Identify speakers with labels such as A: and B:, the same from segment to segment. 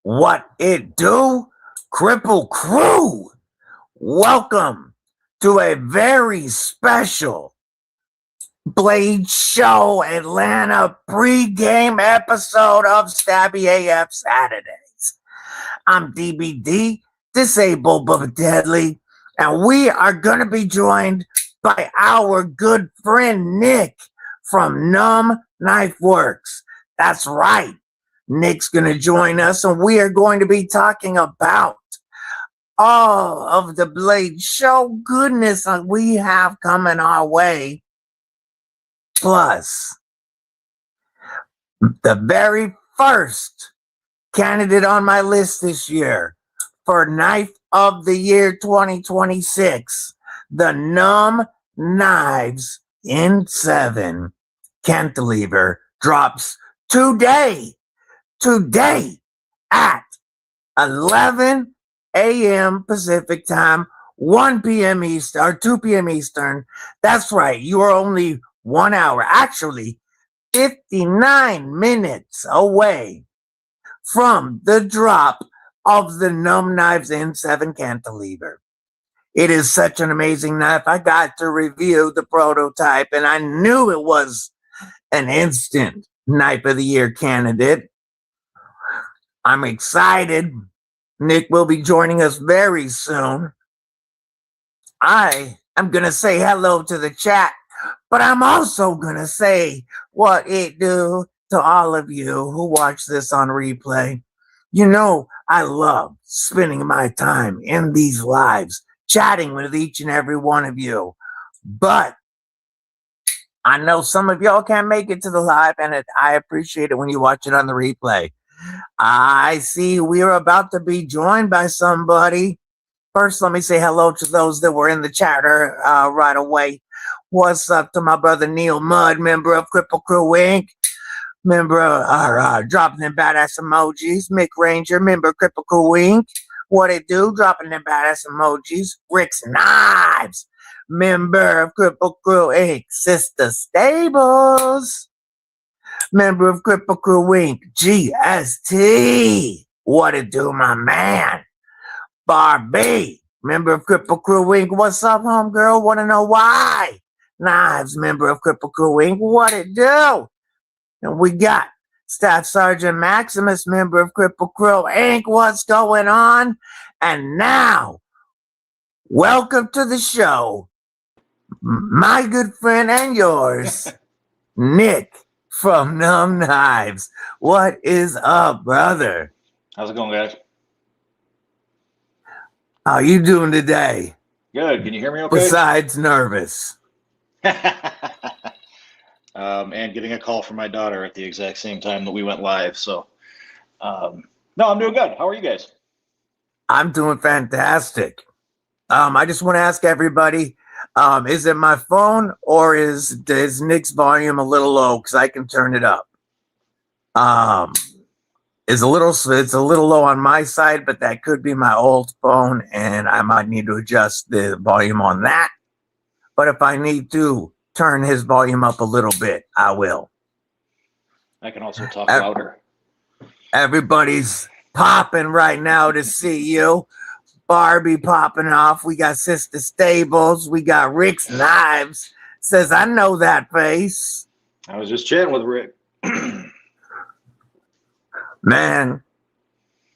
A: What it do? Kripple Krew. Welcome to a very special Blade Show Atlanta pregame episode of Stabby AF Saturdays. I'm DBD, disabled but deadly, and we are going to be joined by our good friend Nick from N.U.M. KNIFEWORKS. That's right. Nick's going to join us, and we are going to be talking about all of the Blade Show goodness that we have coming our way. Plus, the very first candidate on my list this year for Knife of the Year 2026, the N.U.M. Knives N7 Cantilever drops today at 11 a.m. Pacific time, 1 p.m. Eastern, or 2 p.m. Eastern. That's right. You are only 1 hour, actually 59 minutes away from the drop of the N.U.M. Knives N7 Cantilever. It is such an amazing knife. I got to review the prototype, and I knew it was an instant Knife of the Year candidate. I'm excited. Nick will be joining us very soon. I am going to say hello to the chat, but I'm also going to say what it do to all of you who watch this on replay. You know, I love spending my time in these lives, chatting with each and every one of you. But I know some of y'all can't make it to the live, and I appreciate it when you watch it on the replay. I see we're about to be joined by somebody. First, let me say hello to those that were in the chatter right away. What's up to my brother N.U.M.B, member of Kripple Krew Inc., member of dropping them badass emojis. Mick Ranger, member of Kripple Krew Inc. What it do? Dropping them badass emojis. Rick's Knives, member of Kripple Krew Inc. Sister Stables, member of Kripple Krew Inc. GST. What it do, my man? Barbie, member of Kripple Krew Inc. What's up, homegirl? Want to know why? Knives, member of Kripple Krew Inc. What it do? And we got Staff Sergeant Maximus, member of Kripple Krew Inc. What's going on? And now, welcome to the show, my good friend and yours, Nick from N.U.M. Knives. What is up, brother?
B: How's it going, guys?
A: How you doing today?
B: Good. Can you hear me okay?
A: Besides nervous.
B: And getting a call from my daughter at the exact same time that we went live. So, no, I'm doing good. How are you guys?
A: I'm doing fantastic. I just want to ask everybody, is it my phone or is Nick's volume a little low? Because I can turn it up. It's a little low on my side, but that could be my old phone, and I might need to adjust the volume on that. But if I need to turn his volume up a little bit, I will.
B: I can also talk louder.
A: Everybody's popping right now to see you. Barbie popping off. We got Sister Stables. We got Rick's Knives. Says, I know that face.
B: I was just chatting with Rick.
A: Man,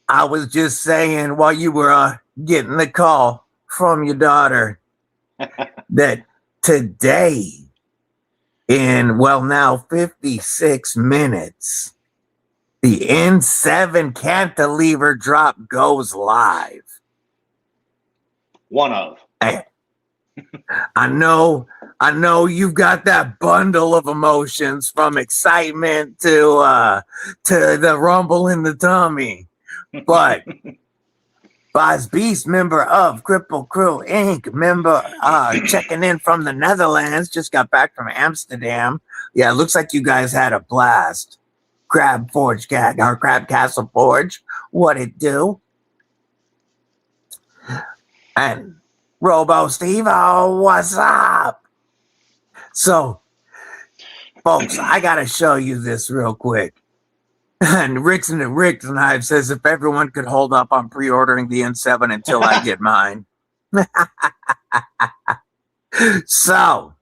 A: I was just saying while you were getting the call from your daughter that today, in, well, now 56 minutes, the N7 Cantilever drop goes live.
B: One of.
A: I know you've got that bundle of emotions from excitement to the rumble in the tummy. But Boz Beast, member of Kripple Krew Inc., member checking in from the Netherlands, just got back from Amsterdam. Yeah, it looks like you guys had a blast. Crab Castle Forge, what it do? And Robo Steve, oh, what's up? So, folks, I gotta show you this real quick. And Rick's Knife says if everyone could hold up on pre-ordering the N7 until I get mine. So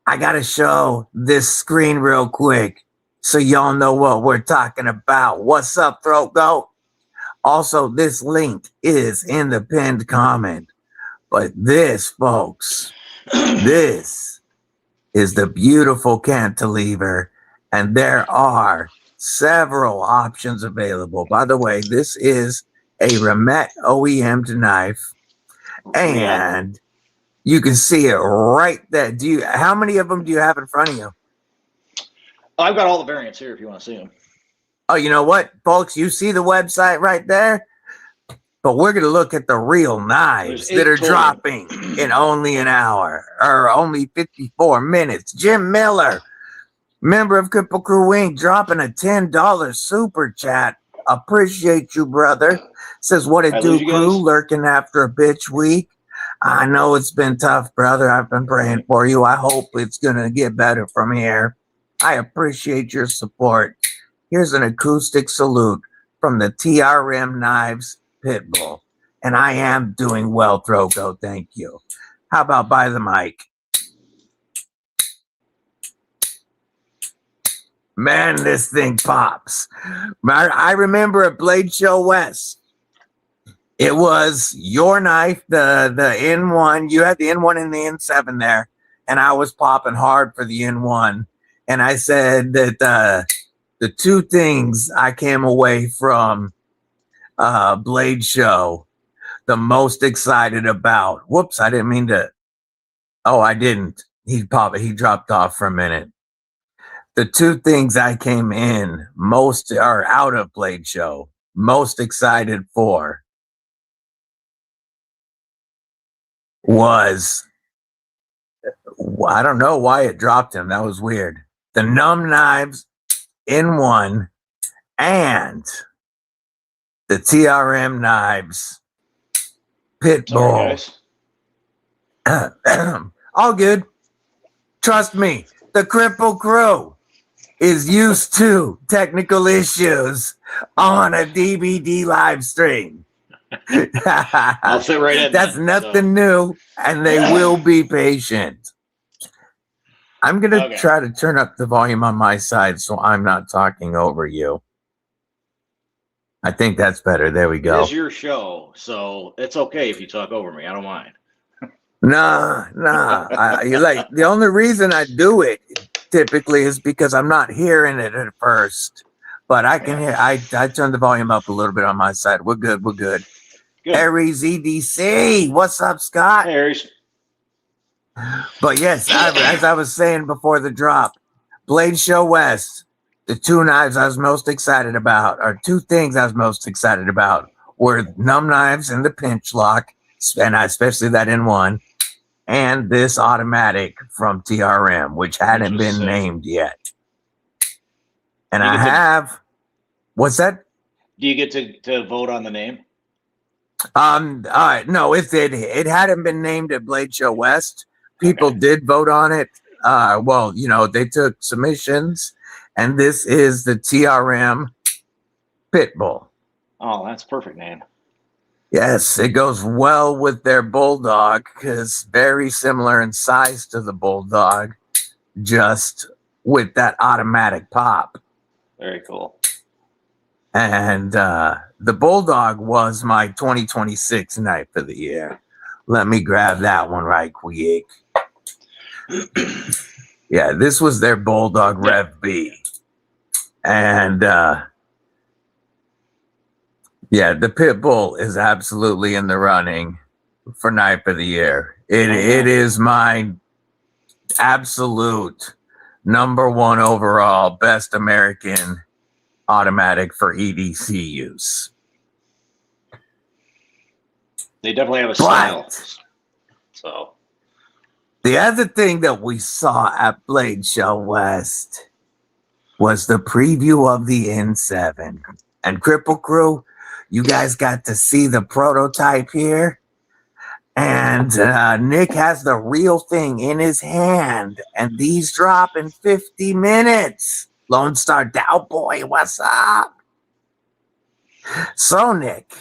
A: I gotta show this screen real quick so y'all know what we're talking about. What's up, Throat Goat? Also, this link is in the pinned comment. But this, folks, this is the beautiful cantilever, and there are several options available. By the way, this is a Remet OEM knife, and you can see it right there. How many of them do you have in front of you?
B: I've got all the variants here if you want to see them.
A: Oh, you know what, folks? You see the website right there? But we're going to look at the real knives that are dropping in only an hour or only 54 minutes. Jim Miller, member of Kripple Krew Inc., dropping a $10 super chat. Appreciate you, brother. Says, what it do, crew, lurking after a bitch week. I know it's been tough, brother. I've been praying for you. I hope it's going to get better from here. I appreciate your support. Here's an acoustic salute from the TRM Knives Pitbull. And I am doing well, Throgo. Thank you. How about by the mic? Man, this thing pops. I remember at Blade Show West, it was your knife, the N1. You had the N1 and the N7 there, and I was popping hard for the N1. And I said that the two things I came away from Blade Show the most excited about. Whoops, I didn't mean to. Oh, I didn't. He dropped off for a minute. The two things I came in most are out of Blade Show, most excited for was, I don't know why it dropped him. That was weird. The N.U.M. knives N1 and the TRM knives Pitbull. All good. Trust me, the Kripple Krew is used to technical issues on a DBD live stream.
B: I'll fit right in.
A: That's nothing new, and they will be patient. I'm going to try to turn up the volume on my side so I'm not talking over you. I think that's better. There we go.
B: It's your show, so it's okay if you talk over me. I don't mind.
A: Nah. You like the only reason I do it typically is because I'm not hearing it at first, but I can hear. I turned the volume up a little bit on my side. We're good. Good. Aries EDC, what's up, Scott?
B: Hey, Aries.
A: But yes, as I was saying before the drop, Blade Show West. The two knives I was most excited about, or two things I was most excited about, were N.U.M. knives and the pinch lock, and especially that N1, and this automatic from TRM, which hadn't been named yet. And I have, what's that?
B: Do you get to vote on the name?
A: No, it hadn't been named at Blade Show West. People did vote on it. Well, you know, they took submissions. And this is the TRM Pitbull.
B: Oh, that's perfect name.
A: Yes, it goes well with their Bulldog because very similar in size to the Bulldog, just with that automatic pop.
B: Very cool.
A: And the Bulldog was my 2026 knife of the year. Let me grab that one right quick. Yeah, this was their Bulldog Rev B. And yeah, the Pitbull is absolutely in the running for knife of the year. It is my absolute #1 overall best American automatic for EDC use.
B: They definitely have a style. So
A: the other thing that we saw at Blade Show West was the preview of the N7. And Kripple Krew, you guys got to see the prototype here. And Nick has the real thing in his hand. And these drop in 50 minutes. Lone Star Cowboy, what's up? So, Nick,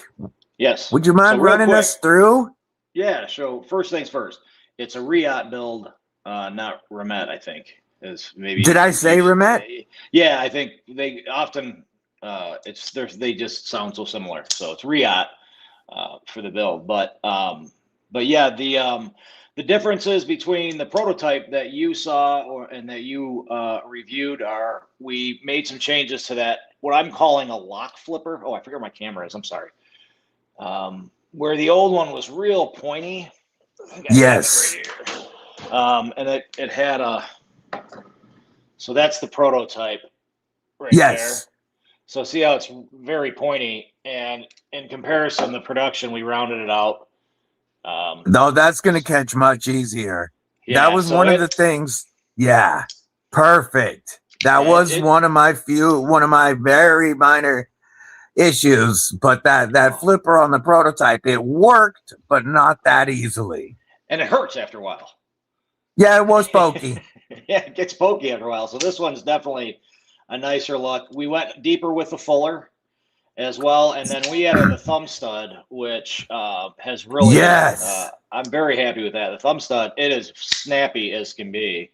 B: Yes.
A: would you mind running us through?
B: Yeah. So first things first, it's a Riot build, not Remet. I think is maybe.
A: Did I say Remet?
B: Yeah, I think they often they just sound so similar. So it's Riot for the build, but yeah, the differences between the prototype that you saw and that you reviewed are we made some changes to that. What I'm calling a lock flipper. Oh, I forget where my camera is. I'm sorry. Where the old one was real pointy. I think I have it right here. And it had a. So that's the prototype right there. So see how it's very pointy, and in comparison, the production we rounded it out.
A: No, that's going to catch much easier.
B: Yeah,
A: that was one of the things. Yeah, perfect. That was one of my very minor issues, but that flipper on the prototype, it worked, but not that easily.
B: And it hurts after a while.
A: Yeah, it was pokey.
B: Yeah, it gets pokey after a while. So this one's definitely a nicer look. We went deeper with the fuller as well, and then we added the thumb stud, which has really I'm very happy with that. The thumb stud, it is snappy as can be.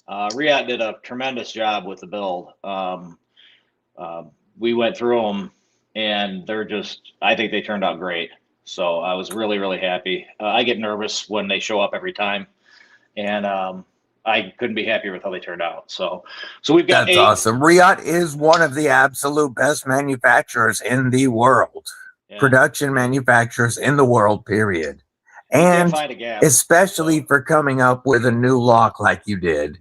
B: Riot did a tremendous job with the build. We went through them, and I think they turned out great. So I was really, really happy. I get nervous when they show up every time, and I couldn't be happier with how they turned out. So we've got
A: That's awesome. Riot is one of the absolute best manufacturers in the world. Yeah. Production manufacturers in the world, period. And especially for coming up with a new lock like you did.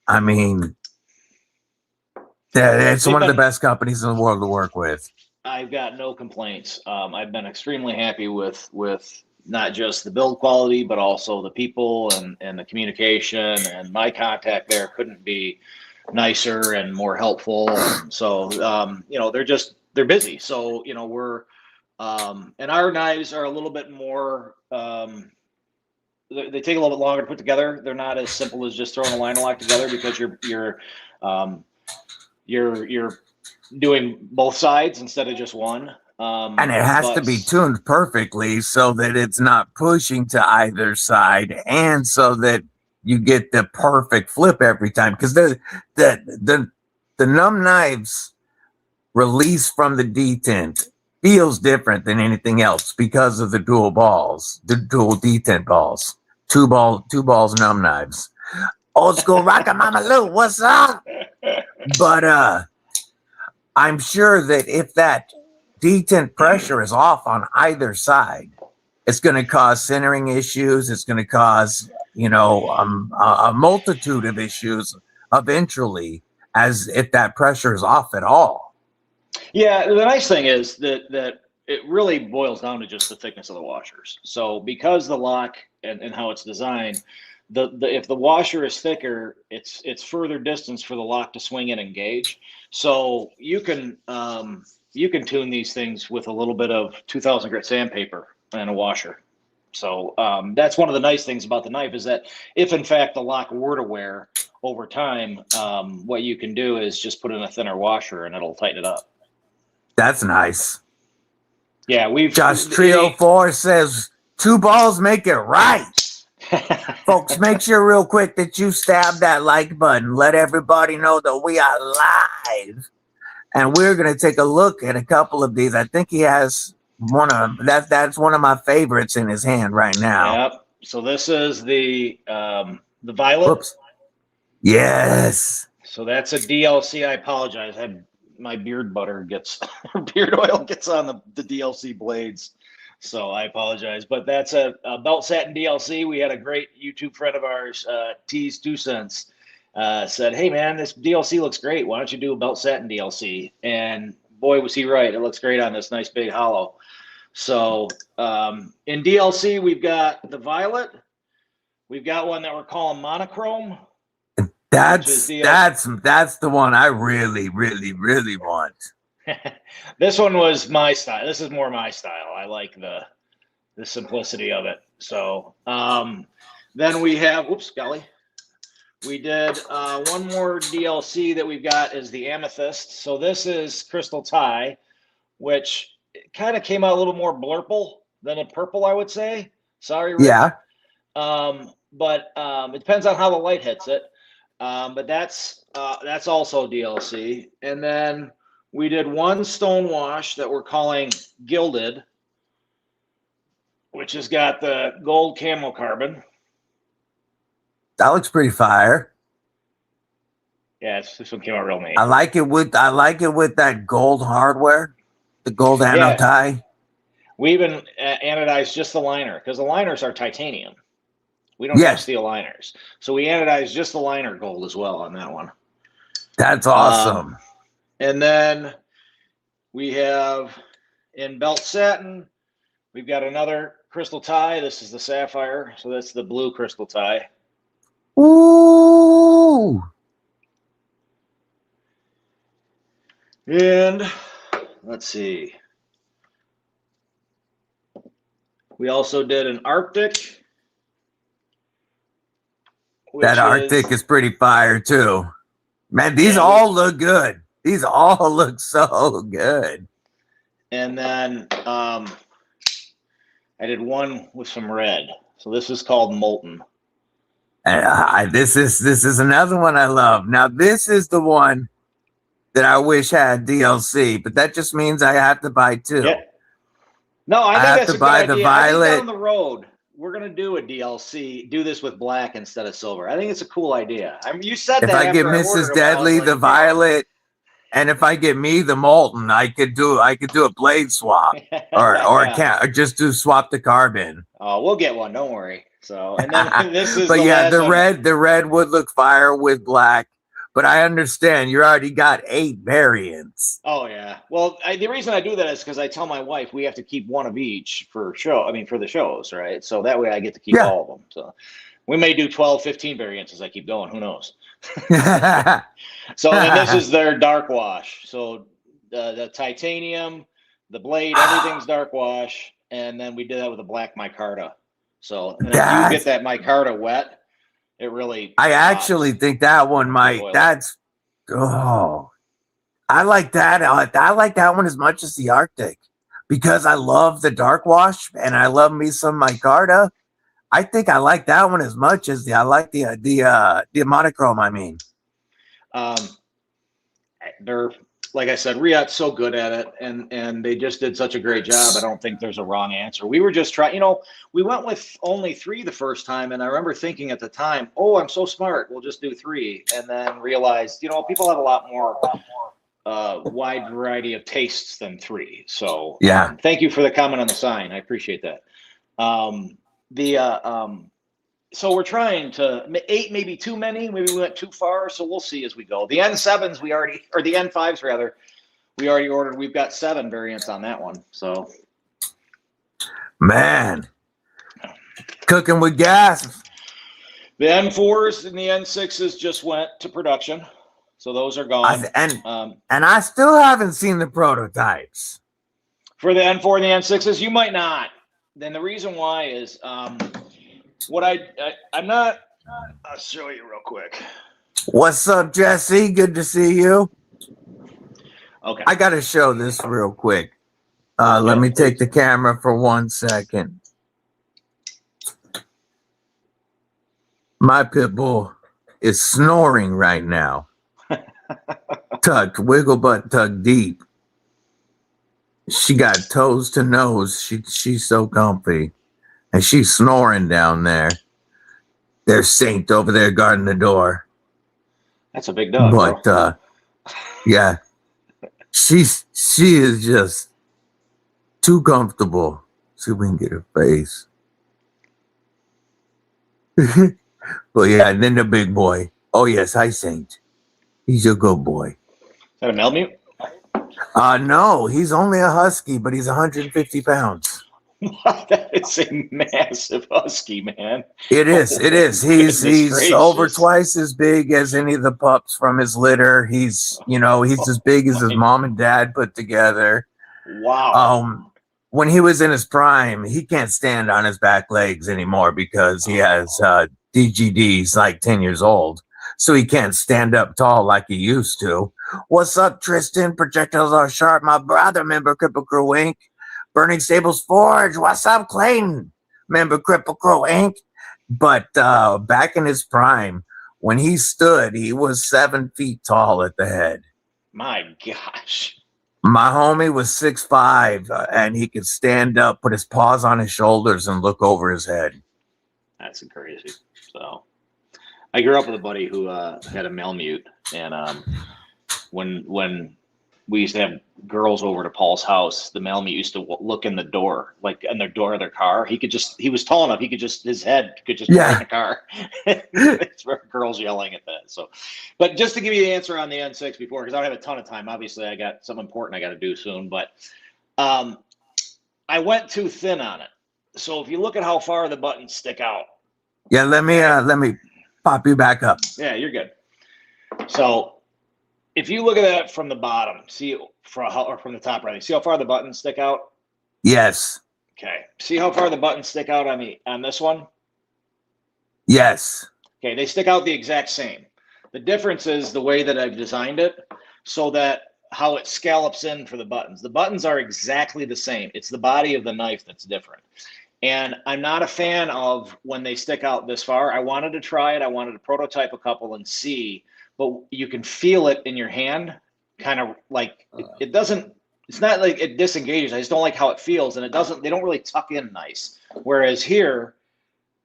A: I mean, it's one of the best companies in the world to work with.
B: I've got no complaints. I've been extremely happy with not just the build quality, but also the people and the communication, and my contact there couldn't be nicer and more helpful. And so, they're busy. So, we're, and our knives are a little bit more, they take a little bit longer to put together. They're not as simple as just throwing a liner lock together, because you're doing both sides instead of just one.
A: And it has to be tuned perfectly so that it's not pushing to either side, and so that you get the perfect flip every time. Because the N.U.M. knives release from the detent feels different than anything else because of the dual balls, the dual detent balls, two balls N.U.M. knives. Old school rocker Mama Lou, what's up? But I'm sure that if that detent pressure is off on either side, it's going to cause centering issues. It's going to cause, a multitude of issues eventually, as if that pressure is off at all.
B: Yeah, the nice thing is that it really boils down to just the thickness of the washers. So because the lock and how it's designed, if the washer is thicker, it's further distance for the lock to swing and engage. So you can tune these things with a little bit of 2000 grit sandpaper and a washer. So that's one of the nice things about the knife, is that if in fact the lock were to wear over time, what you can do is just put in a thinner washer and it'll tighten it up.
A: That's nice.
B: Yeah,
A: Josh Trio 4 says 2 balls make it right. Folks, make sure real quick that you stab that like button. Let everybody know that we are live. And we're going to take a look at a couple of these. I think he has that's one of my favorites in his hand right now.
B: Yep. So this is the violet.
A: Oops. Yes.
B: So that's a DLC. I apologize. My beard butter beard oil gets on the DLC blades. So I apologize, but that's a belt satin DLC. We had a great YouTube friend of ours, Tease 2 cents, said, "Hey man, this DLC looks great. Why don't you do a belt satin DLC?" And boy, was he right. It looks great on this nice big hollow. So in DLC, we've got the violet. We've got one that we're calling monochrome.
A: That's the one I really, really, really want.
B: This one was my style. This is more my style. I like the simplicity of it. So then we have, whoops, golly. we did one more DLC that we've got is the Amethyst. So this is Crystal Tie, which kind of came out a little more blurple than a purple, I would say. Sorry, Rick.
A: Yeah.
B: But it depends on how the light hits it. But that's also DLC. And then we did one stone wash that we're calling Gilded, which has got the gold camo carbon.
A: That looks pretty fire.
B: Yeah, this one came out real neat.
A: I like it with that gold hardware, the gold anode tie.
B: We even anodized just the liner because the liners are titanium. We don't have steel liners. So we anodized just the liner gold as well on that one.
A: That's awesome.
B: And then we have in belt satin, we've got another crystal tie. This is the sapphire. So that's the blue crystal tie.
A: Ooh.
B: And let's see. We also did an Arctic.
A: That Arctic is pretty fire too. Man, these all look good. These all look so good.
B: And then I did one with some red. So this is called Molten.
A: This is another one I love. Now this is the one that I wish had DLC, but that just means I have to buy two.
B: Yeah. No, I think
A: have
B: that's
A: to
B: a
A: buy
B: good
A: the
B: idea.
A: violet.
B: I think down the road, we're gonna do a DLC. Do this with black instead of silver. I think it's a cool idea. I mean, you said
A: if
B: that
A: I get Mrs. Deadly the violet, and if I get me the molten, I could do a blade swap, or just do swap the carbon.
B: Oh, we'll get one. Don't worry. So, and then this is.
A: But the red would look fire with black. But I understand you already got 8 variants.
B: Oh yeah. Well, the reason I do that is because I tell my wife we have to keep one of each for the shows, right? So that way I get to keep all of them. So we may do 12, 15 variants as I keep going. Who knows? So then this is their dark wash. So the titanium, the blade, everything's dark wash, and then we did that with a black micarta. So if you get that micarta wet. It really.
A: I actually think that one might. I like that. I like that one as much as the Arctic because I love the dark wash and I love me some micarta. I think I like that one as much as I like the monochrome. I mean,
B: they're like I said, Riyadh's so good at it, and they just did such a great job. I don't think there's a wrong answer. We were just trying, we went with only 3 the first time, and I remember thinking at the time, oh, I'm so smart, we'll just do 3, and then realized, people have a lot more wide variety of tastes than 3. So thank you for the comment on the sign. I appreciate that. So we're trying to 8, maybe too many. Maybe we went too far. So we'll see as we go. The N7s or the N5s rather, we already ordered. We've got 7 variants on that one. So,
A: man, cooking with gas.
B: The N4s and the N6s just went to production, so those are gone.
A: And I still haven't seen the prototypes
B: for the N4 and the N6s. You might not. Then the reason why is. I'm not. I'll show you real quick.
A: What's up, Jesse? Good to see you.
B: Okay.
A: I got to show this real quick. Let me take the camera for 1 second. My pit bull is snoring right now. Tucked, wiggle butt tucked deep. She got toes to nose. She's so comfy. And she's snoring down there. There's Saint over there guarding the door.
B: That's a big dog.
A: But yeah, she is just too comfortable. See if we can get her face. But yeah, and then the big boy. Oh yes, hi Saint. He's a good boy.
B: Is that a Malamute?
A: No, he's only a husky, but he's 150 pounds.
B: That is a massive husky, man.
A: It is. He's over twice as big as any of the pups from his litter. He's as big as his mom and dad put together.
B: Wow.
A: When he was in his prime, he can't stand on his back legs anymore because he has DGD. He's like 10 years old. so he can't stand up tall like he used to. What's up, Tristan? Projectiles are sharp. My brother, member Kripple Krew Inc. Burning Stables Forge. What's up, Clayton? Member Kripple Krew Inc. But back in his prime, when he stood, he was 7 feet tall at the head.
B: My gosh.
A: My homie was 6'5", and he could stand up, put his paws on his shoulders, and look over his head.
B: That's crazy. So, I grew up with a buddy who had a Malamute, and when we used to have girls over to Paul's house, the Malamute used to look in the door, like in the door of their car. He was tall enough. His head could just go in the car. It's where girls yelling at that. So, but just to give you the answer on the N6 before, because I don't have a ton of time. Obviously, I got something important I got to do soon. But I went too thin on it. So if you look at how far the buttons stick out.
A: Yeah, let me pop you back up.
B: Yeah, you're good. So if you look at that from the bottom, or from the top, rather, see how far the buttons stick out?
A: Yes.
B: Okay. See how far the buttons stick out on this one?
A: Yes.
B: Okay, they stick out the exact same. The difference is the way that I've designed it, so that how it scallops in for the buttons. The buttons are exactly the same. It's the body of the knife that's different. And I'm not a fan of when they stick out this far. I wanted to try it. I wanted to prototype a couple and see, but you can feel it in your hand, kind of like it doesn't, it's not like it disengages. I just don't like how it feels, and they don't really tuck in nice. Whereas here,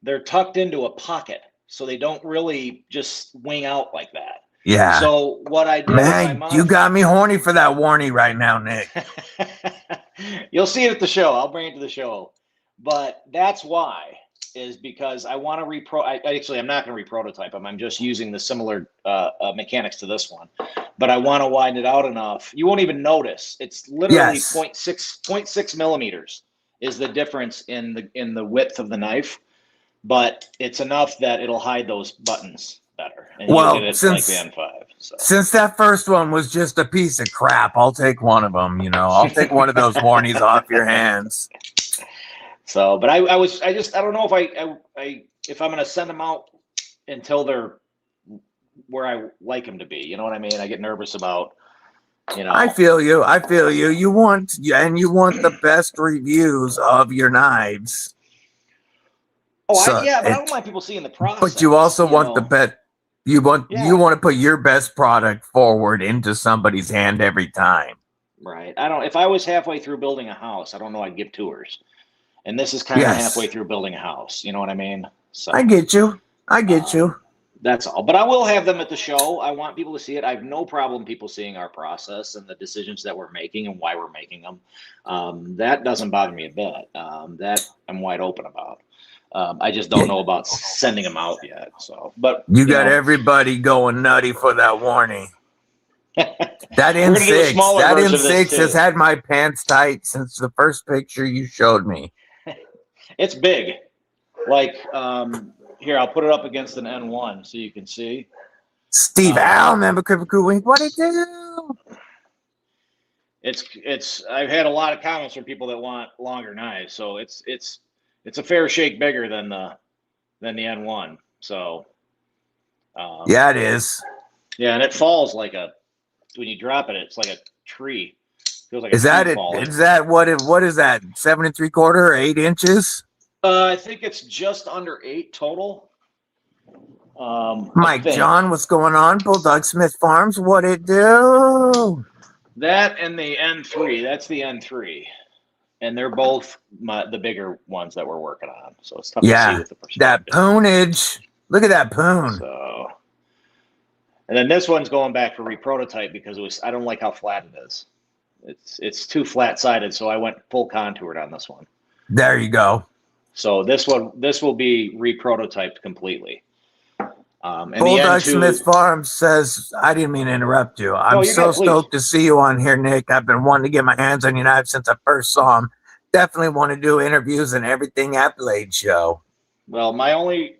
B: they're tucked into a pocket, so they don't really just wing out like that.
A: Yeah.
B: So what I did,
A: man, you got me horny for that warning right now, Nick.
B: You'll see it at the show. I'll bring it to the show. But that's why, is because I want to I'm not going to reprototype them. I'm just using the similar mechanics to this one. But I want to widen it out enough. You won't even notice. It's literally 0.6 millimeters is the difference in the width of the knife. But it's enough that it'll hide those buttons better. And
A: well,
B: you'll get it
A: since,
B: like the N5. So.
A: Since that first one was just a piece of crap, I'll take one of them. I'll take one of those warnies off your hands.
B: So, but I don't know if I'm going to send them out until they're where I like them to be. You know what I mean? I get nervous about,
A: I feel you. You want the best reviews of your knives.
B: Oh, but I don't mind people seeing the process.
A: But you also want the best. You want to put your best product forward into somebody's hand every time.
B: Right. If I was halfway through building a house, I don't know I'd give tours. And this is kind of halfway through building a house. You know what I mean? So
A: I get you.
B: That's all. But I will have them at the show. I want people to see it. I have no problem people seeing our process and the decisions that we're making and why we're making them. That doesn't bother me a bit. That I'm wide open about. I just don't know about sending them out yet. So, but
A: you got everybody going nutty for that warning. That N6 has had my pants tight since the first picture you showed me.
B: It's big. Like, here, I'll put it up against an N1 so you can see.
A: Steve Al, member Kripple Krew, what it do?
B: I've had a lot of comments from people that want longer knives, so it's a fair shake bigger than the N1. So
A: yeah, it is.
B: Yeah, and it falls like when you drop it, it's like a tree. Feels like
A: is that what is that? 7 3/4 or 8 inches?
B: I think it's just under 8 total.
A: Mike John, what's going on? Bulldog Smith Farms, what it do?
B: That and the N3. That's the N3, and they're both the bigger ones that we're working on. So it's tough to see with the perspective.
A: That poonage. Look at that poon.
B: So, and then this one's going back for reprototype because I don't like how flat it is. It's too flat sided, so I went full contoured on this one.
A: There you go.
B: So this will be reprototyped completely. And
A: Bulldog Smith Farms says, I didn't mean to interrupt you. I'm so stoked to see you on here, Nick. I've been wanting to get my hands on your knife since I first saw him. Definitely want to do interviews and everything at Blade Show.
B: Well, my only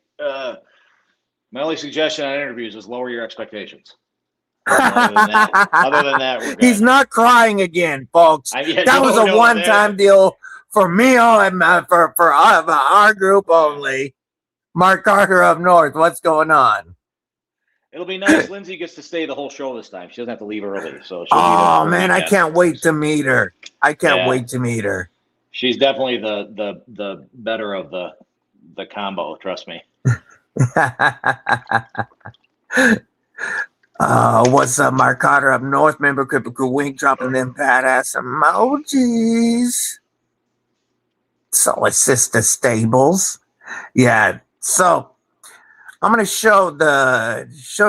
B: suggestion on interviews is lower your expectations. Other than that, we're good.
A: He's not crying again, folks. That was a one-time deal for me and for our group only. Mark Carter up north, what's going on?
B: It'll be nice. Lindsay gets to stay the whole show this time. She doesn't have to leave early, so she'll meet us
A: Oh
B: for
A: man, I
B: weekend.
A: can't wait to meet her. I can't
B: Yeah.
A: wait to meet her.
B: She's definitely the better of the combo. Trust me.
A: What's up, Mark Carter up north? Member Kripple Krew Wink dropping them badass emojis. So it's Sister Stables. Yeah. So I'm gonna show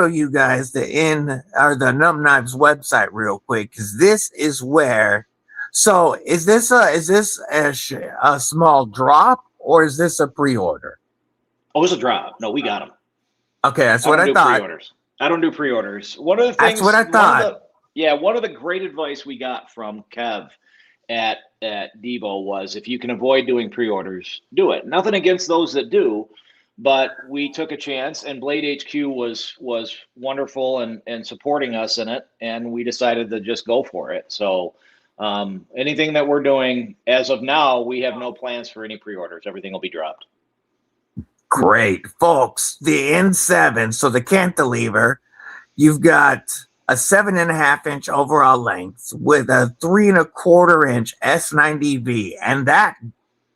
A: you guys the N.U.M B Knives website real quick, because this is where. So is this a small drop, or is this a pre-order?
B: Oh, it's a drop. No, we got them.
A: Okay, that's what I thought.
B: Pre-orders. I don't do pre-orders. One of the things.
A: That's what I thought.
B: One of the great advice we got from Kev at Devo was, if you can avoid doing pre-orders, do it. Nothing against those that do, but we took a chance, and BladeHQ was wonderful and supporting us in it, and we decided to just go for it. So anything that we're doing as of now, we have no plans for any pre-orders. Everything will be dropped.
A: Great, folks. The N7, so the cantilever, you've got a 7.5 inch overall length with a 3 1/4 inch S90V, and that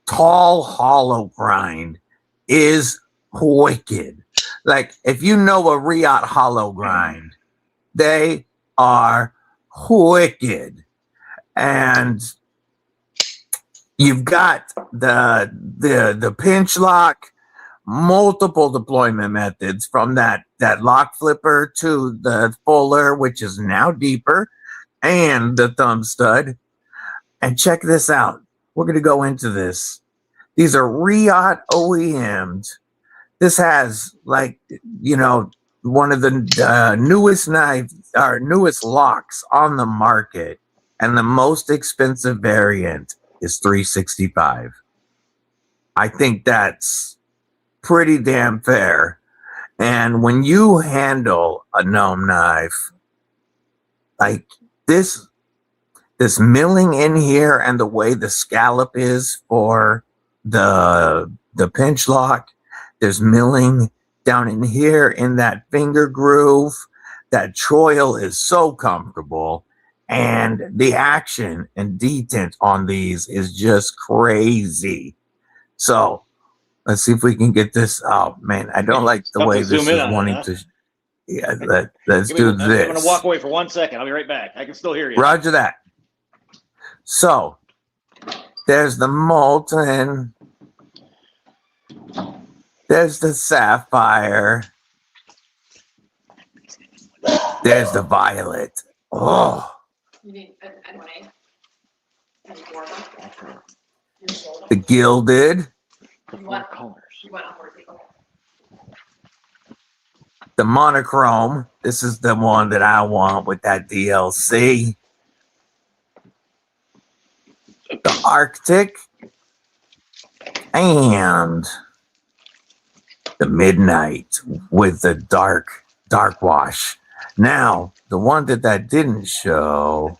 A: tall hollow grind is wicked. Like, if you know a Riot hollow grind, they are wicked. And you've got the pinch lock, multiple deployment methods, from that lock flipper to the fuller, which is now deeper, and the thumb stud. And check this out. We're going to go into this. These are Riot OEMs. This has, like, you know, one of the newest knives, or newest locks on the market, and the most expensive variant is $365. I think that's pretty damn fair. And when you handle a N.U.M B knife like this milling in here, and the way the scallop is for the pinch lock, there's milling down in here in that finger groove. That choil is so comfortable, and the action and detent on these is just crazy. So let's see if we can get this. Oh man, I don't like the way this is wanting to. Yeah, let's do this.
B: I'm gonna walk away for 1 second. I'll be right back. I can still hear you.
A: Roger that. So there's the molten. There's the sapphire. There's the violet. Oh.
C: You need N1A.
A: The gilded.
B: What colors?
C: You want a horizontal.
A: The monochrome. This is the one that I want with that DLC. The Arctic. And the midnight with the dark wash. Now, the one that didn't show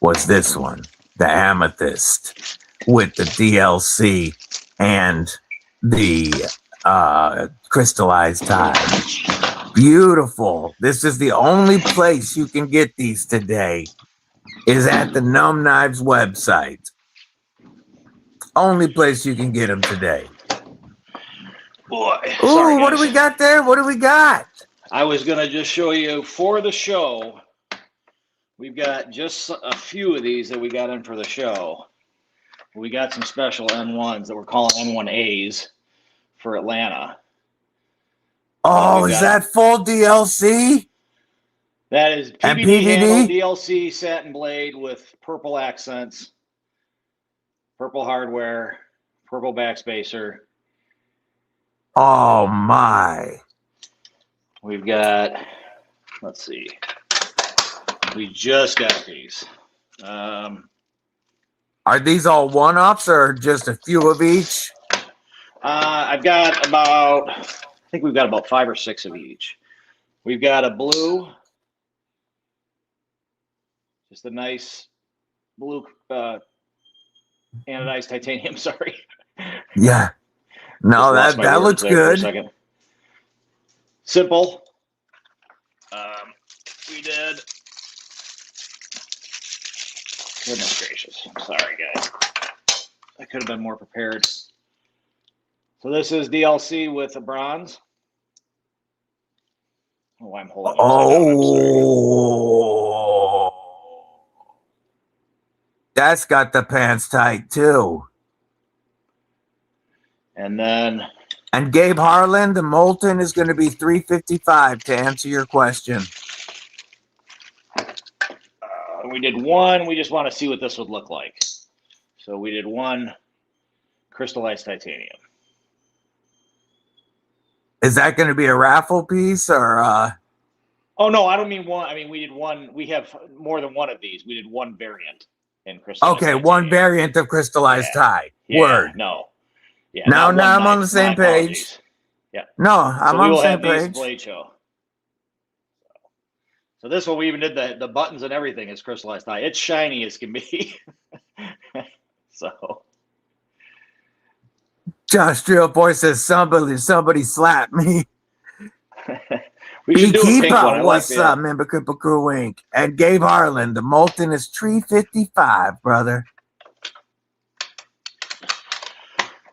A: was this one, the amethyst, with the DLC and the crystallized tie. Beautiful. This is the only place you can get these today, is at the N.U.M B Knives website. Only place you can get them today.
B: Boy.
A: Ooh,
B: sorry,
A: what do we got there? What do we got?
B: I was going to just show you for the show. We've got just a few of these that we got in for the show. We got some special N1s that we're calling N1As for Atlanta.
A: Oh, is that full DLC?
B: That is PBD handle, DLC satin blade with purple accents, purple hardware, purple backspacer.
A: Oh my.
B: We've got, let's see, we just got these.
A: Are these all one-ups or just a few of each?
B: I've got about, I think we've got about 5 or 6 of each. We've got a blue, just a nice blue anodized titanium, sorry.
A: Yeah. No, that looks good.
B: Simple. We did. Goodness gracious. I'm sorry, guys. I could have been more prepared. So this is DLC with a bronze. Oh, I'm holding upside down. I'm sorry.
A: That's got the pants tight too.
B: And then.
A: And Gabe Harlan, the Molten is going to be $355 to answer your question.
B: We did one. We just want to see what this would look like. So we did one crystallized titanium.
A: Is that going to be a raffle piece or?
B: Oh no, I don't mean one. I mean we did one. We have more than one of these. We did one variant in crystallized.
A: Okay,
B: titanium.
A: one variant of crystallized tie.
B: Yeah,
A: Word.
B: No. Yeah.
A: Now
B: I'm
A: on the same page.
B: Yeah.
A: No, I'm on the same page.
B: Blade show. So this one we even did the buttons and everything is crystallized tie. It's shiny as can be. So.
A: Josh Drill Boy says somebody slap me.
B: We should do a pink one.
A: What's up, member Kripple Krew Inc. And Gabe Harlan, the Molten is $355, brother.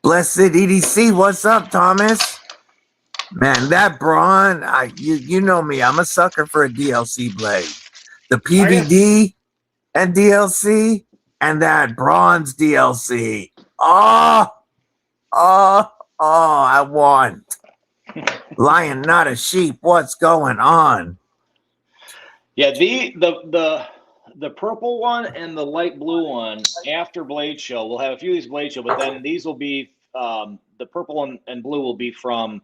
A: Blessed EDC, what's up, Thomas? Man, that brawn, you know me, I'm a sucker for a DLC blade. The PVD and DLC and that bronze DLC. Oh, I want. Lion, not a sheep. What's going on?
B: Yeah, the purple one and the light blue one after Blade Show. We'll have a few of these Blade Show, but then these will be the purple and blue will be from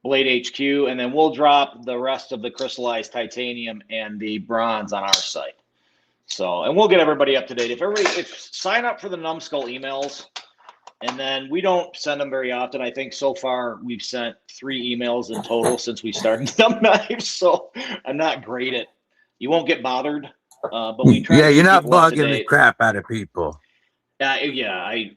B: BladeHQ, and then we'll drop the rest of the crystallized titanium and the bronze on our site. So, and we'll get everybody up to date. If sign up for the Numbskull emails. And then we don't send them very often. I think so far we've sent 3 emails in total since we started N.U.M.B Knives. So I'm not great at. You won't get bothered, but we try.
A: Yeah, you're not bugging the crap out of people.
B: I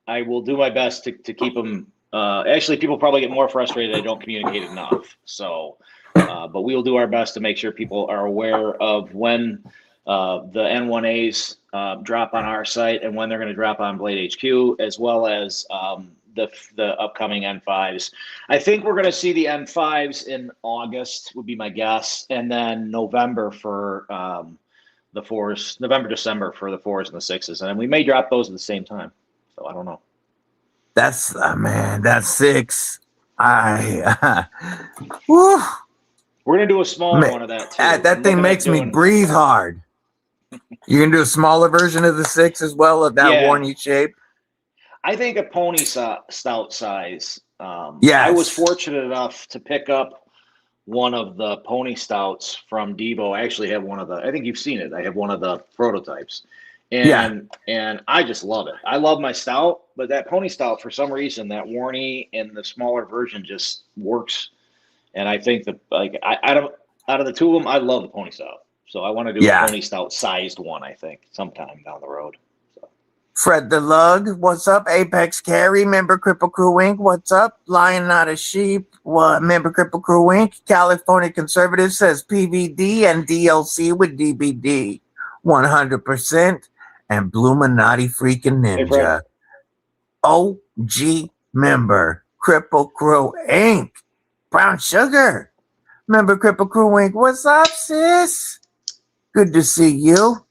B: will do my best to keep them. Actually, people probably get more frustrated I don't communicate enough. So, but we will do our best to make sure people are aware of when the N1As drop on our site and when they're going to drop on BladeHQ, as well as the upcoming N5s. I think we're going to see the N5s in August would be my guess, and then November for the 4s, November, December for the 4s and the 6s, and we may drop those at the same time. So I don't know.
A: That's man, that's 6. Woo.
B: We're gonna do a smaller one of that too.
A: That thing makes me breathe hard. You can do a smaller version of the 6 as well of that warny shape.
B: I think a pony stout size.
A: Yes.
B: I was fortunate enough to pick up one of the pony stouts from Devo. I actually have one of the. I think you've seen it. I have one of the prototypes, and I just love it. I love my stout, but that pony stout for some reason, that warny and the smaller version just works. And I think that out of the two of them, I love the pony stout. So I want to do a pony stout sized one, I think, sometime down the road. So.
A: Fred the Lug, what's up? Apex Carry, member Kripple Krew Inc. What's up? Lion Not a Sheep, member Kripple Krew Inc. California Conservative says PVD and DLC with DBD 100%. And Bluminati freaking Ninja. OG member Kripple Krew Inc. Brown Sugar, member Kripple Krew Inc. What's up, sis? Good to see you.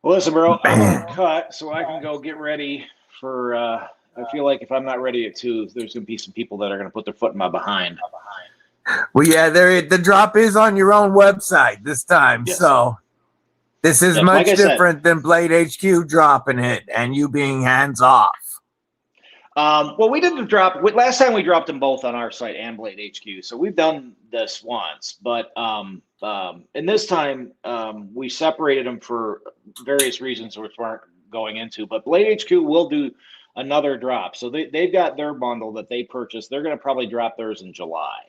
B: Well, listen, bro, I'm gonna cut so I can go get ready for. I feel like if I'm not ready at 2, there's gonna be some people that are gonna put their foot in my behind.
A: Well, yeah, the drop is on your own website this time, so this is much different than BladeHQ dropping it and you being hands off.
B: Well, we didn't drop. Last time we dropped them both on our site and BladeHQ, so we've done this once. But and this time we separated them for various reasons, which we aren't going into. But BladeHQ will do another drop. So they've got their bundle that they purchased. They're going to probably drop theirs in July.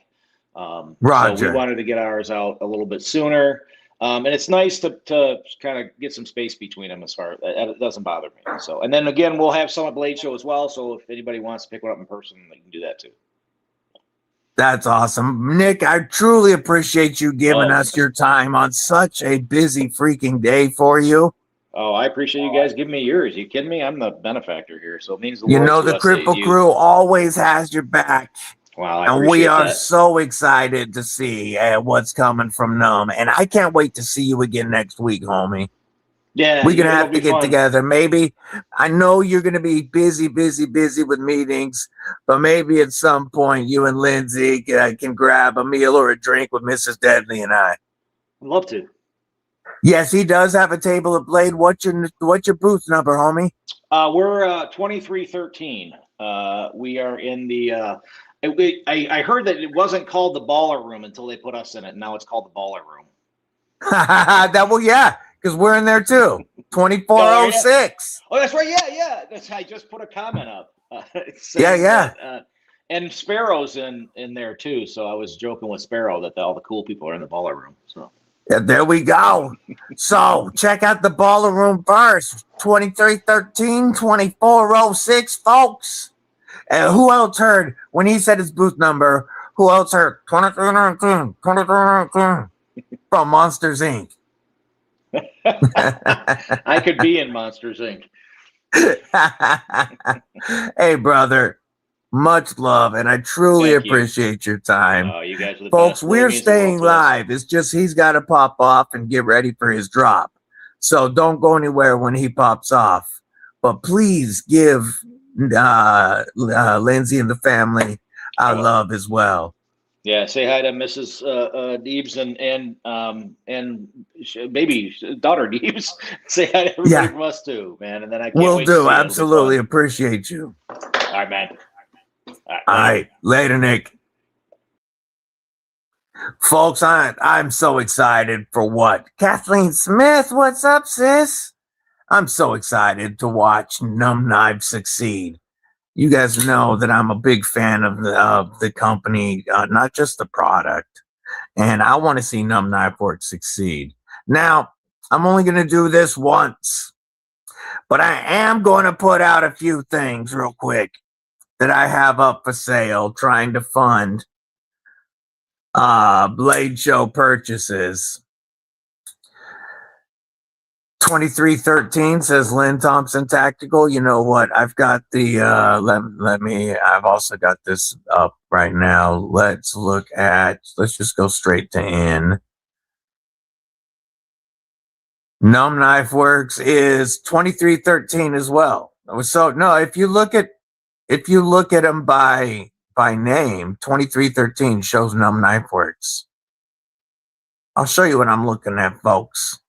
A: Roger.
B: So we wanted to get ours out a little bit sooner. And it's nice to kind of get some space between them as far as it doesn't bother me. So, and then again, we'll have some at Blade Show as well. So if anybody wants to pick one up in person, they can do that too.
A: That's awesome. Nick, I truly appreciate you giving us your time on such a busy freaking day for you.
B: Oh, I appreciate you guys giving me yours. You kidding me? I'm the benefactor here, so it means the
A: You
B: world
A: know,
B: to
A: the
B: us that
A: Kripple
B: you-
A: Krew always has your back.
B: Wow, I
A: and
B: appreciate
A: we are
B: that.
A: so excited to see what's coming from N.U.M. And I can't wait to see you again next week, homie.
B: Yeah,
A: We're going to
B: it'll
A: have
B: be
A: to get
B: fun.
A: together. Maybe, I know you're going to be busy with meetings, but maybe at some point you and Lindsay can grab a meal or a drink with Mrs. Deadly and I.
B: I'd love to.
A: Yes, he does have a table at Blade. What's your booth number, homie?
B: We're 2313. We are in the. I heard that it wasn't called the Baller Room until they put us in it. And now it's called the Baller Room.
A: Yeah, because we're in there too. 2406.
B: Oh, that's right. Yeah. I just put a comment up.
A: Yeah.
B: That, and Sparrow's in there too. So I was joking with Sparrow that all the cool people are in the Baller Room. So.
A: Yeah, there we go. So check out the Baller Room first. 2313, 2406, folks. And who else heard when he said his booth number? Who else heard 2319, 2319 from Monsters Inc?
B: I could be in Monsters Inc.
A: Hey, brother, much love, and I truly appreciate your time.
B: Oh, you guys are the
A: folks.
B: best.
A: We're staying live. It's just he's got to pop off and get ready for his drop. So don't go anywhere when he pops off. But please give Lindsay and the family our love as well.
B: Yeah, say hi to Mrs. Deebs and baby daughter Deebs. Say hi to everybody from us too, man. And then I can't
A: Will
B: wait
A: do.
B: To see
A: Absolutely appreciate you.
B: All right, man.
A: All right, later, Nick. Folks, I'm so excited for what? Kathleen Smith, what's up, sis? I'm so excited to watch N.U.M. Knives succeed. You guys know that I'm a big fan of the company, not just the product. And I want to see N.U.M. KNIFEWORKS succeed. Now, I'm only going to do this once, but I am going to put out a few things real quick that I have up for sale, trying to fund Blade Show purchases. 2313 says Lynn Thompson Tactical. You know what? I've got the I've also got this up right now. Let's just go straight to N. N.U.M. KNIFEWORKS is 2313 as well. So no, if you look at them by name, 2313 shows N.U.M. KNIFEWORKS. I'll show you what I'm looking at, folks.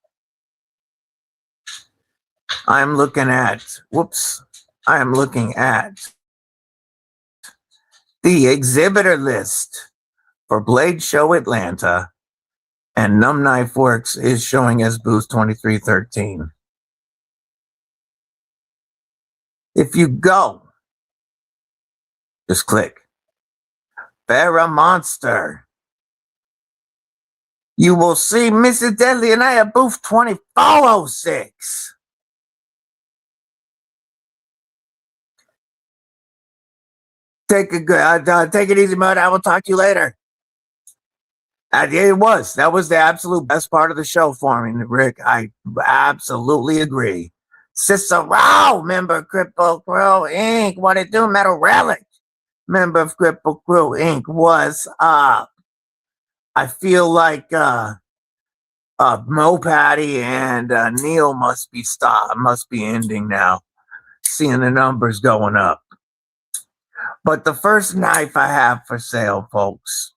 A: I am looking at the exhibitor list for Blade Show Atlanta, and N.U.M. KNIFEWORKS is showing as booth 2313. If you go, just click FerraMonster. You will see Mrs. Deadly and I at booth 2406. Take it easy, Mud. I will talk to you later. That was the absolute best part of the show for me, Rick. I absolutely agree. Cicero, member of Kripple Krew Inc. What it do, Metal Relic? Member of Kripple Krew Inc. What's up? I feel like Mo Patty and Neil must be ending now. Seeing the numbers going up. But the first knife I have for sale, folks,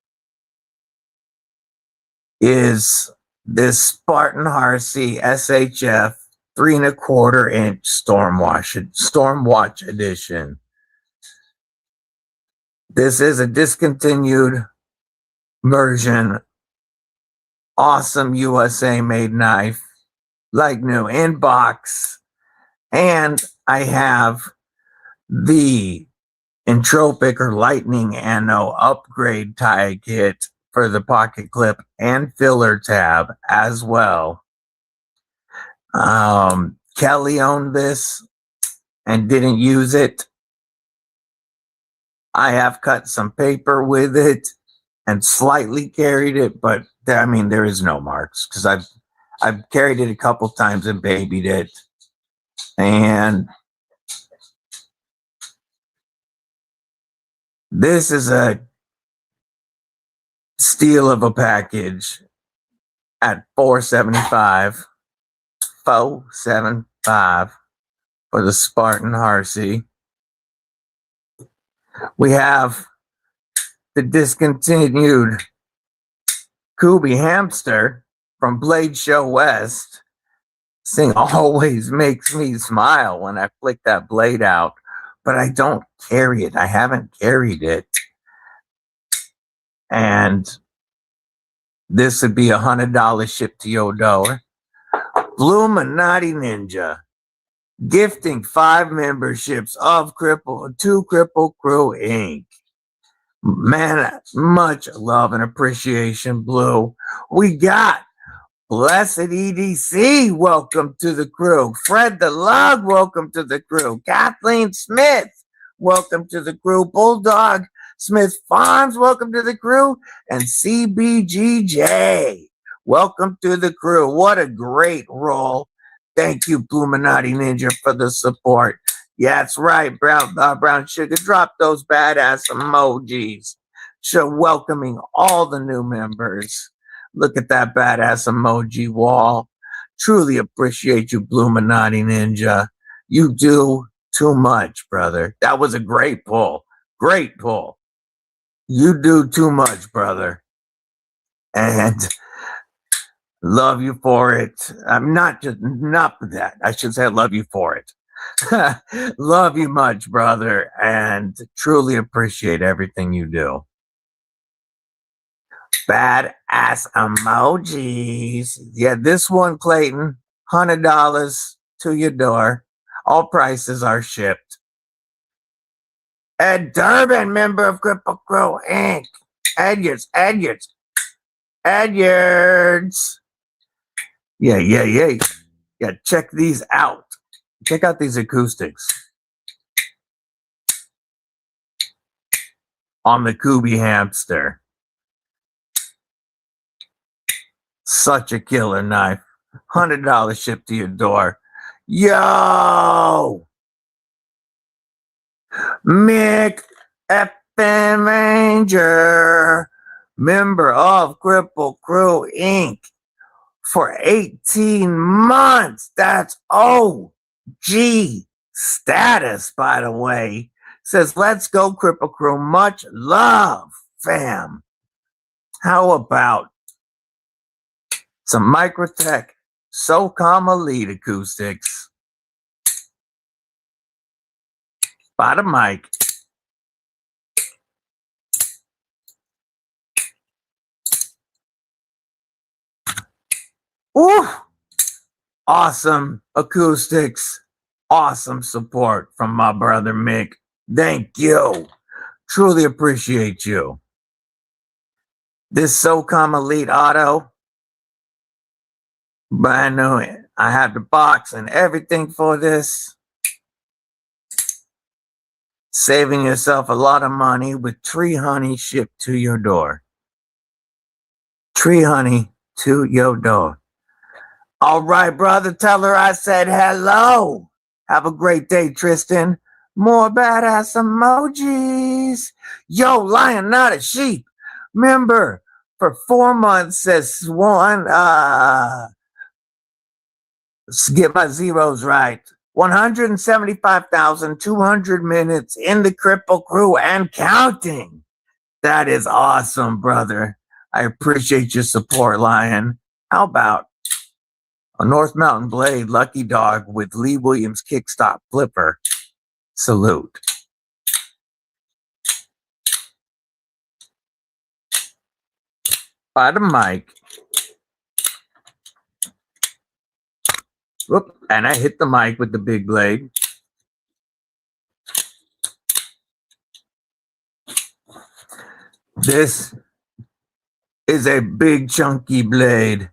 A: is this Spartan Harsey SHF 3 1/4 inch Stormwatch edition. This is a discontinued version. Awesome USA made knife, like new, in box. And I have the Entropic or Lightning Anno upgrade tie kit for the pocket clip and filler tab as well. Kelly owned this and didn't use it. I have cut some paper with it and slightly carried it, but I mean, there is no marks because I've carried it a couple times and babied it. And this is a steal of a package at $475. $475 for the Spartan Harsey. We have the discontinued Kubi hamster from Blade Show West. This thing always makes me smile when I flick that blade out, but I don't carry it. I haven't carried it. And this would be $100 shipped to your door. Illuminati Ninja gifting 5 memberships of Kripple Krew Inc. Man, much love and appreciation, Blue. We got Blessed EDC, welcome to the crew. Fred the Lug, welcome to the crew. Kathleen Smith, welcome to the crew. Bulldog Smith Farms, welcome to the crew. And CBGJ, welcome to the crew. What a great roll. Thank you, Illuminati Ninja, for the support. Yeah, that's right, Brown Sugar. Drop those badass emojis. So welcoming all the new members. Look at that badass emoji wall. Truly appreciate you, Illuminati Ninja. You do too much, brother. That was a great pull. Great pull. You do too much, brother. And love you for it. I'm not for that. I should say I love you for it. Love you much, brother, and truly appreciate everything you do. Badass emojis. Yeah, this one, Clayton, $100 to your door. All prices are shipped. Ed Durbin, member of Kripple Krew Inc. Edyards. Yeah, check these out. Check out these acoustics on the Kubi hamster. Such a killer knife. $100 shipped to your door. Yo! Mick Effin Ranger, member of Kripple Krew Inc. for 18 months. That's OG status, by the way. Says, let's go, Kripple Krew. Much love, fam. How about some Microtech SOCOM Elite acoustics? By the mic. Ooh! Awesome acoustics. Awesome support from my brother Mick. Thank you. Truly appreciate you. This SOCOM Elite Auto, brand new. I have the box and everything for this. Saving yourself a lot of money with tree honey shipped to your door. Tree honey to your door. All right, brother, tell her I said hello. Have a great day, Tristan. More badass emojis. Yo, lion, not a sheep. Member for 4 months, says one. Let's get my zeros right. 175,200 minutes in the Kripple Krew and counting. That is awesome, brother. I appreciate your support, Lion. How about a North Mountain Blade Lucky Dog with Lee Williams kickstop flipper? Salute. By the mic. Whoop, and I hit the mic with the big blade. This is a big chunky blade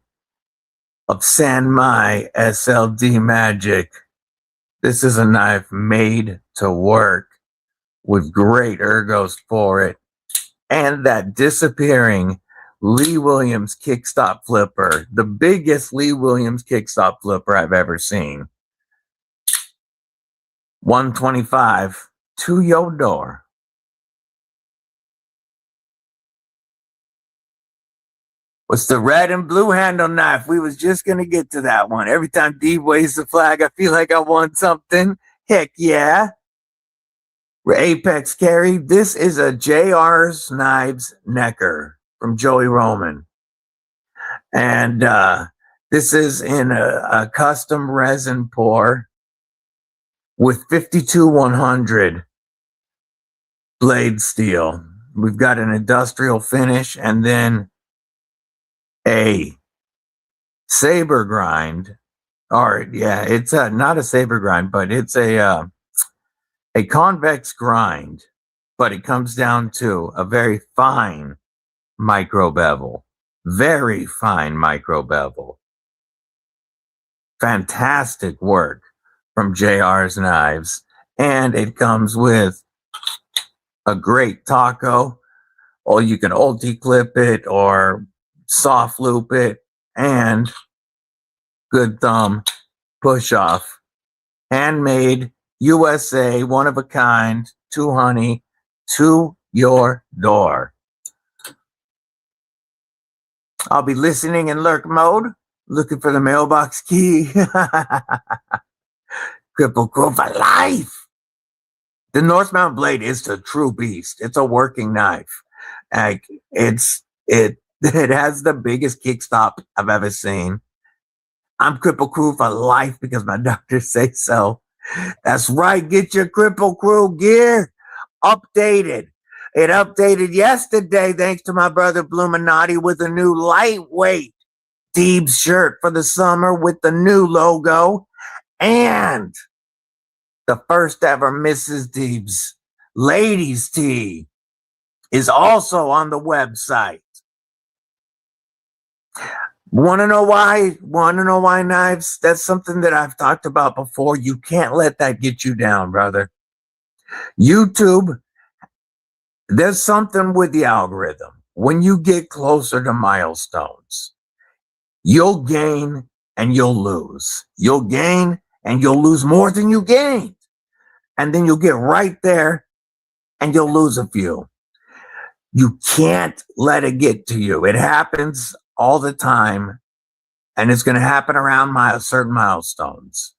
A: of Sanmai SLD Magic. This is a knife made to work with great ergos for it. And that disappearing Lee Williams kickstop flipper, the biggest Lee Williams kickstop flipper I've ever seen. 125 to your door. What's the red and blue handle knife? We was just going to get to that one. Every time Dee waves the flag, I feel like I won something. Heck yeah. Apex carry. This is a JR's Knives Necker from Joey Roman. And this is in a custom resin pour with 52-100 blade steel. We've got an industrial finish and then a saber grind. Or yeah, it's not a saber grind, but it's a convex grind, but it comes down to a very fine micro bevel. Very fine micro bevel. Fantastic work from JR's Knives. And it comes with a great taco, or you can ulti-clip it or soft loop it, and good thumb push off. Handmade, USA, one of a kind, to honey, to your door. I'll be listening in lurk mode, looking for the mailbox key. Kripple Krew for life. The Northmount blade is a true beast. It's a working knife. Like it has the biggest kickstop I've ever seen. I'm Kripple Krew for life because my doctors say so. That's right. Get your Kripple Krew gear updated. It updated yesterday thanks to my brother Bluminati with a new lightweight Deebs shirt for the summer with the new logo. And the first ever Mrs. Deebs ladies tee is also on the website. Want to know why? Want to know why knives? That's something that I've talked about before. You can't let that get you down, brother. YouTube, there's something with the algorithm. When you get closer to milestones, you'll gain and you'll lose. You'll gain and you'll lose more than you gained. And then you'll get right there and you'll lose a few. You can't let it get to you. It happens all the time, and it's going to happen around certain milestones.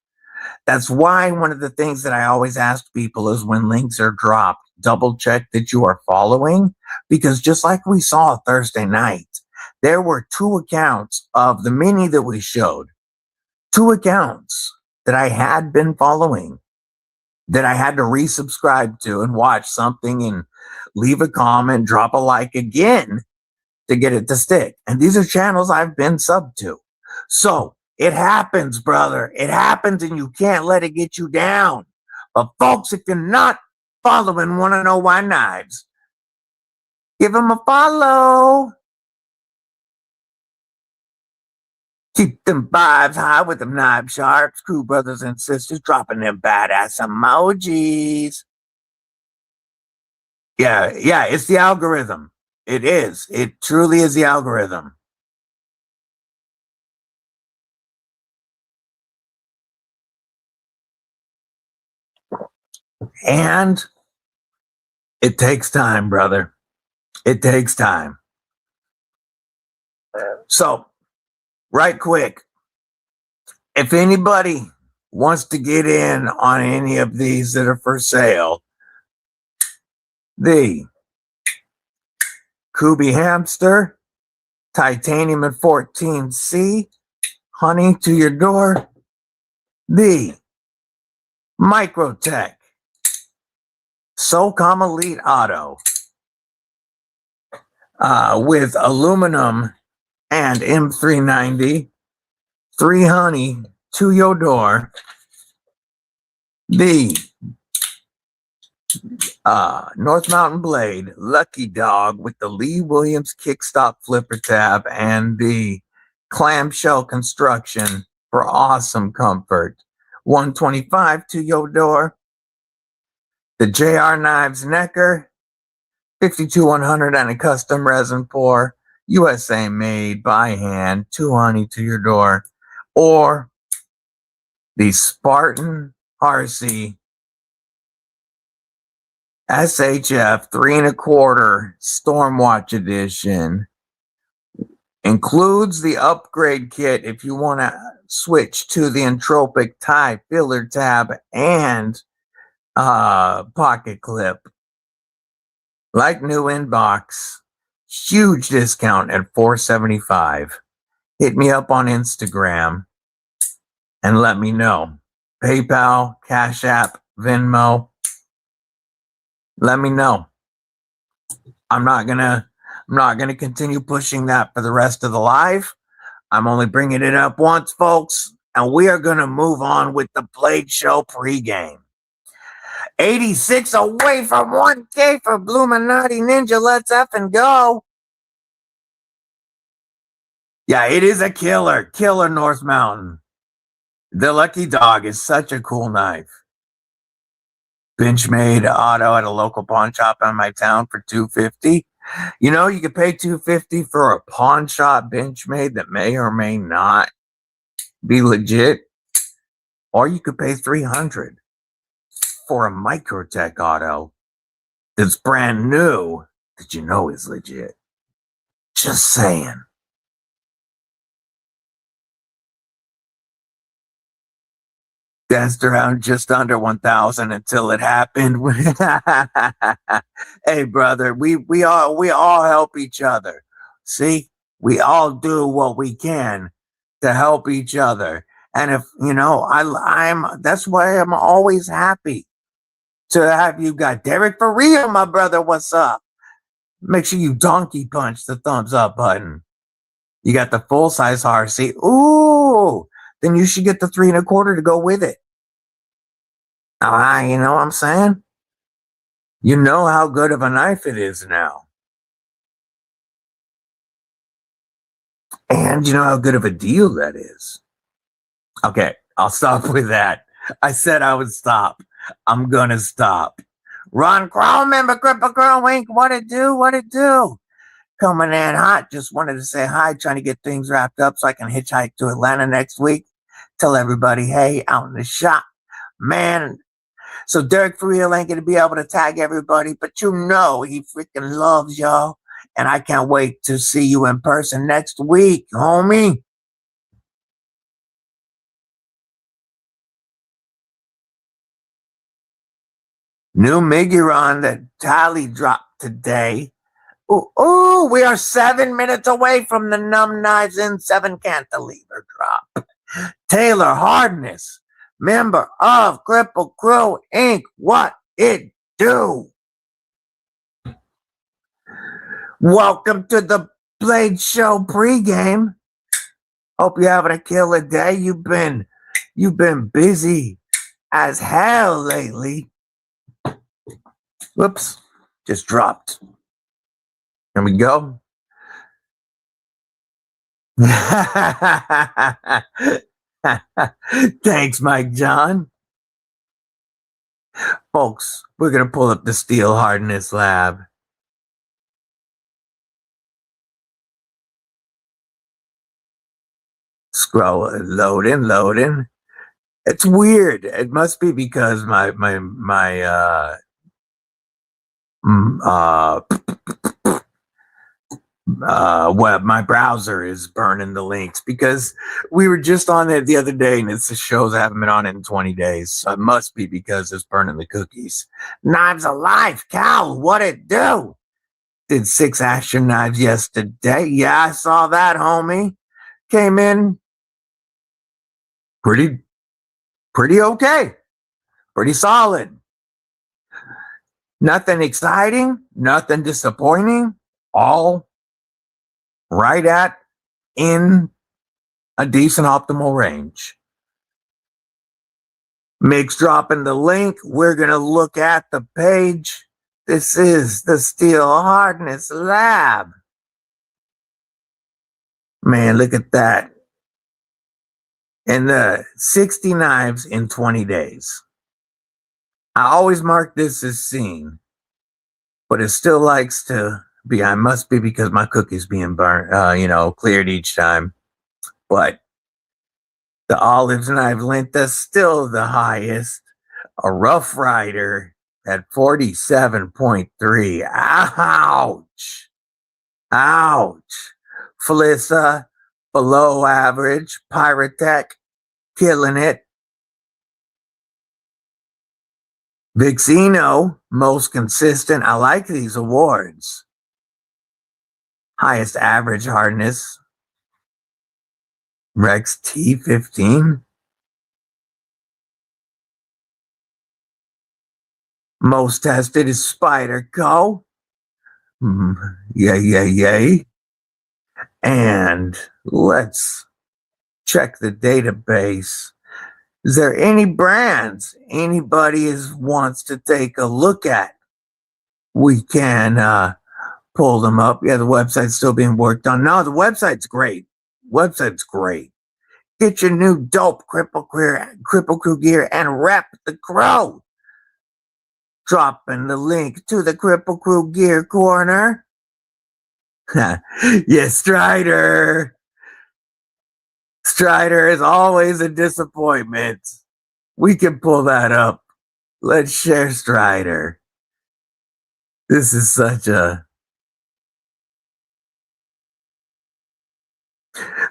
A: That's why one of the things that I always ask people is when links are dropped, double check that you are following, because just like we saw Thursday night, there were 2 accounts of the mini that we showed, 2 accounts that I had been following, that I had to resubscribe to and watch something and leave a comment, drop a like again to get it to stick. And these are channels I've been subbed to. So it happens, brother. It happens, and you can't let it get you down. But folks, if you're not following Want to Know Why Knives, give them a follow. Keep them vibes high with them knife sharps, crew brothers and sisters, dropping them badass emojis. Yeah, it's the algorithm. It is. It truly is the algorithm. And it takes time, brother. It takes time. So, right quick, if anybody wants to get in on any of these that are for sale, the Kubi Hamster, Titanium at 14C, honey to your door, the Microtech, SOCOM Elite Auto, with aluminum and M390, 3 honey to your door, the North Mountain Blade, Lucky Dog with the Lee Williams kickstop flipper tab and the clamshell construction for awesome comfort. 125 to your door. The JR Knives Necker, 52100 and a custom resin pour, USA made by hand, 2 honey to your door. Or the Spartan RC SHF 3 1/4 Stormwatch Edition. Includes the upgrade kit if you want to switch to the entropic tie filler tab and pocket clip. Like new inbox, huge discount at $475. Hit me up on Instagram and let me know. PayPal, Cash App, Venmo. Let me know. I'm not gonna continue pushing that for the rest of the live. I'm only bringing it up once, folks, and we are gonna move on with the Blade Show pregame. 86 away from 1K for Bluminati Ninja. Let's effing go. Yeah, it is a killer. Killer North Mountain. The Lucky Dog is such a cool knife. Benchmade auto at a local pawn shop in my town for $250. You know, you could pay $250 for a pawn shop Benchmade that may or may not be legit. Or you could pay $300 for a Microtech auto that's brand new that you know is legit. Just saying. Danced around just under 1,000 until it happened. Hey, brother, we all help each other. See, we all do what we can to help each other. And if you know, that's why I'm always happy to have you got Derek for real, my brother. What's up? Make sure you donkey punch the thumbs up button. You got the full size RC. Ooh, then you should get the 3 1/4 to go with it. You know what I'm saying? You know how good of a knife it is now. And you know how good of a deal that is. Okay, I'll stop with that. I said I would stop. I'm gonna stop. Ron Crow, member Kripple Krew, Wink, what it do? What it do? Coming in hot. Just wanted to say hi, trying to get things wrapped up so I can hitchhike to Atlanta next week. Tell everybody, hey, out in the shop. Man, so Derek for real ain't gonna be able to tag everybody, but you know he freaking loves y'all. And I can't wait to see you in person next week, homie. New Miguron that Tally dropped today. Ooh, we are 7 minutes away from the N.U.M.B Knives in 7 cantilever drop. Taylor Hardness, member of Kripple Krew Inc. What it do? Welcome to the Blade Show pregame. Hope you're having a killer day. You've been busy as hell lately. Whoops, just dropped. There we go. Thanks, Mike John. Folks, we're going to pull up the Steel Hardness Lab. Scroll, loading. It's weird. It must be because my browser is burning the links, because we were just on it the other day and it shows I haven't been on it in 20 days. So it must be because it's burning the cookies. Knives Alive, Cal, what it do? Did 6 action knives yesterday. Yeah, I saw that, homie. Came in pretty okay. Pretty solid. Nothing exciting, nothing disappointing. All right at in a decent optimal range. Mick's dropping the link. We're going to look at the page This is the Steel Hardness Lab. Man, look at that. And the 60 knives in 20 days. I always mark this as seen, but it still likes to be, I must be because my cookie's being burnt, cleared each time. But the Olives knife length is still the highest. A Rough Rider at 47.3. Ouch. Ouch. Felissa, below average. Pyrotech, killing it. Vixino, most consistent. I like these awards. Highest average hardness. Rex T15. Most tested is Spyderco. Yay. And let's check the database. Is there any brands anybody wants to take a look at? We can pull them up. Yeah, the website's still being worked on. No, the website's great. Website's great. Get your new dope Kripple Krew gear and rep the crow. Dropping the link to the Kripple Krew gear corner. Yes, Strider. Strider is always a disappointment. We can pull that up. Let's share Strider. This is such a...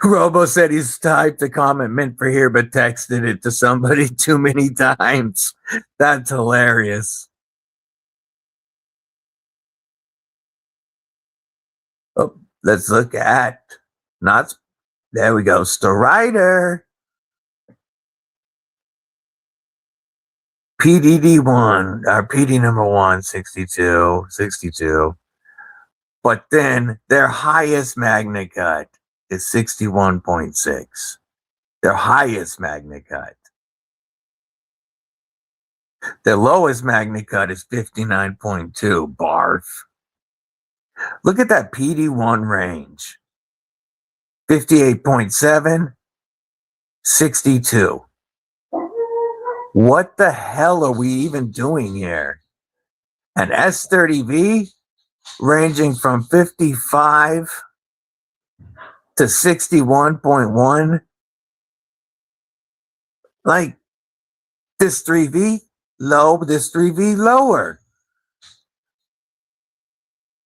A: Robo said he's typed a comment meant for here, but texted it to somebody too many times. That's hilarious. Oh, let's look at there we go. Strider. PDD1, our PD number 1, 62. But then their highest magna cut is 61.6. Their highest magna cut. Their lowest magna cut is 59.2. Barf. Look at that PD1 range. 58.7, 62. What the hell are we even doing here? An S30V ranging from 55 to 61.1. Like this 3V low, this 3V lower.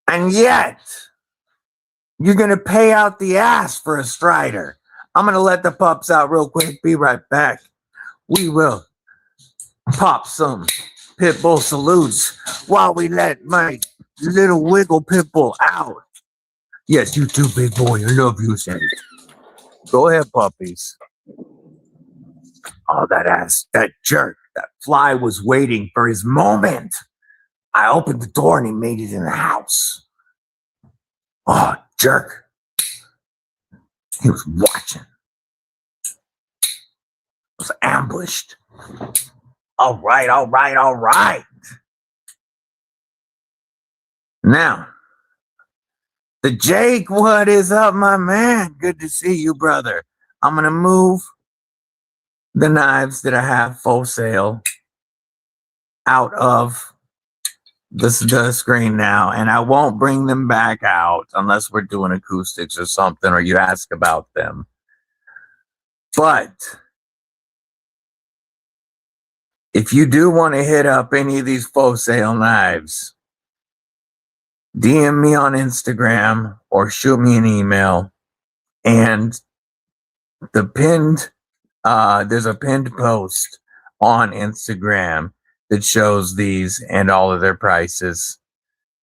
A: And yet, you're going to pay out the ass for a Strider. I'm going to let the pups out real quick. Be right back. We will pop some Pitbull salutes while we let my little wiggle Pitbull out. Yes, you too, big boy. I love you, Sandy. Go ahead, puppies. Oh, that ass, that jerk, that fly was waiting for his moment. I opened the door and he made it in the house. Oh, jerk. He was watching. I was ambushed. All right. Now, the Jake, what is up, my man? Good to see you, brother. I'm going to move the knives that I have full sale out of the screen now, and I won't bring them back out unless we're doing acoustics or something, or you ask about them. But if you do want to hit up any of these full sale knives, DM me on Instagram or shoot me an email. And the pinned, there's a pinned post on Instagram that shows these and all of their prices.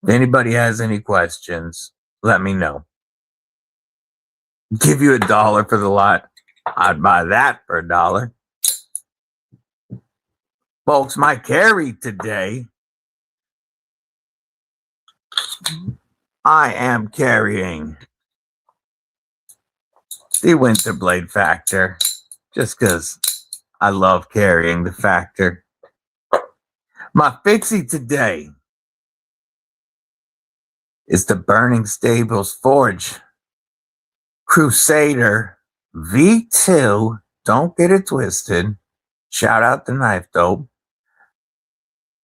A: If anybody has any questions, let me know. Give you $1 for the lot. I'd buy that for $1. Folks, my carry today, I am carrying the Winter Blade Factor just because I love carrying the Factor. My fixie today is the Burning Stables Forge Crusader V2. Don't get it twisted. Shout out to Knife Dope.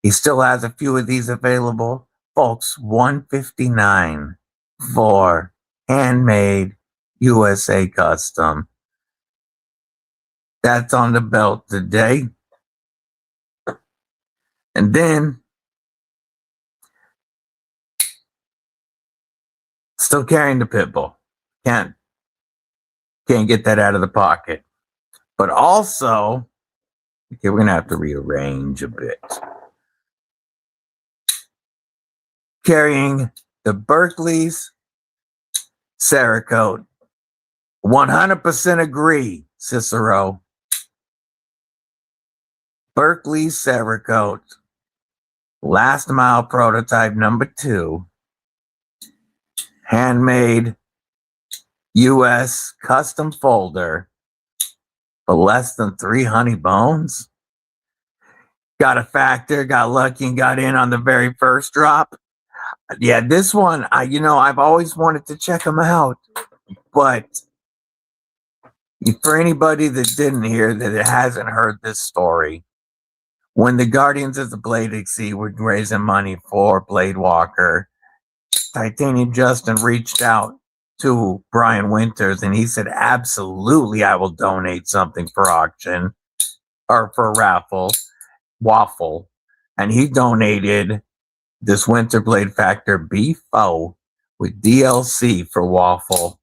A: He still has a few of these available. Folks, $159 for handmade USA custom. That's on the belt today. And then, still carrying the pit bull. Can't get that out of the pocket. But also, okay, we're gonna have to rearrange a bit. Carrying the Berkeley's Cerakote. 100% agree, Cicero. Berkeley Cerakote. Last mile prototype number 2. Handmade US custom folder for less than 3 honey bones. Got a factor, got lucky, and got in on the very first drop. Yeah, this one, I've always wanted to check them out, but for anybody that didn't hear, that it hasn't heard this story, when the Guardians of the BladeHQ were raising money for Blade Walker, Titanium Justin reached out to Brian Winters and he said, absolutely, I will donate something for auction or for waffle. And he donated this Winter Blade Factor B4 with DLC for waffle.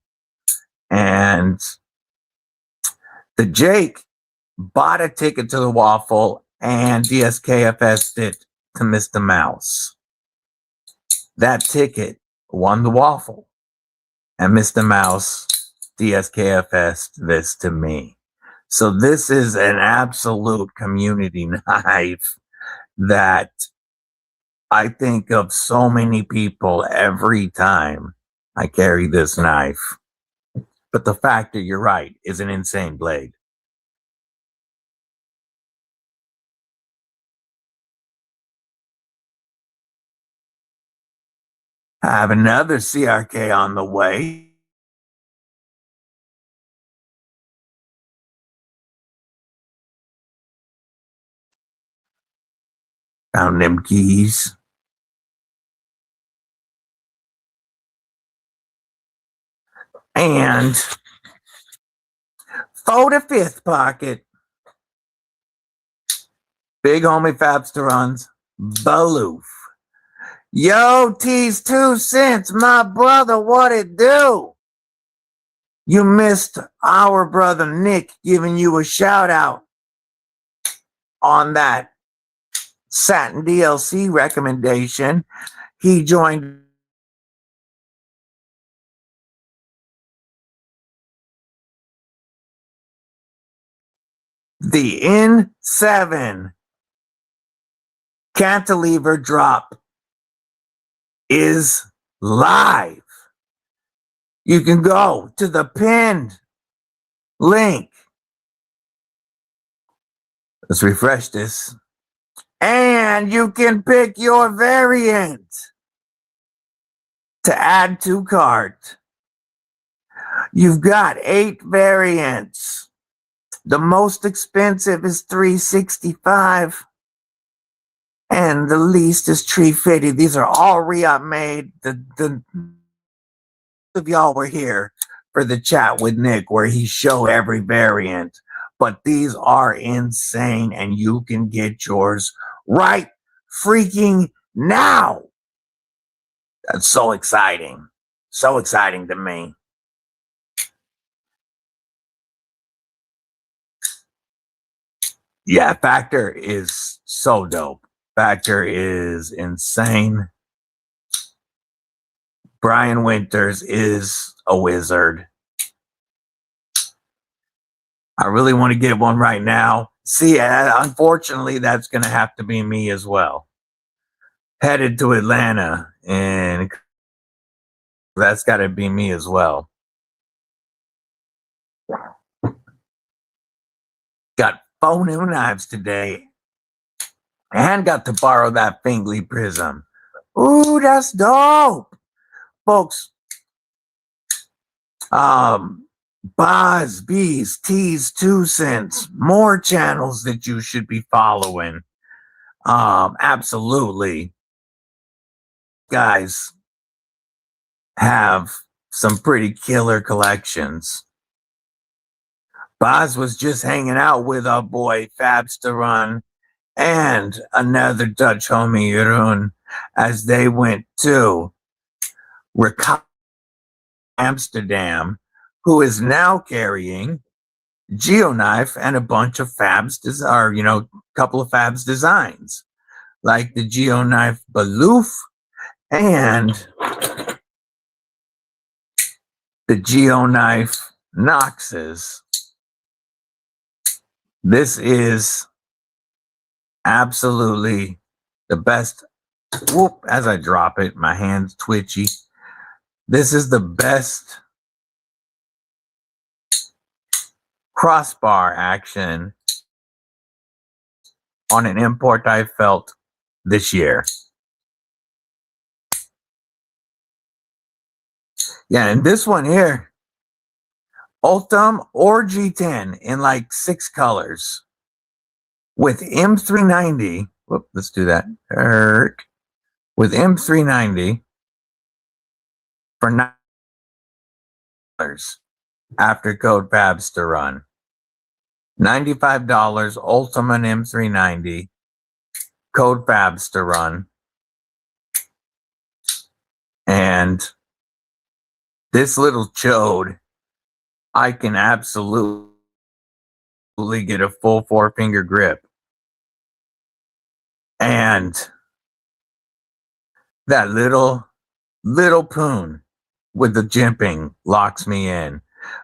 A: And the Jake bought a ticket to the waffle and DSKFS'd it to Mr. Mouse. That ticket won the waffle. And Mr. Mouse DSKFS'd this to me. So this is an absolute community knife that I think of so many people every time I carry this knife. But the Factor, you're right, is an insane blade. I have another CRK on the way. Found them keys. And for the 5th pocket, Big Homie Fabster runs Baloof. Yo, T's 2 cents, my brother, what it do? You missed our brother Nick giving you a shout out on that Satin DLC recommendation. He joined the N.U.M.B cantilever drop is live. You can go to the pinned link. Let's refresh this. And you can pick your variant to add to cart. You've got 8 variants. The most expensive is $365. And the least is $350. These are all re-op made. The of y'all were here for the chat with Nick where he showed every variant. But these are insane and you can get yours right freaking now. That's so exciting. So exciting to me. Yeah, Factor is so dope. Factor is insane. Brian Winters is a wizard. I really want to get one right now. See, unfortunately, that's going to have to be me as well. Headed to Atlanta, and that's got to be me as well. Got 4 new knives today, and got to borrow that Fingley Prism. Ooh, that's dope. folks, Boz, Bees, Tees, 2 cents, more channels that you should be following. Absolutely. Guys have some pretty killer collections. Boz was just hanging out with our boy Fabster Run and another Dutch homie, Jeroen, as they went to Amsterdam, who is now carrying GeoKnife and a bunch of Fabs, couple of Fabs designs, like the GeoKnife Baloof and the GeoKnife Noxes. This is absolutely the best. Whoop, as I drop it, my hand's twitchy. This is the best crossbar action on an import I felt this year. Yeah, and this one here, Ultim or G10 in like 6 colors with M390. Whoop, let's do that. With M390 for $9 after code Fabs to run. $95 Ultim and M390 code Fabs to run. And this little chode, I can absolutely get a full 4-finger grip. And that little poon with the jimping locks me in.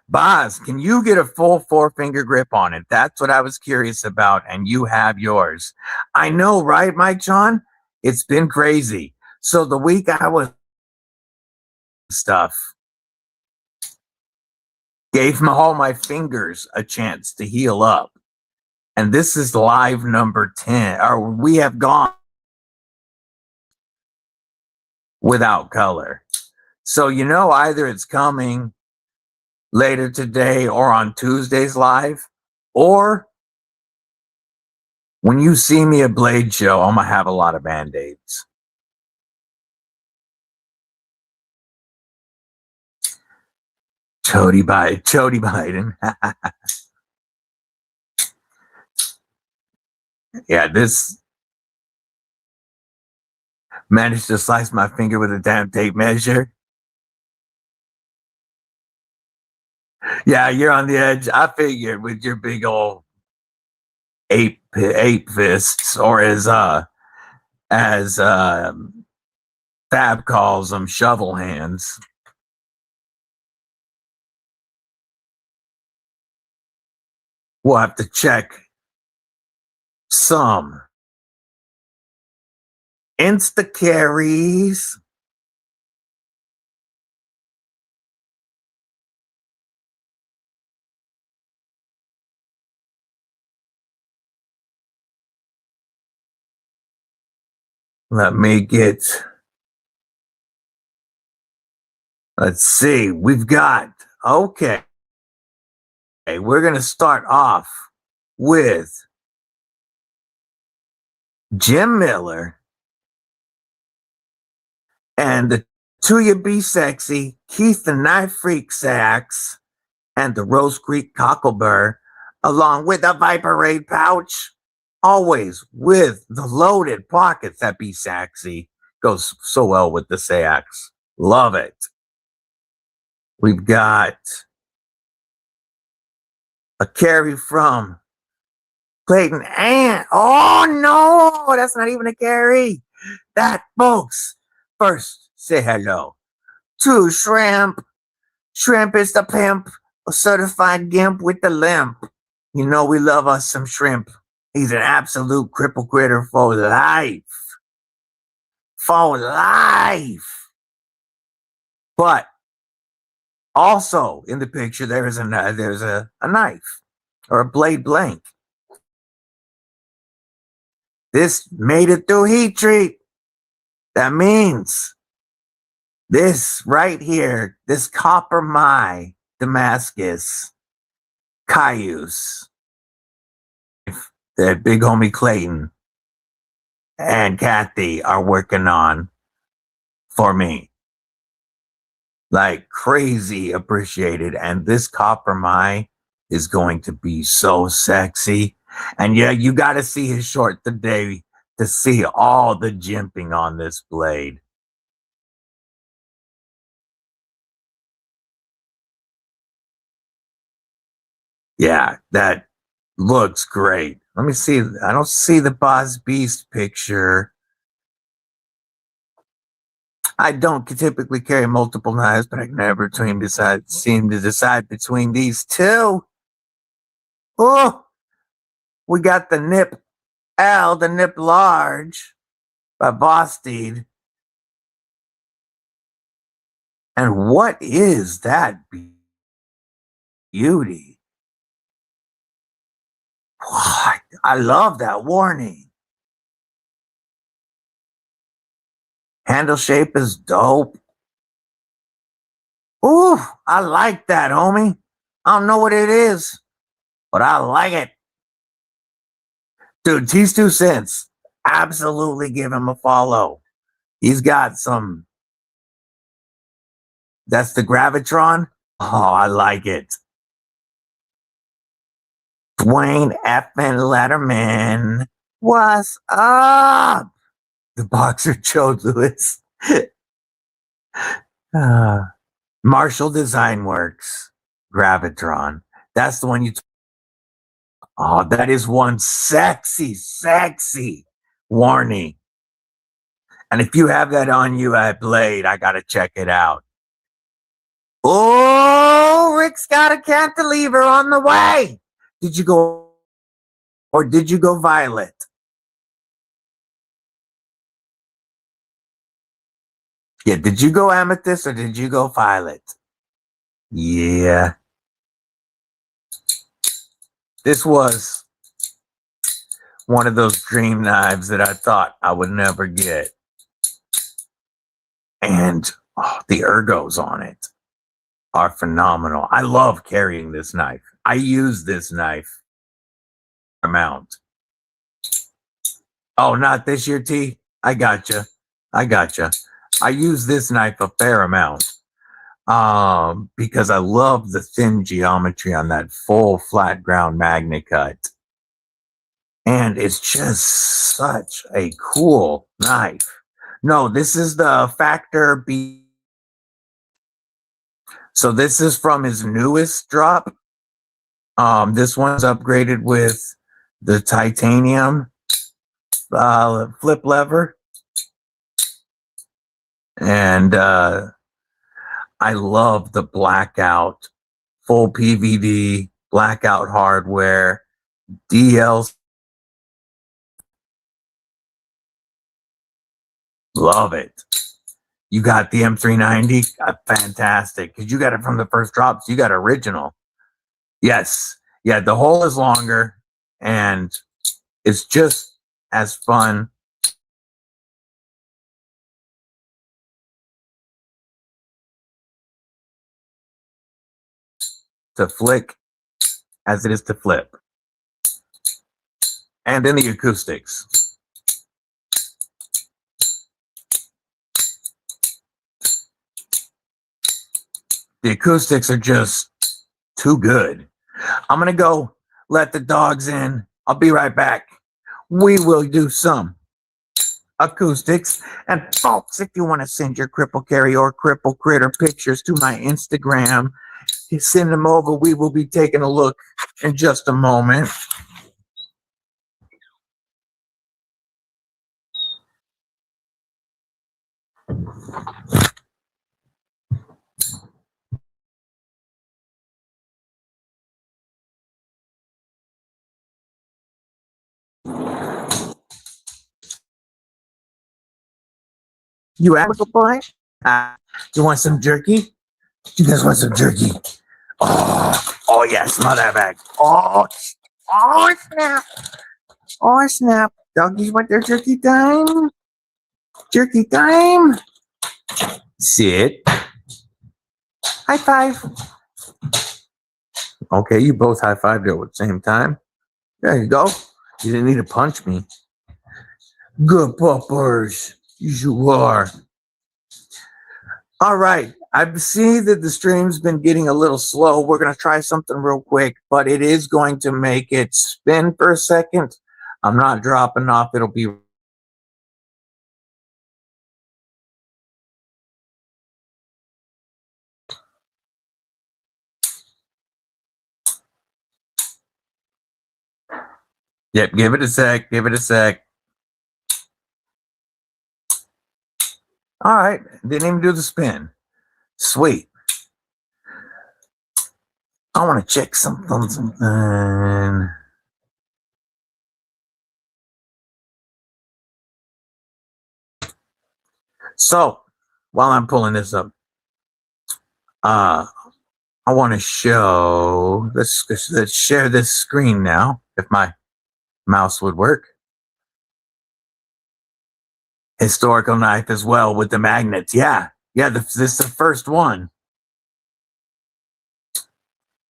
A: Boz, can you get a full 4-finger grip on it? That's what I was curious about, and you have yours. I know, right, Mike John? It's been crazy. So the week I was stuff gave all my fingers a chance to heal up. And this is live number 10, or we have gone without color. So, either it's coming later today or on Tuesday's live, or when you see me at Blade Show, I'm going to have a lot of Band-Aids. Chody Biden. Yeah, this managed to slice my finger with a damn tape measure. Yeah, you're on the edge. I figured with your big old ape fists, or as Fab calls them, shovel hands. We'll have to check some Insta carries. Let me get, let's see, we've got, okay. We're going to start off with Jim Miller and the To You Be Sexy, Keith the Knife Freak Sax, and the Rose Creek Cockleburr, along with a Viper Raid pouch, always with the loaded pockets that be sexy. Goes so well with the sax. Love it. We've got a carry from Clayton and oh no, that's not even a carry. That, folks, first say hello to Shrimp. Shrimp is the pimp, a certified gimp with the limp. We love us some Shrimp. He's an absolute cripple critter for life. For life. But also in the picture, there's a knife or a blade blank. This made it through heat treat. That means This right here, this Copper My Damascus Cayuse that big homie Clayton and Kathy are working on for me. Like crazy appreciated. And this Copper My is going to be so sexy. And yeah, you got to see his short today to see all the jimping on this blade. Yeah, that looks great. Let me see. I don't see the Boss Beast picture. I don't typically carry multiple knives, but I can never seem to decide between these two. Oh, we got the N.U.M.B, the N.U.M.B large by Bosteed. And what is that beauty? What? I love that warning. Handle shape is dope. Ooh, I like that, homie. I don't know what it is, but I like it. Dude, T's 2 cents. Absolutely give him a follow. He's got some. That's the Gravitron. Oh, I like it. Dwayne effing Letterman. What's up? The boxer Joe Lewis. Marshall Design Works. Gravitron. That's the one you. Oh, that is one sexy warning. And if you have that on you at Blade, I gotta check it out. Oh, Rick's got a cantilever on the way. Did you go Violet? Yeah, did you go Amethyst or did you go Violet? Yeah. This was one of those dream knives that I thought I would never get. And the ergos on it are phenomenal. I love carrying this knife. I use this knife amount. Oh, not this year, T? I gotcha. I use this knife a fair amount because I love the thin geometry on that full flat ground magnet cut. And it's just such a cool knife. No, this is the Factor B. So this is from his newest drop. This one's upgraded with the titanium flip lever. And I love the blackout, full PVD, blackout hardware, DL. Love it. You got the M390, fantastic. Because you got it from the first drops. You got original. Yes. Yeah, the hole is longer and it's just as fun. To flick as it is to flip. And then the acoustics. The acoustics are just too good. I'm going to go let the dogs in. I'll be right back. We will do some acoustics. And folks, if you want to send your Kripple Carry or Kripple Critter pictures to my Instagram, send them over. We will be taking a look in just a moment. You Africa boy? You want some jerky? You guys want some jerky? Oh yeah, smell that bag. Oh snap. Oh snap. Doggies want their jerky time? Jerky time? Sit. High five. Okay, you both high fived at the same time. There you go. You didn't need to punch me. Good puppers. You are. All right. I see that the stream's been getting a little slow. We're going to try something real quick, but it is going to make it spin for a second. I'm not dropping off. It'll be Yep, give it a sec. Give it a sec. All right. Didn't even do the spin. Sweet. I want to check something. So, while I'm pulling this up, I want to show, let's share this screen now, if my mouse would work. Historical knife as well with the magnets. Yeah, this is the first one.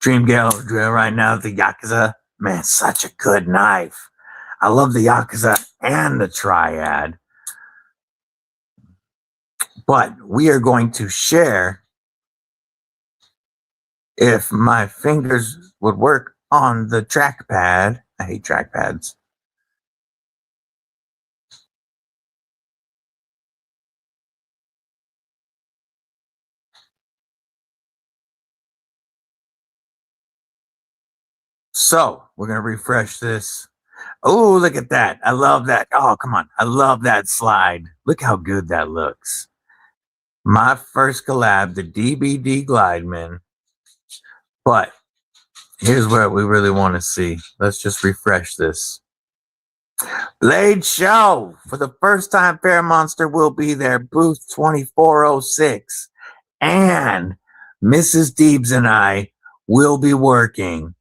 A: Dream Gale right now, the Yakuza. Man, such a good knife. I love the Yakuza and the Triad. But we are going to share, if my fingers would work on the trackpad. I hate trackpads. So we're going to refresh this. Oh, look at that. I love that. Oh, come on. I love that slide. Look how good that looks. My first collab, the DBD Glideman. But here's what we really want to see. Let's just refresh this. Blade Show. For the first time, FerraMonster will be there. Booth 2406. And Mrs. Deebs and I will be working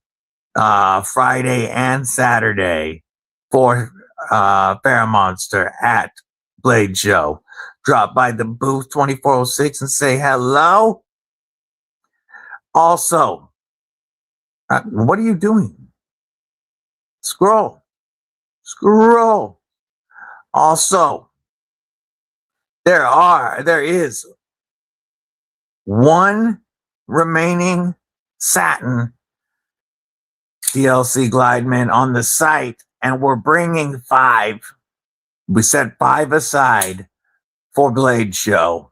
A: Friday and Saturday for FerraMonster at Blade Show. Drop by the booth 2406 and say hello. Also, what are you doing? Scroll. Also, there is one remaining satin DLC Glideman on the site, and we're bringing 5. We set 5 aside for Blade Show.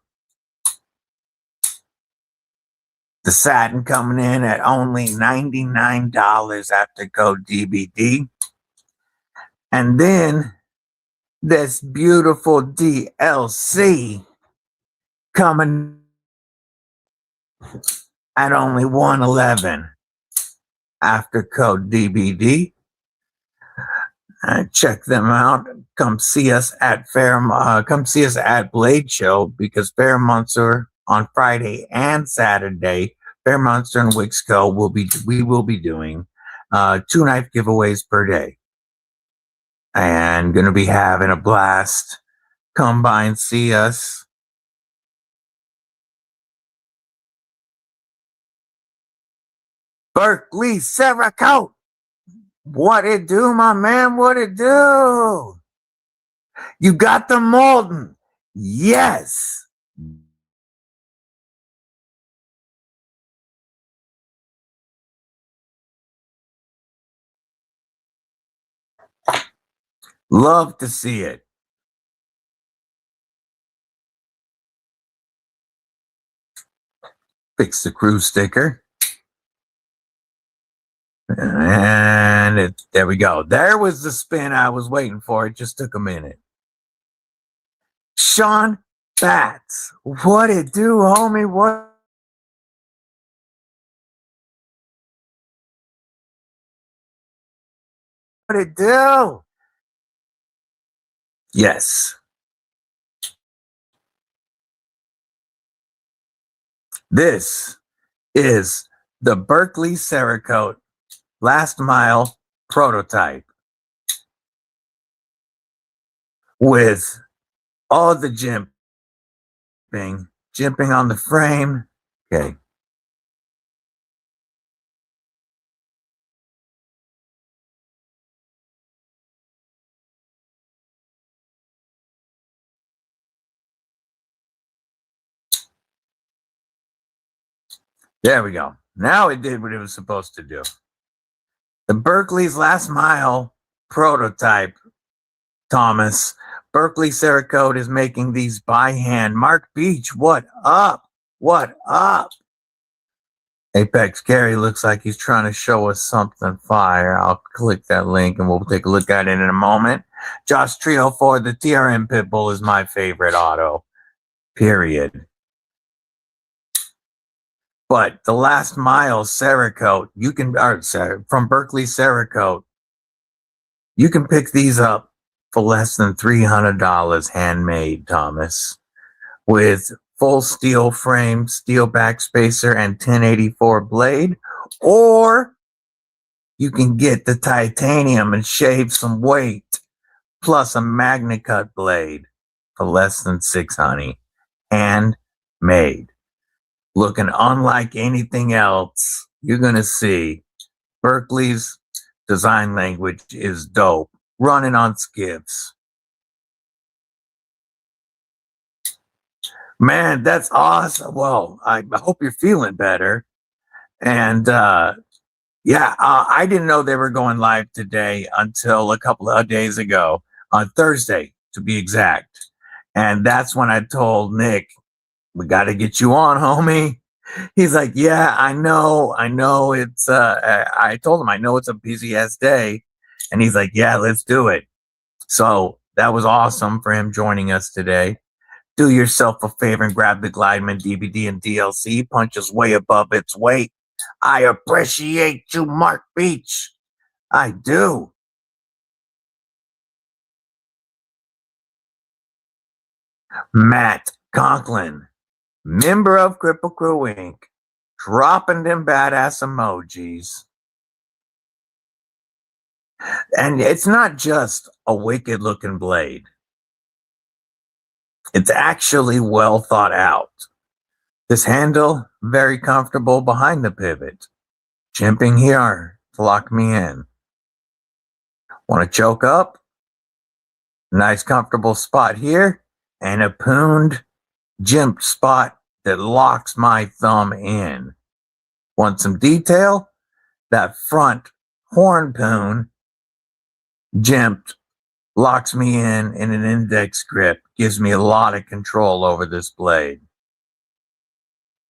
A: The satin coming in at only $99 after code DBD. And then this beautiful DLC coming at only $111 after code DBD. Check them out. Come see us at Blade Show, because FerraMonster on Friday and Saturday, FerraMonster and Wixco we will be doing 2 knife giveaways per day, and gonna be having a blast. Come by and see us. Berkeley Cerakote. What it do, my man? What it do? You got the Molten. Yes. Love to see it. Fix the crew sticker. And there we go. There was the spin I was waiting for. It just took a minute. Sean Bats. What it do, homie? What it do? Yes. This is the Berkeley Cerakote Last Mile prototype with all the jimping, jimping on the frame. Okay. There we go. Now it did what it was supposed to do. The Berkeley's Last Mile prototype, Thomas. Berkeley Cerakote is making these by hand. Mark Beach, what up? What up? Apex Gary looks like he's trying to show us something fire. I'll click that link and we'll take a look at it in a moment. Josh Trio for the TRM Pitbull is my favorite auto, period. But the Last Mile Cerakote, you can, from Berkeley Cerakote, you can pick these up for less than $300 handmade, Thomas, with full steel frame, steel backspacer, and 1084 blade, or you can get the titanium and shave some weight, plus a Magna Cut blade for less than $600, handmade. Looking unlike anything else you're gonna see. Berkeley's design language is dope. Running on skips. Man, that's awesome. Well, I hope you're feeling better. And yeah, I didn't know they were going live today until a couple of days ago, on Thursday to be exact. And that's when I told Nick, we got to get you on, homie. He's like, yeah, I know it's, I told him, I know it's a busy ass day. And he's like, yeah, let's do it. So that was awesome for him joining us today. Do yourself a favor and grab the Glideman DVD and DLC. Punches way above its weight. I appreciate you, Mark Beach. I do. Matt Conklin, member of Kripple Krew Inc., dropping them badass emojis. And it's not just a wicked looking blade. It's actually well thought out. This handle, very comfortable behind the pivot. Jimping here to lock me in. Want to choke up? Nice comfortable spot here. And a pooned jimp spot that locks my thumb in. Want some detail? That front horn poon jimped locks me in an index grip. Gives me a lot of control over this blade.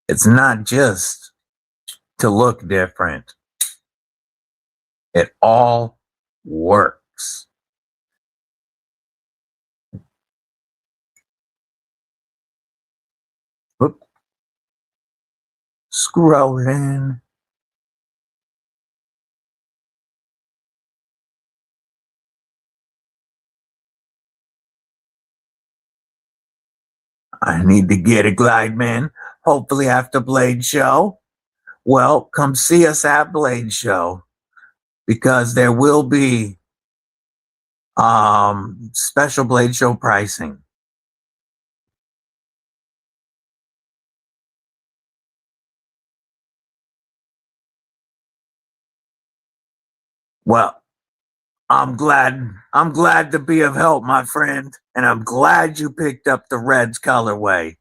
A: It's not just to look different. It all works. Whoop. Scrolling. I need to get a Glideman, hopefully after Blade Show. Well, come see us at Blade Show, because there will be special Blade Show pricing. Well, I'm glad to be of help, my friend, and I'm glad you picked up the Reds colorway.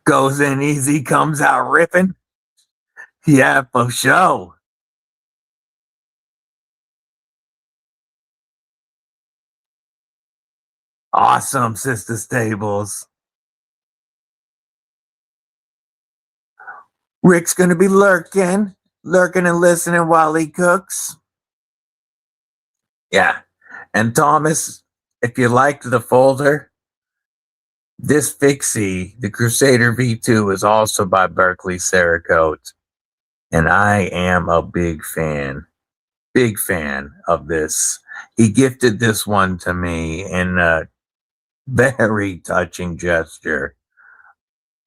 A: Goes in easy, comes out ripping. Yeah, for sure. Awesome, Sister Stables. Rick's gonna be lurking and listening while he cooks. Yeah. And Thomas, if you liked the folder, this Fixie, the Crusader V2, is also by Berkeley Cerakote. And I am a big fan of this. He gifted this one to me in a very touching gesture.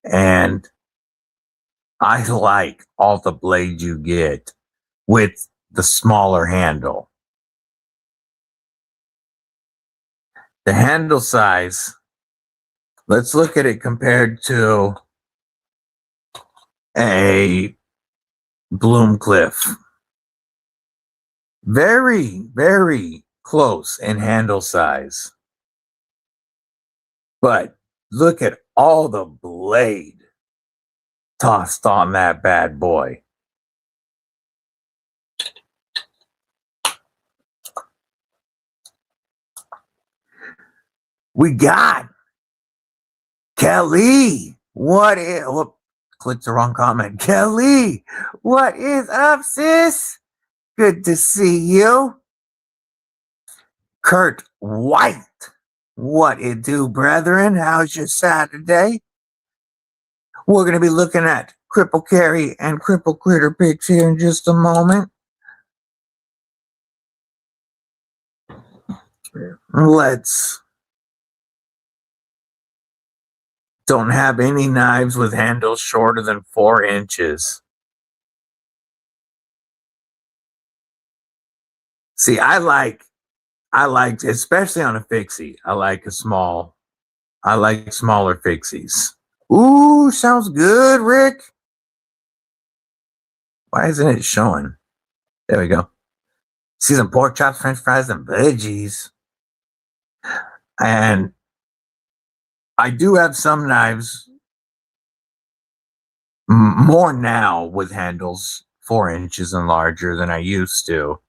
A: And I like all the blades you get with the smaller handle. The handle size, let's look at it compared to a Bloomcliff. Very, very close in handle size. But look at all the blade tossed on that bad boy. We got Kelly. What is, whoop, clicked the wrong comment. Kelly, what is up, sis? Good to see you. Kurt White. What it do, brethren? How's your Saturday? We're going to be looking at Kripple Carry and Kripple Critter pics here in just a moment. Let's. Don't have any knives with handles shorter than 4 inches. See, I like, especially on a fixie, I like smaller fixies. Ooh, sounds good, Rick. Why isn't it showing? There we go. See some pork chops, french fries, and veggies. And I do have some knives, more now with handles 4 inches and larger than I used to.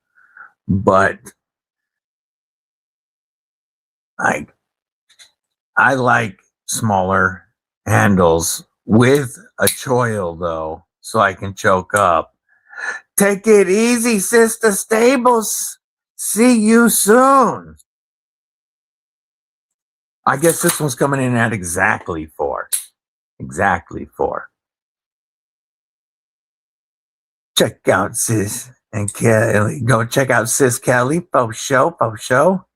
A: But I like smaller handles with a choil, though, so I can choke up. Take it easy, Sister Stables. See you soon. I guess this one's coming in at exactly 4. Exactly 4. Check out Sis and Kelly. Go check out Sis Kelly. Po show.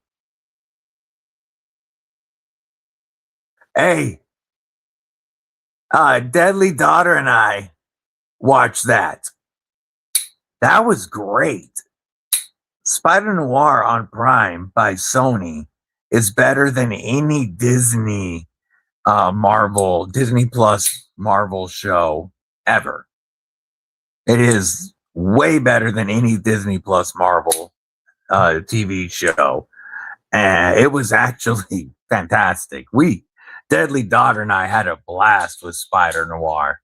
A: Hey, Deadly Daughter and I watched that. That was great. Spider Noir on Prime by Sony is better than any Disney Disney Plus Marvel show ever. It is way better than any Disney Plus Marvel TV show. And it was actually fantastic. Deadly Daughter and I had a blast with Spider Noir.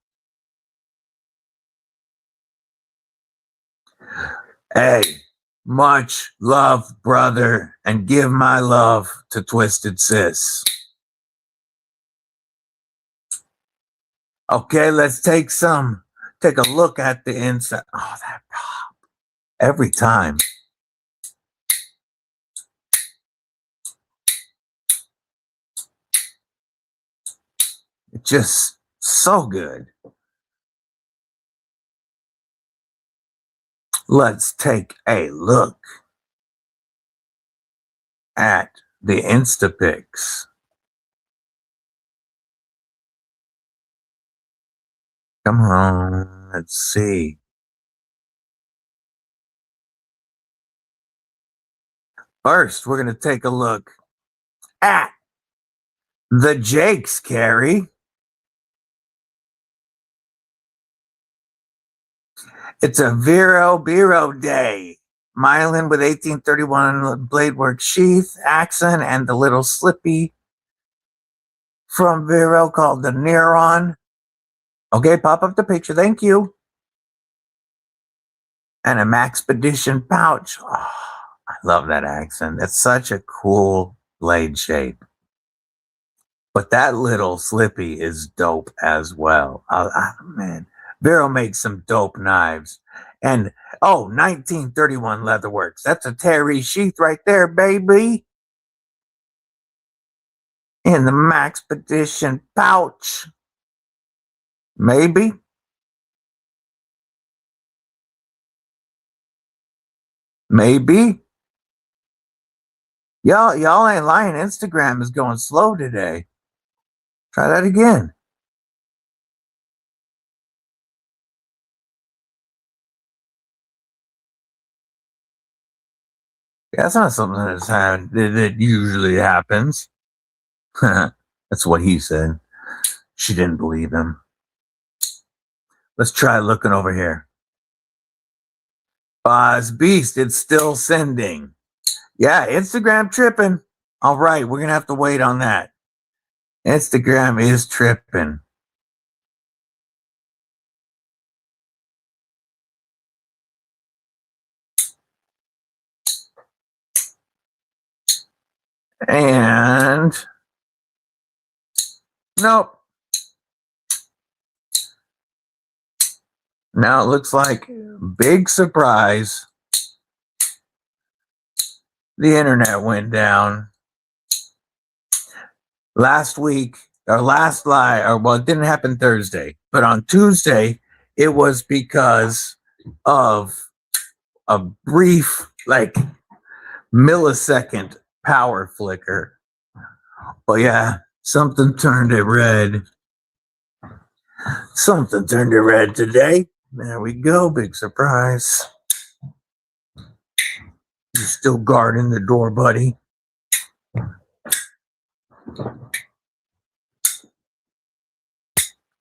A: Hey, much love, brother, and give my love to Twisted Sis. Okay, let's take a look at the inside. Oh, that pop. Every time. It's just so good. Let's take a look at the Instapics. Come on, let's see. First, we're going to take a look at the Jakes, Carrie. It's a Biro Day. Myelin with 1831 BladeWorks sheath, accent, and the little slippy from Vero called the Neuron. Okay, pop up the picture. Thank you. And a Maxpedition pouch. Oh, I love that accent. It's such a cool blade shape. But that little slippy is dope as well. Man, Vero makes some dope knives. And 1931 Leatherworks. That's a Terry sheath right there, baby. In the Maxpedition pouch. Maybe. Y'all ain't lying. Instagram is going slow today. Try that again. That's not something that usually happens. That's what he said. She didn't believe him. Let's try looking over here. Boz Beast, it's still sending. Yeah, Instagram tripping. All right, we're gonna have to wait on that. Instagram is tripping. And nope. Now it looks like big surprise. The internet went down. Last week, our last live, or well, it didn't happen Thursday, but on Tuesday, it was because of a brief, like, millisecond power flicker. But yeah, something turned it red. Something turned it red today. There we go. Big surprise. You're still guarding the door, buddy.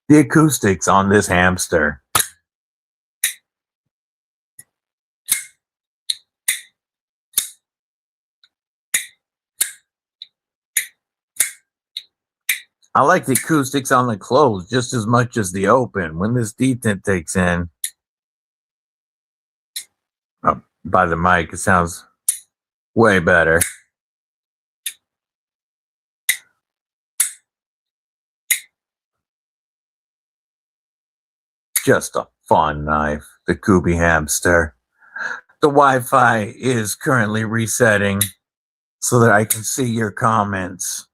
A: The acoustics on this hamster. I like the acoustics on the closed just as much as the open. When this detent takes in by the mic, it sounds way better. Just a fun knife, the Kubi hamster. The Wi-Fi is currently resetting so that I can see your comments.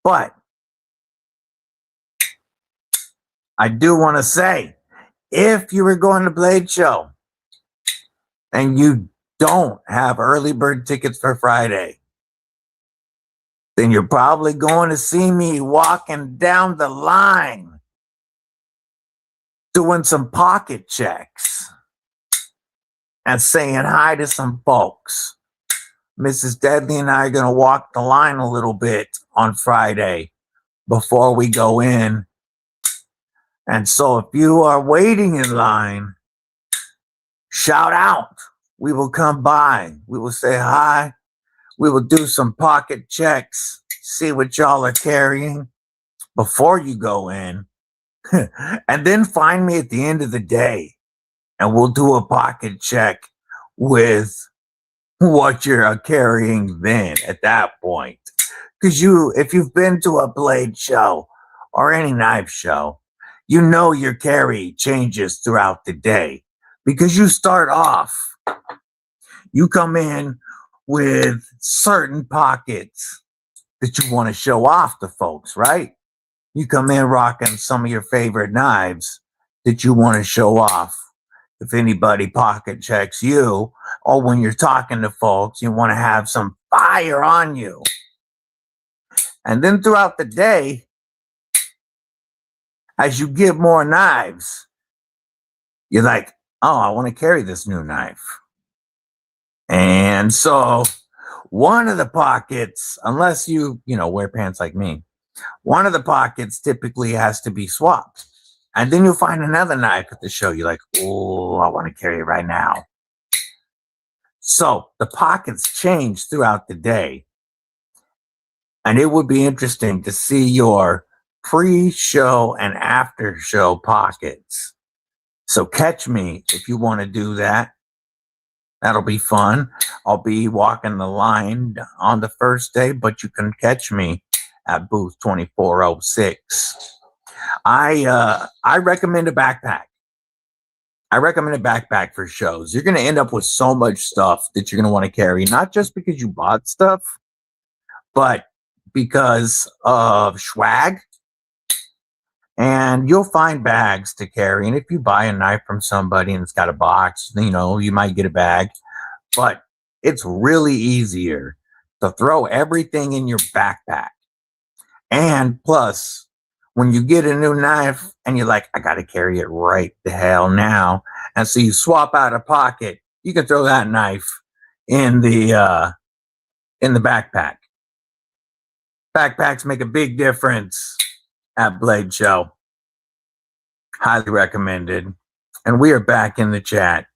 A: But I do want to say, if you were going to Blade Show and you don't have early bird tickets for Friday, then you're probably going to see me walking down the line doing some pocket checks and saying hi to some folks. Mrs. Deadly and I are going to walk the line a little bit on Friday before we go in. And so if you are waiting in line, shout out. We will come by. We will say hi. We will do some pocket checks, see what y'all are carrying before you go in. And then find me at the end of the day and we'll do a pocket check with what you're carrying then at that point. Because if you've been to a Blade show or any knife show, you know your carry changes throughout the day. Because you start off, you come in with certain pockets that you want to show off to folks, right? You come in rocking some of your favorite knives that you want to show off. If anybody pocket checks you, or when you're talking to folks, you want to have some fire on you. And then throughout the day, as you get more knives, you're like, oh, I want to carry this new knife. And so one of the pockets, unless you wear pants like me, one of the pockets typically has to be swapped. And then you'll find another knife at the show. You're like, oh, I want to carry it right now. So the pockets change throughout the day. And it would be interesting to see your pre-show and after-show pockets. So catch me if you want to do that. That'll be fun. I'll be walking the line on the first day, but you can catch me at booth 2406. I recommend a backpack. I recommend a backpack for shows. You're going to end up with so much stuff that you're going to want to carry, not just because you bought stuff, but because of swag. And you'll find bags to carry. And if you buy a knife from somebody and it's got a box, you might get a bag. But it's really easier to throw everything in your backpack. And plus, when you get a new knife and you're like, I got to carry it right the hell now. And so you swap out a pocket, you can throw that knife in the backpack. Backpacks make a big difference at Blade Show. Highly recommended. And we are back in the chat.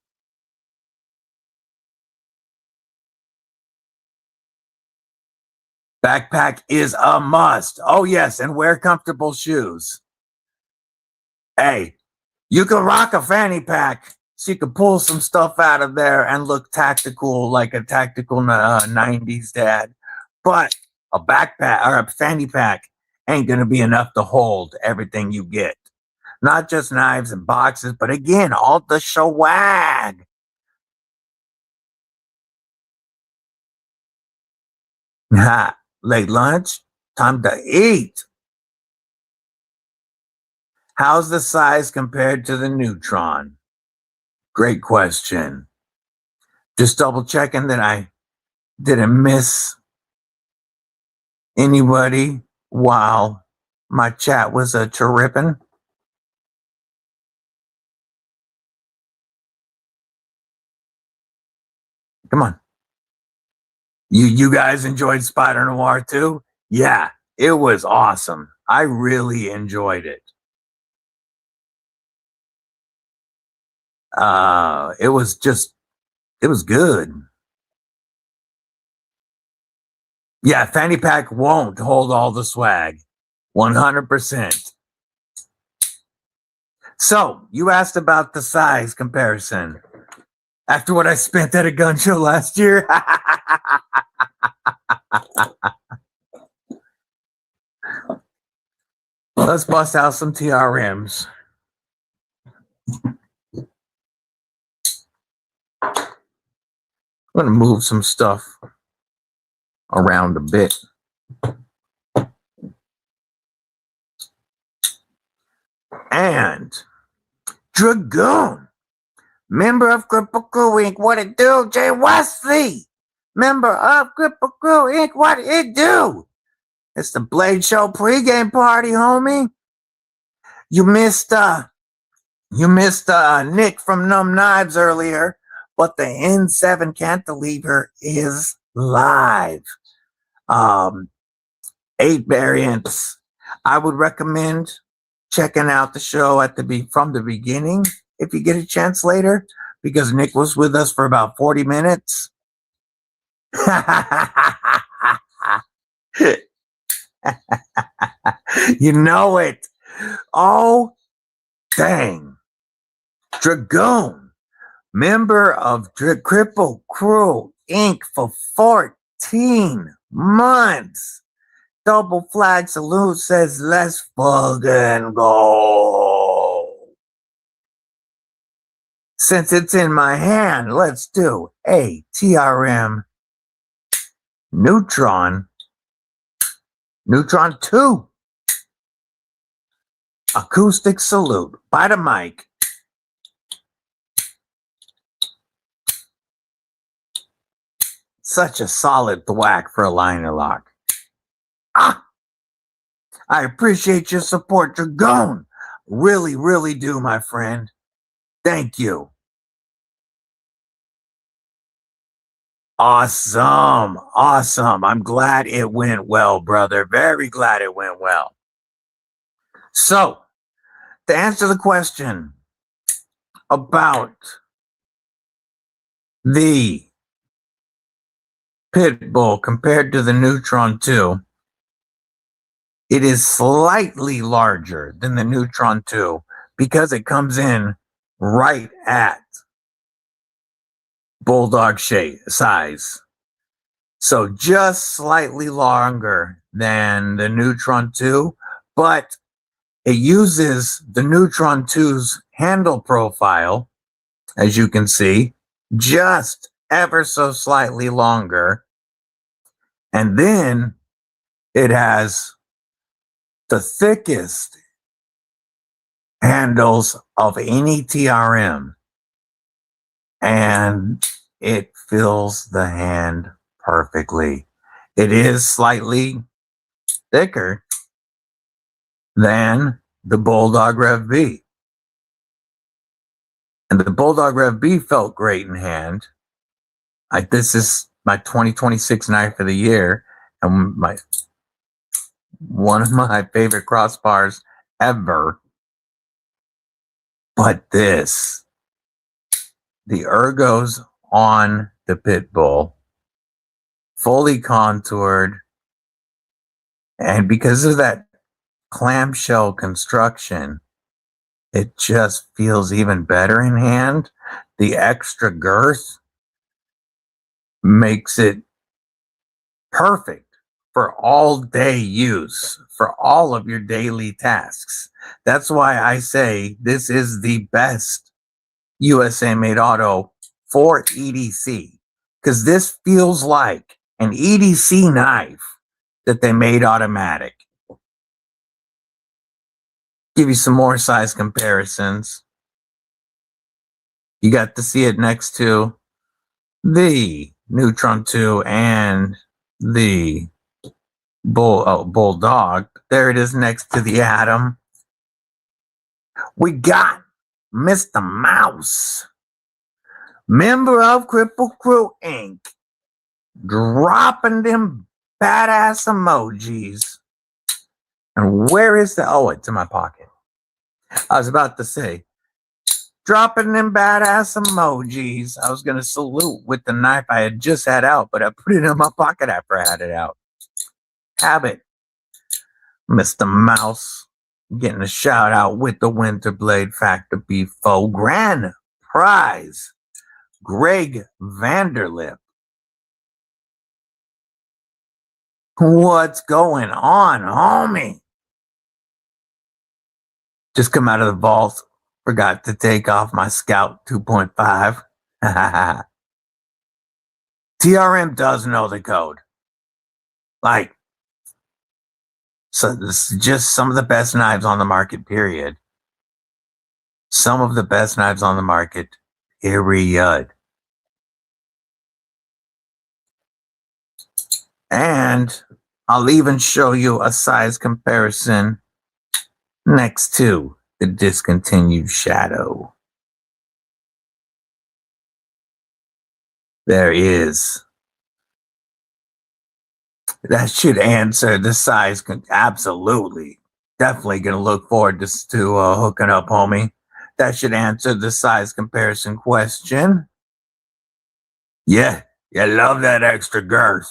A: Backpack is a must. Oh, yes. And wear comfortable shoes. Hey, you can rock a fanny pack so you can pull some stuff out of there and look tactical, like a tactical 90s dad. But a backpack or a fanny pack ain't going to be enough to hold everything you get. Not just knives and boxes, but again, all the swag. Late lunch, time to eat. How's the size compared to the Neutron? Great question. Just double checking that I didn't miss anybody while my chat was chirriping. Come on. You guys enjoyed Spider Noir too? Yeah, it was awesome. I really enjoyed it. It was good. Yeah, fanny pack won't hold all the swag. 100%. So, you asked about the size comparison. After what I spent at a gun show last year. Let's bust out some TRMs. I'm going to move some stuff around a bit. And Dragoon, member of Kripple Krew Inc. What it do? Jay Wesley, member of Kripple Krew Inc. What it do? It's the Blade Show pregame party, homie. You missed Nick from N.U.M.B Knives earlier, but the N7 cantilever is live. 8 variants. I would recommend checking out the show from the beginning if you get a chance later, because Nick was with us for about 40 minutes. You know it. Oh, dang. Dragoon, member of Kripple Krew Inc. for 14 months. Double flag salute says, let's fucking go. Since it's in my hand, let's do a TRM Neutron 2 acoustic salute by the mic. Such a solid thwack for a liner lock. I appreciate your support, Dragoon. Really, really do, my friend. Thank you. Awesome. Awesome. I'm glad it went well, brother. Very glad it went well. So, to answer the question about the Pitbull compared to the Neutron 2, it is slightly larger than the Neutron 2 because it comes in right at Bulldog size. So just slightly longer than the Neutron 2, but it uses the Neutron 2's handle profile, as you can see, just ever so slightly longer. And then it has the thickest handles of any TRM, and it fills the hand perfectly. It is slightly thicker than the Bulldog Rev B, and the Bulldog Rev B felt great in hand. This is my 2026 knife of the year, and one of my favorite crossbars ever. But the ergos on the pit bull, fully contoured, and because of that clamshell construction, it just feels even better in hand. The extra girth makes it perfect for all day use, for all of your daily tasks. That's why I say this is the best USA made auto for EDC, because this feels like an EDC knife that they made automatic. Give you some more size comparisons. You got to see it next to the Neutron 2 and the Bulldog. There it is next to the Atom. We got Mr. Mouse, member of Kripple Krew Inc., dropping them badass emojis. And where is the, oh, it's in my pocket. I was about to say, dropping them badass emojis. I was going to salute with the knife I had just had out, but I put it in my pocket after I had it out. Have it. Mr. Mouse getting a shout out with the Winter Blade Factor B4 Grand Prize. Greg Vanderlip. What's going on, homie? Just come out of the vault. Forgot to take off my Scout 2.5. TRM does know the code. Like, so this is just some of the best knives on the market, period. Some of the best knives on the market, period. And I'll even show you a size comparison next to the discontinued Shadow. There is. That should answer the size. Absolutely. Definitely going to look forward to hooking up, homie. That should answer the size comparison question. Yeah, you love that extra girth.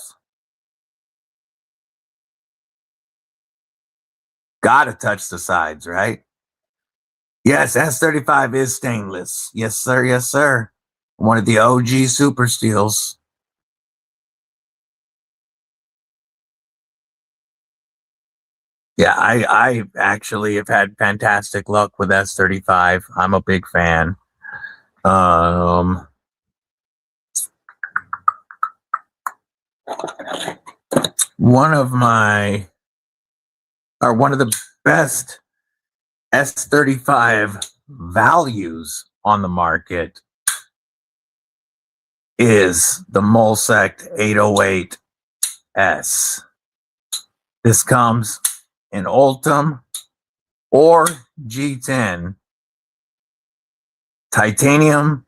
A: Gotta touch the sides, right? Yes, S35 is stainless. Yes, sir. Yes, sir. One of the OG super steels. Yeah, I actually have had fantastic luck with S35. I'm a big fan. One of the best S35 values on the market is the Molsect 808S. This comes in Ultim or G10, titanium,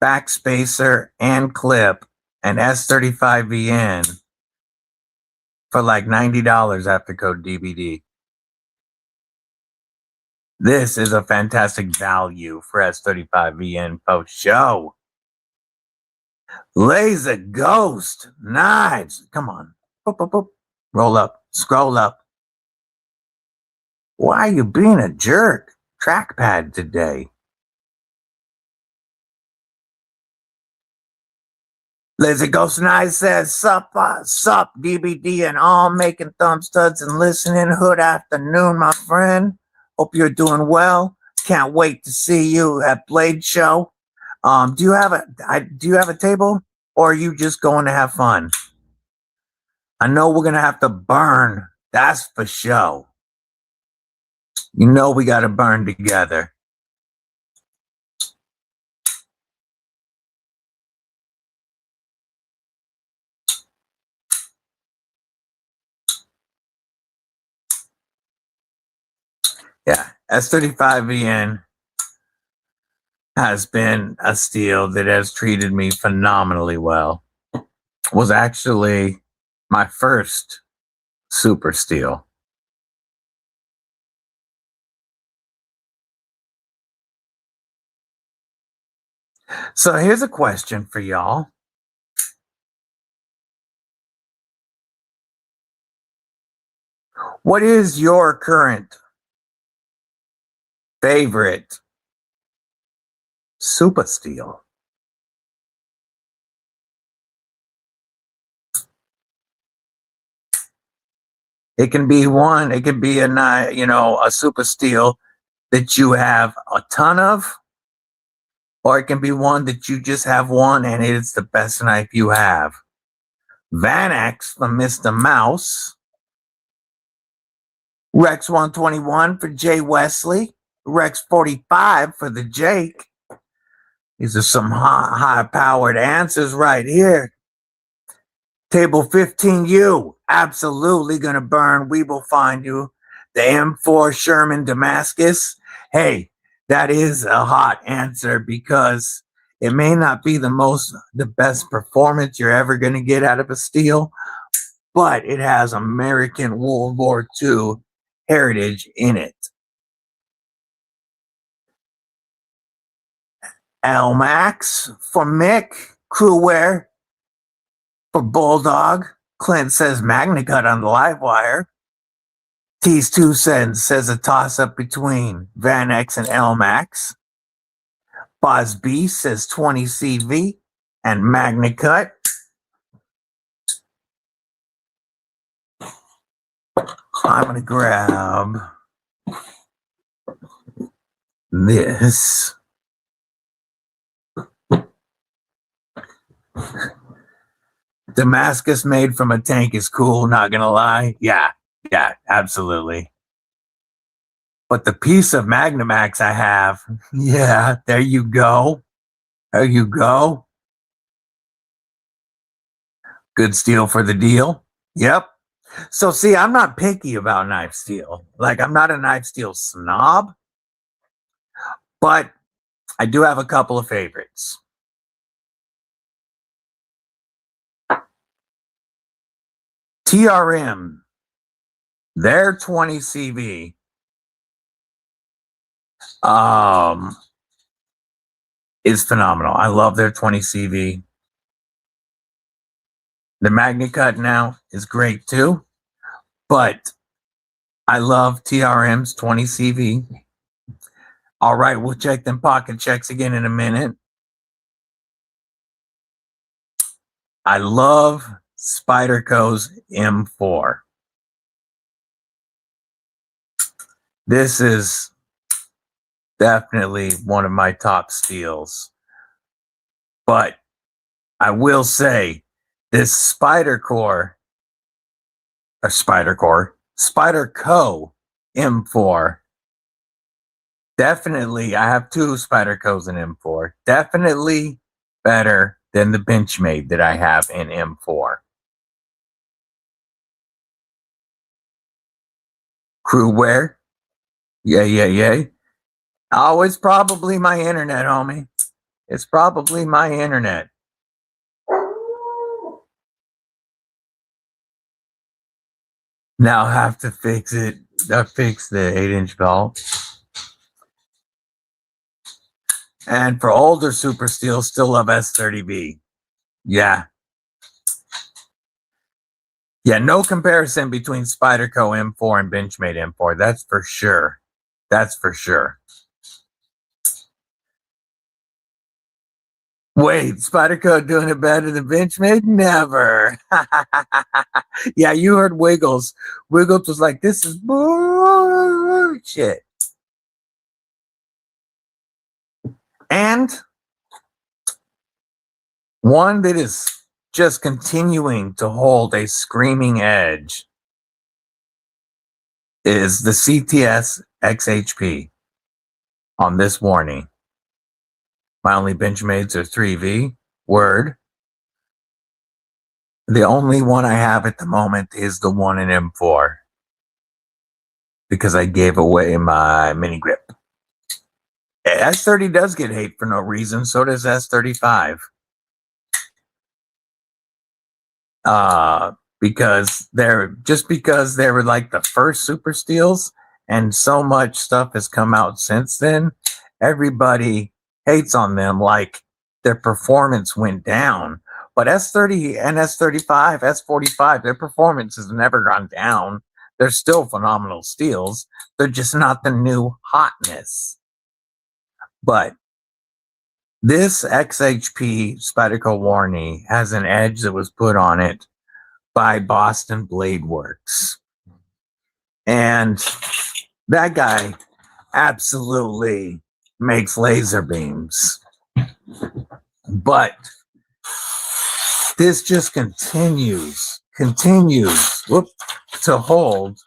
A: backspacer, and clip, and S35VN for like $90 after code DBD. This is a fantastic value for S35VN post show. Laser Ghost Knives. Come on. Boop, boop, boop. Roll up. Scroll up. Why are you being a jerk? Trackpad today. Laser Ghost Knives says, sup, DBD and all, making thumb studs and listening. Hood afternoon, my friend. Hope you're doing well. Can't wait to see you at Blade Show. Do you have a table, or are you just going to have fun? I know we're gonna have to burn. That's for sure. You know we gotta burn together. Yeah, S35VN. has been a steel that has treated me phenomenally well. Was actually my first super steel. So here's a question for y'all. What is your current favorite super steel? It can be one, it can be a super steel that you have a ton of, or it can be one that you just have one and it's the best knife you have. Vanax from Mr. Mouse. Rex 121 for Jay Wesley. Rex 45 for the Jake. These are some high-powered answers right here. Table 15U, absolutely gonna burn. We will find you. The M4 Sherman Damascus. Hey, that is a hot answer because it may not be the best performance you're ever gonna get out of a steel, but it has American World War II heritage in it. L-Max for Mick. Crewwear for Bulldog. Clint says MagnaCut on the live wire. Tease 2 cents says a toss-up between Van X and L-Max. Boz B says 20 CV and MagnaCut. I'm going to grab this. Damascus made from a tank is cool, not gonna lie. Yeah, absolutely. But the piece of Magnamax I have, yeah, there you go. There you go. Good steel for the deal. Yep. So see, I'm not picky about knife steel. Like, I'm not a knife steel snob, but I do have a couple of favorites. TRM, their 20 CV is phenomenal. I love their 20 CV. The MagnaCut now is great too, but I love TRM's 20 CV. All right, we'll check them pocket checks again in a minute. I love Spyderco's M4. This is definitely one of my top steals. But I will say this Spyderco M4. Definitely, I have two Spydercos in M4. Definitely better than the Benchmade that I have in M4. Crewwear. Yeah. Oh, it's probably my internet, homie. It's probably my internet. Now I have to fix it. I fix the 8-inch belt. And for older super steel, still love S30B. Yeah. Yeah, no comparison between Spyderco M4 and Benchmade M4. That's for sure. That's for sure. Wait, Spyderco doing it better than Benchmade? Never. Yeah, you heard Wiggles. Wiggles was like, this is bullshit. And one that is just continuing to hold a screaming edge is the CTS XHP on this warning. My only Benchmades are 3V. Word. The only one I have at the moment is the one in M4 because I gave away my mini grip. S30 does get hate for no reason. So does S35. Because they were like the first super steels, and so much stuff has come out since then. Everybody hates on them like their performance went down. But S30 and S35, S45, their performance has never gone down. They're still phenomenal steels. They're just not the new hotness. But this XHP Spyderco Warney has an edge that was put on it by Boston Blade Works. And that guy absolutely makes laser beams. But this just continues to hold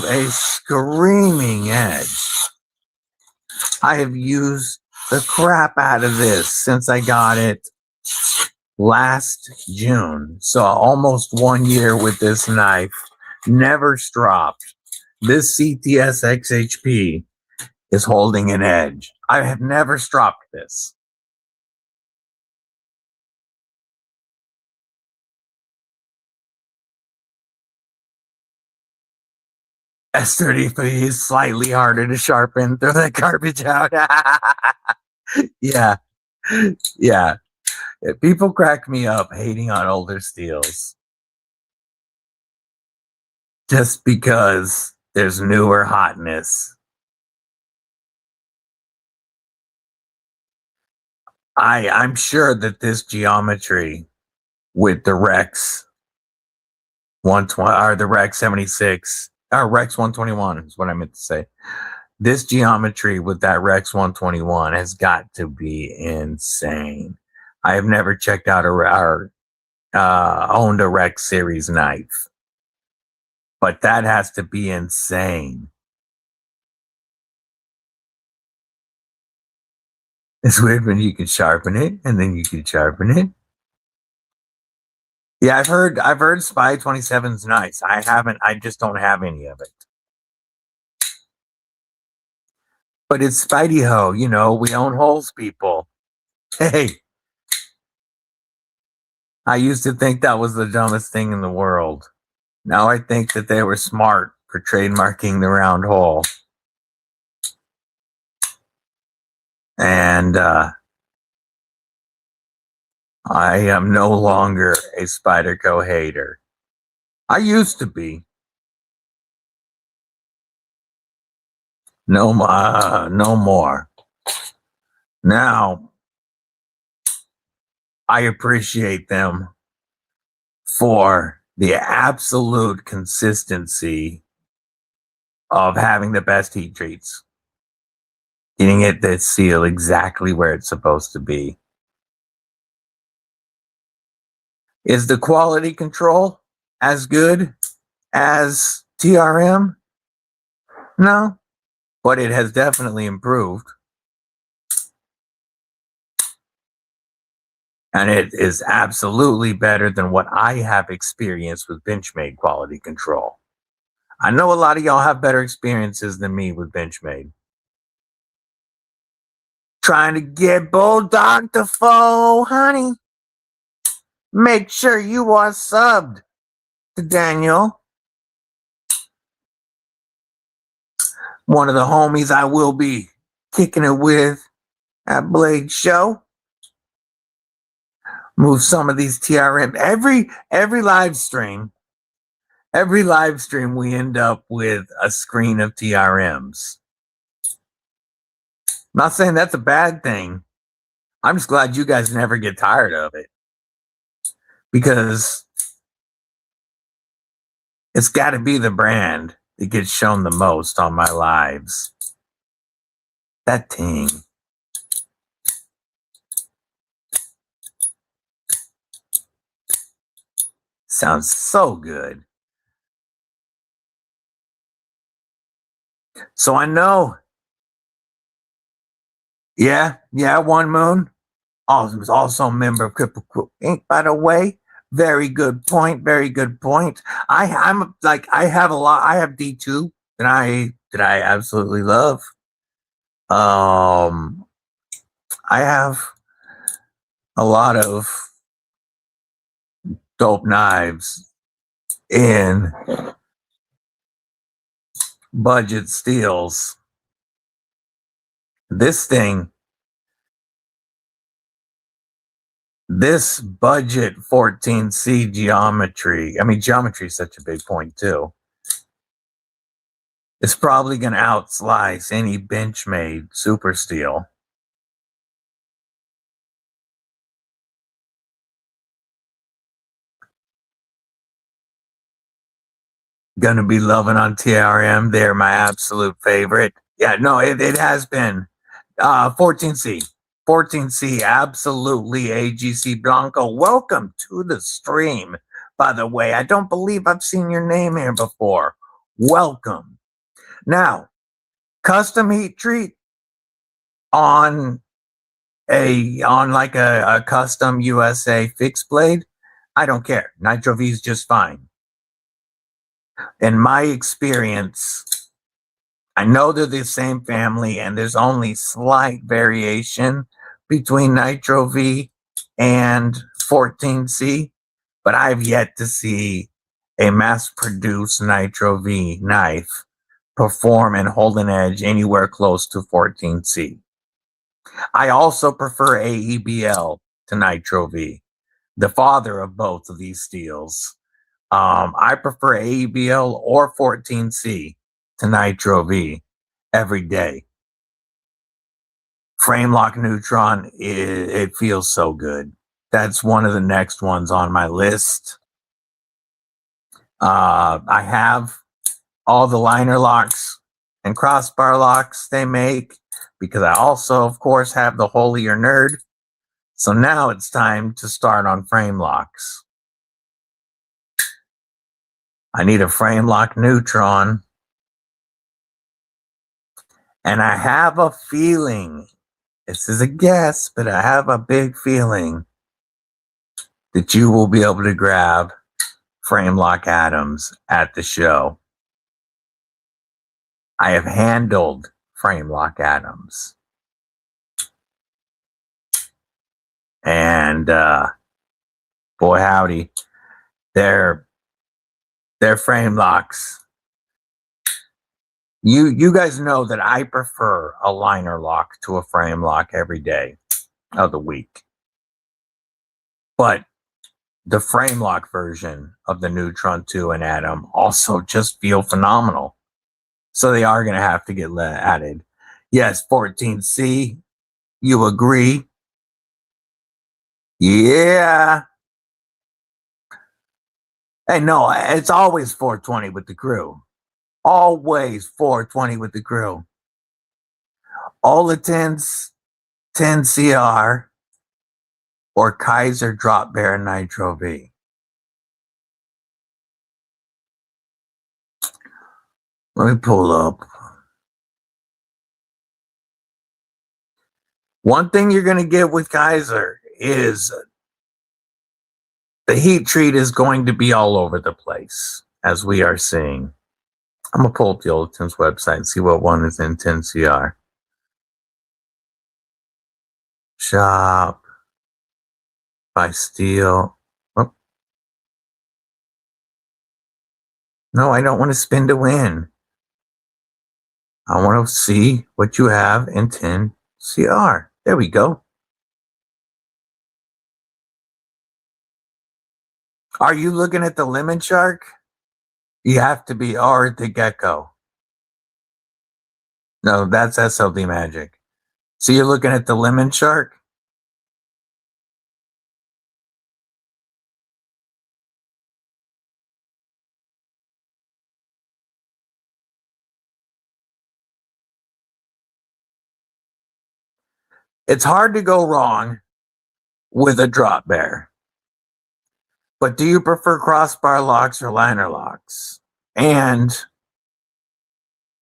A: a screaming edge. I have used the crap out of this since I got it last June. So almost 1 year with this knife. Never stropped. This CTS XHP is holding an edge. I have never stropped this. S30 is slightly harder to sharpen. Throw that garbage out. Yeah. Yeah. People crack me up hating on older steels. Just because there's newer hotness. I'm sure that this geometry with the Rex 120 or the Rex 76 or Rex 121 is what I meant to say. This geometry with that Rex 121 has got to be insane. I have never checked out or owned a Rex series knife, but that has to be insane. It's weird when you can sharpen it and then you can sharpen it. Yeah, I've heard Spy 27's nice. I just don't have any of it. But it's Spidey Ho, you know, we own holes, people. Hey. I used to think that was the dumbest thing in the world. Now I think that they were smart for trademarking the round hole. And I am no longer a Spyderco hater. I used to be. No more. Now, I appreciate them for the absolute consistency of having the best heat treats. Getting it that seal exactly where it's supposed to be. Is the quality control as good as TRM? No, but it has definitely improved. And it is absolutely better than what I have experienced with Benchmade quality control. I know a lot of y'all have better experiences than me with Benchmade. Trying to get Bulldog to foe, honey. Make sure you are subbed to Daniel. One of the homies I will be kicking it with at Blade Show. Move some of these TRM. Every live stream we end up with a screen of TRMs. I'm not saying that's a bad thing. I'm just glad you guys never get tired of it. Because it's got to be the brand that gets shown the most on my lives. That thing. Sounds so good. So I know. Yeah, One Moon. Also a member of Kripple Krew Inc., by the way. Very good point. I have D2 that I that I absolutely love. I have a lot of dope knives in budget steels. This thing, this budget 14C geometry, I mean, geometry is such a big point too. It's probably going to outslice any bench-made super steel. Gonna be loving on TRM. They're my absolute favorite. Yeah, no, it has been 14C. 14C, absolutely. AGC Blanco, welcome to the stream. By the way, I don't believe I've seen your name here before. Welcome. Now, custom heat treat on like a custom USA fixed blade. I don't care. Nitro V is just fine. In my experience, I know they're the same family and there's only slight variation between Nitro V and 14C, but I've yet to see a mass-produced Nitro V knife perform and hold an edge anywhere close to 14C. I also prefer AEBL to Nitro V, the father of both of these steels. I prefer AEBL or 14C to Nitro V every day. Frame lock neutron, it feels so good. That's one of the next ones on my list. I have all the liner locks and crossbar locks they make because I also, of course, have the Holier Nerd. So now it's time to start on frame locks. I need a frame lock neutron. And I have a feeling, this is a guess, but I have a big feeling that you will be able to grab frame lock Adams at the show. I have handled frame lock Adams. And boy howdy, they're frame locks. You guys know that I prefer a liner lock to a frame lock every day of the week. But the frame lock version of the Neutron 2 and Atom also just feel phenomenal. So they are going to have to get added. Yes, 14C, you agree? Yeah. Hey, no, it's always 420 with the crew. Always 420 with the crew. All the 10 CR or Kaiser Drop Bear Nitro V. Let me pull up. One thing you're going to get with Kaiser is the heat treat is going to be all over the place, as we are seeing. I'm going to pull up the old Tim's website and see what one is in 10 CR. Shop. By steel. Oh. No, I don't want to spin to win. I want to see what you have in 10 CR. There we go. Are you looking at the lemon shark? You have to be, or the gecko. No, that's SLD magic. So you're looking at the lemon shark? It's hard to go wrong with a drop bear. But do you prefer crossbar locks or liner locks? And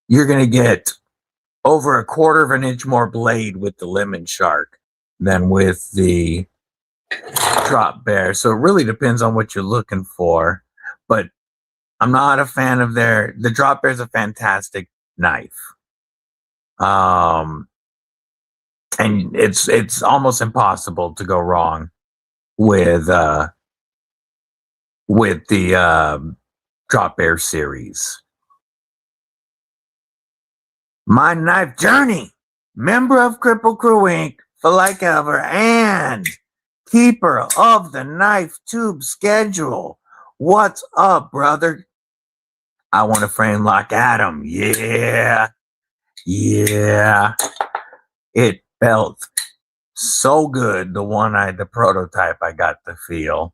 A: you're going to get over 1/4 of an inch more blade with the lemon shark than with the drop bear. So it really depends on what you're looking for. But I'm not a fan of the drop bear is a fantastic knife. And it's almost impossible to go wrong with the Drop Bear series. My knife journey, member of Kripple Krew Inc. for like ever, and keeper of the knife tube schedule. What's up, brother? I want to frame lock Adam. Yeah. It felt so good. The prototype I got to feel.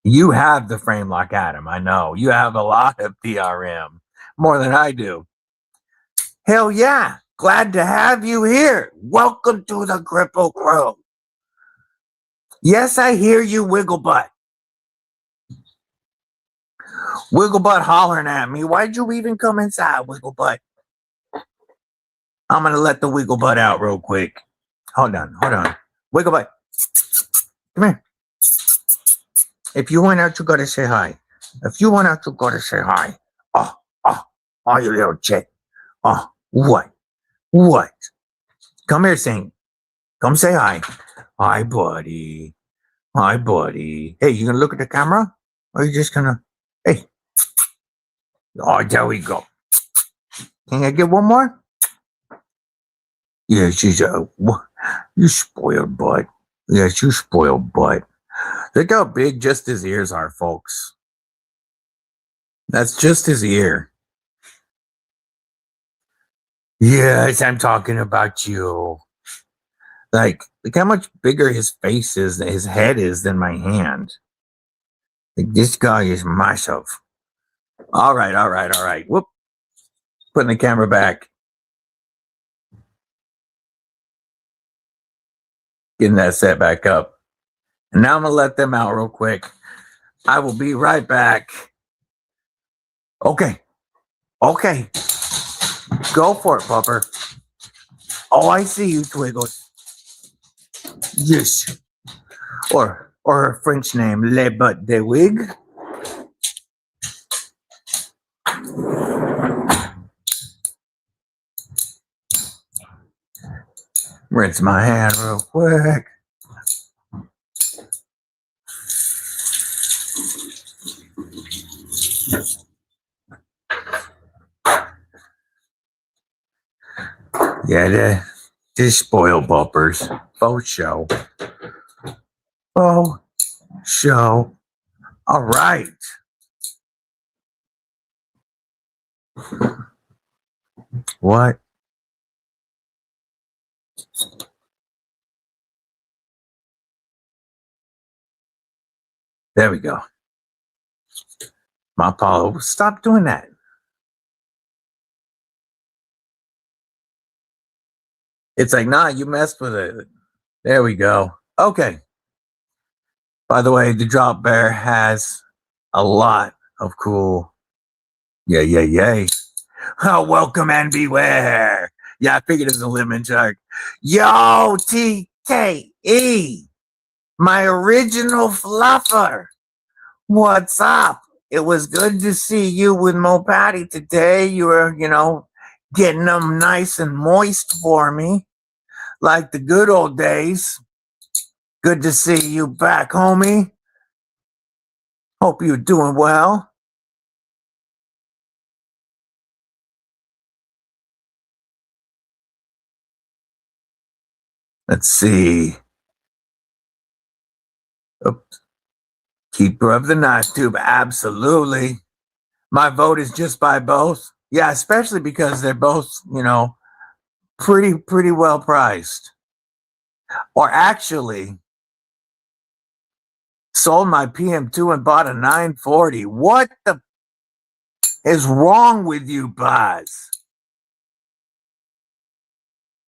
A: You have the frame lock Adam. I know you have a lot of PRM, more than I do. Hell yeah. Glad to have you here. Welcome to the Kripple Krew. Yes, I hear you, Wigglebutt. Wigglebutt hollering at me. Why'd you even come inside, Wigglebutt? I'm going to let the Wigglebutt out real quick. Hold on. Wigglebutt, come here. If you went out, you got to say hi. You Oh, you little chick. Oh, what? Come here, Sing. Come say hi. Hi, buddy. Hey, you gonna look at the camera? Or are you just gonna... Hey. Oh, there we go. Can I get one more? Yeah, she's you spoiled butt. Yes, you spoiled butt. Look how big just his ears are, folks. That's just his ear. Yes, I'm talking about you. Like, look how much bigger his face is, his head is than my hand. Like, this guy is massive. All right. Whoop. Putting the camera back. Getting that set back up. And now I'm going to let them out real quick. I will be right back. Okay. Go for it, Pupper. Oh, I see you, Twiggles. Yes. Or her French name, Le But de Wig. Rinse my hand real quick. Yeah, just spoil bumpers. Faux show. All right. What? There we go. My Apollo, stop doing that. It's like, nah, you messed with it. There we go. Okay. By the way, the Drop Bear has a lot of cool. Yay. Oh, welcome and beware. Yeah, I figured it was a lemon shark. Yo, TKE, my original fluffer. What's up? It was good to see you with Mo Patty today. You were, getting them nice and moist for me, like the good old days. Good to see you back, homie. Hope you're doing well. Let's see. Oops. Keeper of the knife tube, absolutely. My vote is just by both. Yeah, especially because they're both, pretty well priced. Or actually, sold my PM2 and bought a 940. What the is wrong with you, Buzz?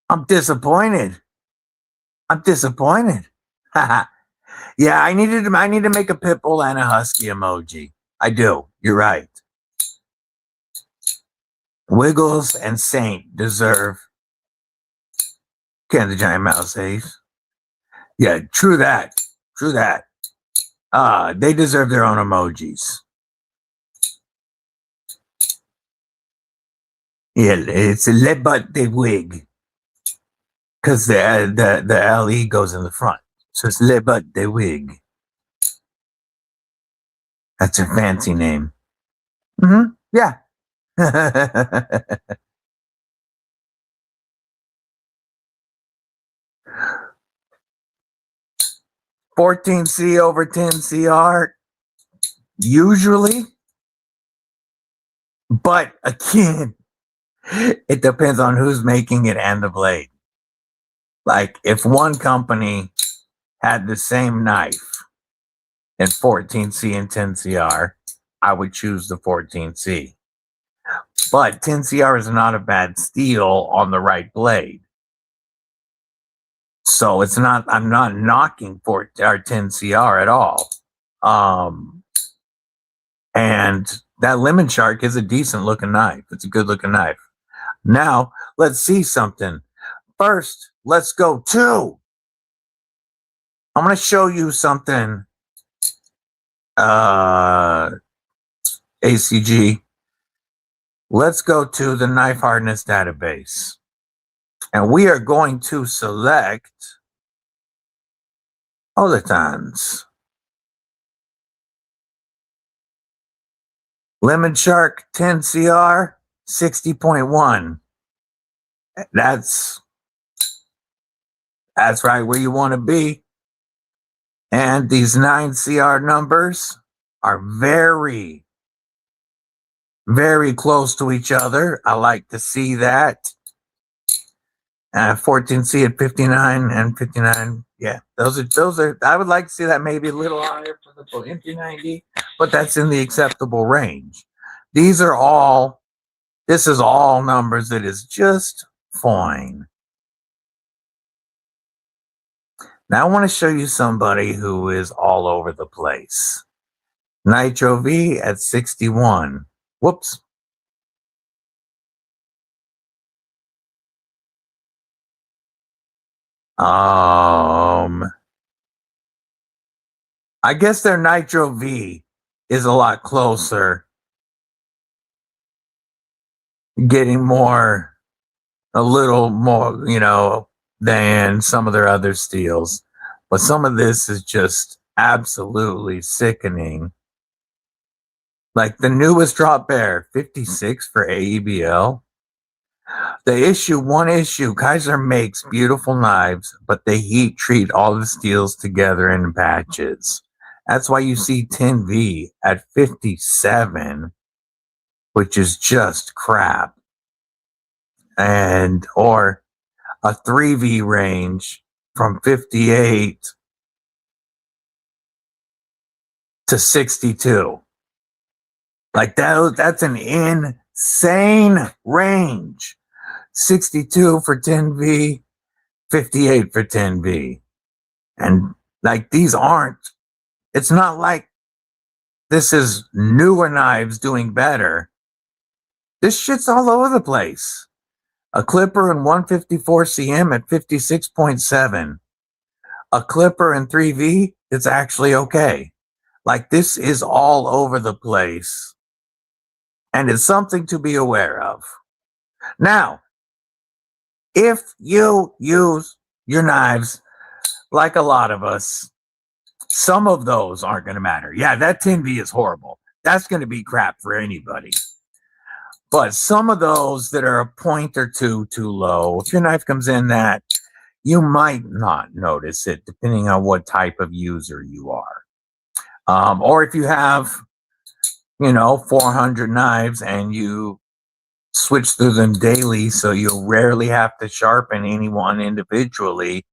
A: I'm disappointed. Yeah, I need to make a pit bull and a husky emoji. I do. You're right. Wiggles and Saint deserve Can the Giant Mouse Ace. Yeah, true that. They deserve their own emojis. Yeah, it's a le but de wig. Because the LE goes in the front. So it's le but de wig. That's her fancy name. Mm-hmm. Yeah. 14C over 10CR, usually. But again, it depends on who's making it and the blade. Like if one company had the same knife in 14C and 10CR, I would choose the 14C. But 10CR is not a bad steel on the right blade. So it's not, I'm not knocking for our 10CR at all. And that Lemon Shark is a decent looking knife. It's a good looking knife. Now, let's see something. First, let's go to, I'm going to show you something. ACG. Let's go to the knife hardness database. And we are going to select Olitans. Lemon Shark 10CR 60.1. That's right where you want to be. And these 9CR numbers are very, very close to each other. I like to see that. 14C at 59 and 59. Yeah, those are, I would like to see that maybe a little higher for the MP90, but that's in the acceptable range. This is all numbers that is just fine. Now I want to show you somebody who is all over the place. Nitro V at 61. Whoops. I guess their Nitro V is a lot closer. Getting a little more, than some of their other steels. But some of this is just absolutely sickening. Like the newest drop bear, 56 for AEBL. One issue, Kaiser makes beautiful knives, but they heat treat all the steels together in batches. That's why you see 10V at 57, which is just crap. Or a 3V range from 58 to 62. Like that's an insane range. 62 for 10V, 58 for 10V. And like it's not like this is newer knives doing better. This shit's all over the place. A clipper in 154 cm at 56.7. A clipper in 3V, it's actually okay. Like this is all over the place. And it's something to be aware of. Now, if you use your knives like a lot of us, some of those aren't going to matter. Yeah, that 10V is horrible. That's going to be crap for anybody. But some of those that are a point or two too low, if your knife comes in that, you might not notice it depending on what type of user you are. Or if you have, 400 knives and you switch through them daily, so you rarely have to sharpen any one individually,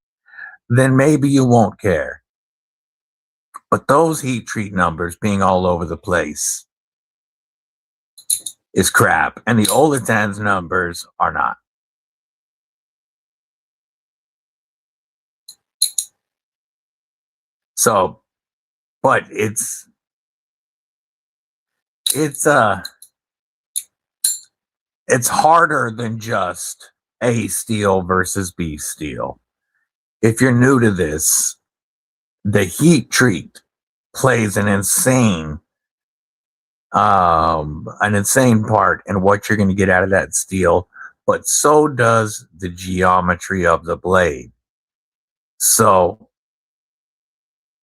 A: then maybe you won't care. But those heat treat numbers being all over the place is crap. And the Olatan's numbers are not. So, but it's harder than just A steel versus B steel. If you're new to this, the heat treat plays an insane an insane part and what you're going to get out of that steel, but so does the geometry of the blade. So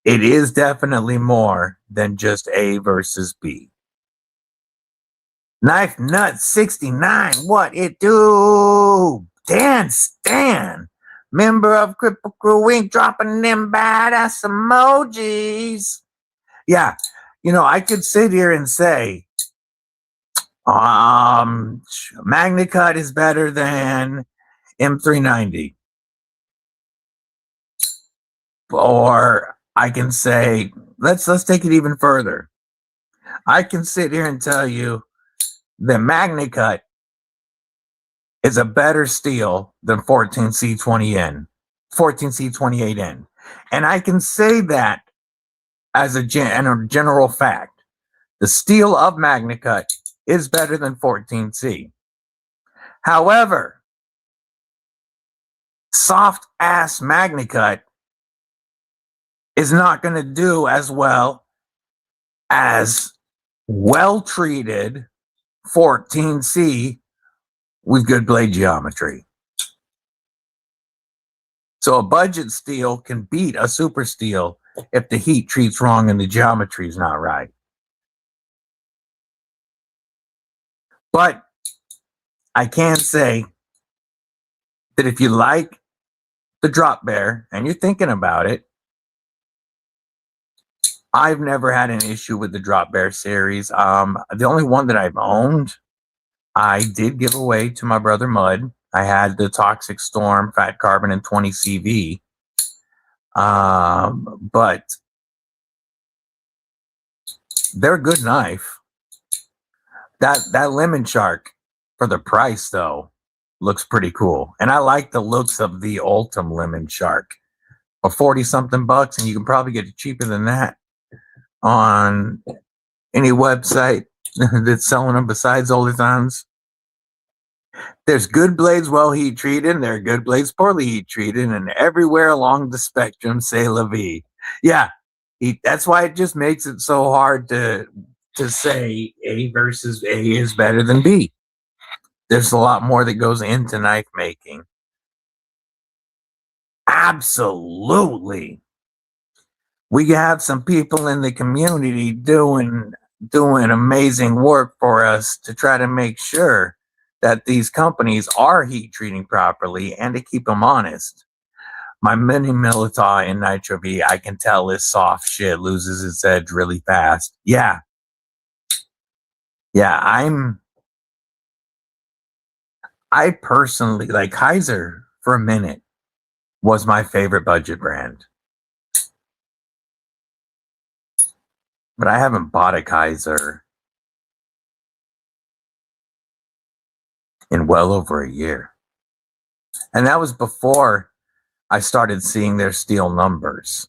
A: it is definitely more than just A versus B. Knife Nut 69, what it do? Dan Stan, member of Kripple Krew Inc., dropping them badass emojis. Yeah, you know, I could sit here and say, MagnaCut is better than M390. Or I can say, let's take it even further. I can sit here and tell you that MagnaCut is a better steel than 14C20N, 14C28N. And I can say that as a general fact. The steel of MagnaCut is better than 14C. However, soft ass MagnaCut is not going to do as well as well-treated 14C with good blade geometry. So a budget steel can beat a super steel if the heat treats wrong and the geometry is not right. But I can say that if you like the drop bear and you're thinking about it, I've never had an issue with the drop bear series. The only one that I've owned, I did give away to my brother Mud. I had the Toxic Storm, Fat Carbon, and 20 CV. But they're a good knife. That lemon shark, for the price though, looks pretty cool. And I like the looks of the Ultim lemon shark. For 40 something bucks, and you can probably get it cheaper than that on any website that's selling them besides Olizans. There's good blades well heat treated, and there are good blades poorly heat treated, and everywhere along the spectrum, say la vie. Yeah, that's why it just makes it so hard to say A versus A is better than B. There's a lot more that goes into knife making. Absolutely. We have some people in the community doing amazing work for us to try to make sure that these companies are heat treating properly and to keep them honest. My mini Militar in Nitro V, I can tell this soft shit loses its edge really fast. Yeah, I personally, like Kaiser for a minute was my favorite budget brand. But I haven't bought a Kaiser in well over a year. And that was before I started seeing their steel numbers.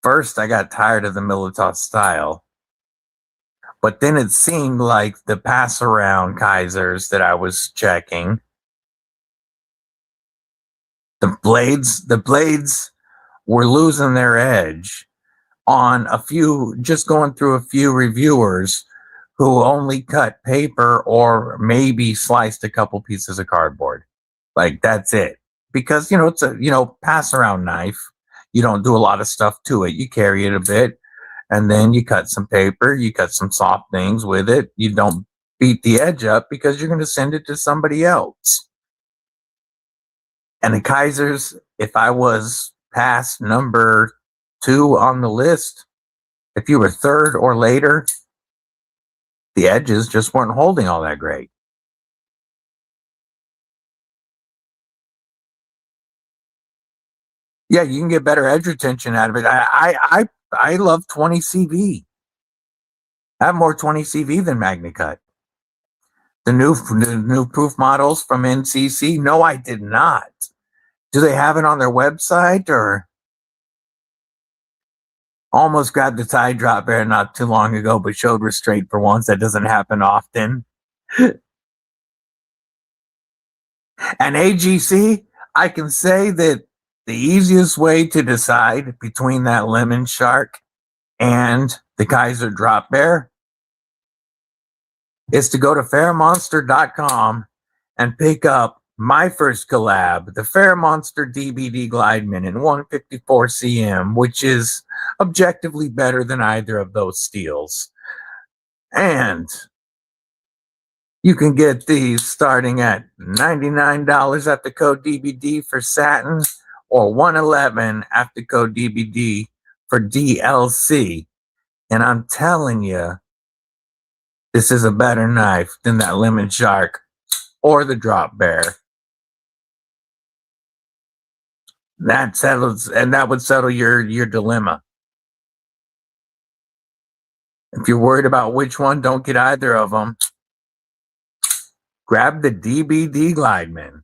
A: First, I got tired of the Militar style. But then it seemed like the pass around Kaisers that I was checking, the blades were losing their edge on a few, just going through a few reviewers who only cut paper or maybe sliced a couple pieces of cardboard. Like, that's it. Because, it's a, pass around knife. You don't do a lot of stuff to it. You carry it a bit. And then you cut some paper, you cut some soft things with it. You don't beat the edge up because you're going to send it to somebody else. And the Kaisers, if I was past number 2 on the list, if you were 3rd or later, the edges just weren't holding all that great. Yeah, you can get better edge retention out of it. I love 20 CV. I have more 20 CV than MagnaCut. The new proof models from NCC? No, I did not. Do they have it on their website? Or almost grabbed the tie drop bear not too long ago, but showed restraint for once. That doesn't happen often. And AGC, I can say that the easiest way to decide between that lemon shark and the Kaiser Drop Bear is to go to FerraMonster.com and pick up my first collab, the FerraMonster DBD Glideman in 154 cm, which is objectively better than either of those steels. And you can get these starting at $99 at the code DBD for satin, or $111 at the code DBD for DLC. And I'm telling you, this is a better knife than that Lemon Shark or the Drop Bear. That settles, and that would settle your dilemma. If you're worried about which one, don't get either of them. Grab the DBD Glideman.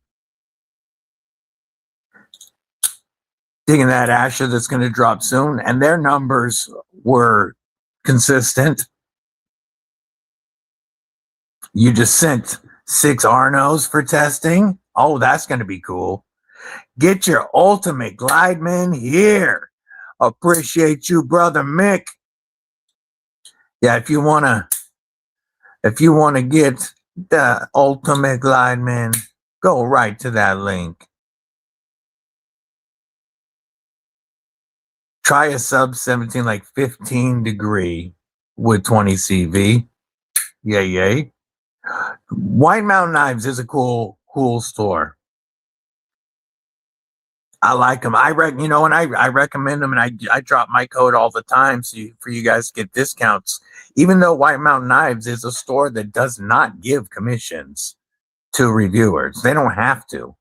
A: Digging that Asher that's going to drop soon, and their numbers were consistent. You just sent 6 Arnos for testing. Oh, that's going to be cool. Get your ultimate Glideman here. Appreciate you, brother Mick. Yeah, if you wanna get the ultimate Glideman, go right to that link. Try a sub 17, like 15 degree with 20 CV. Yay, yay. White Mountain Knives is a cool store. I like them. And I recommend them, and I drop my code all the time for you guys to get discounts. Even though White Mountain Knives is a store that does not give commissions to reviewers, they don't have to.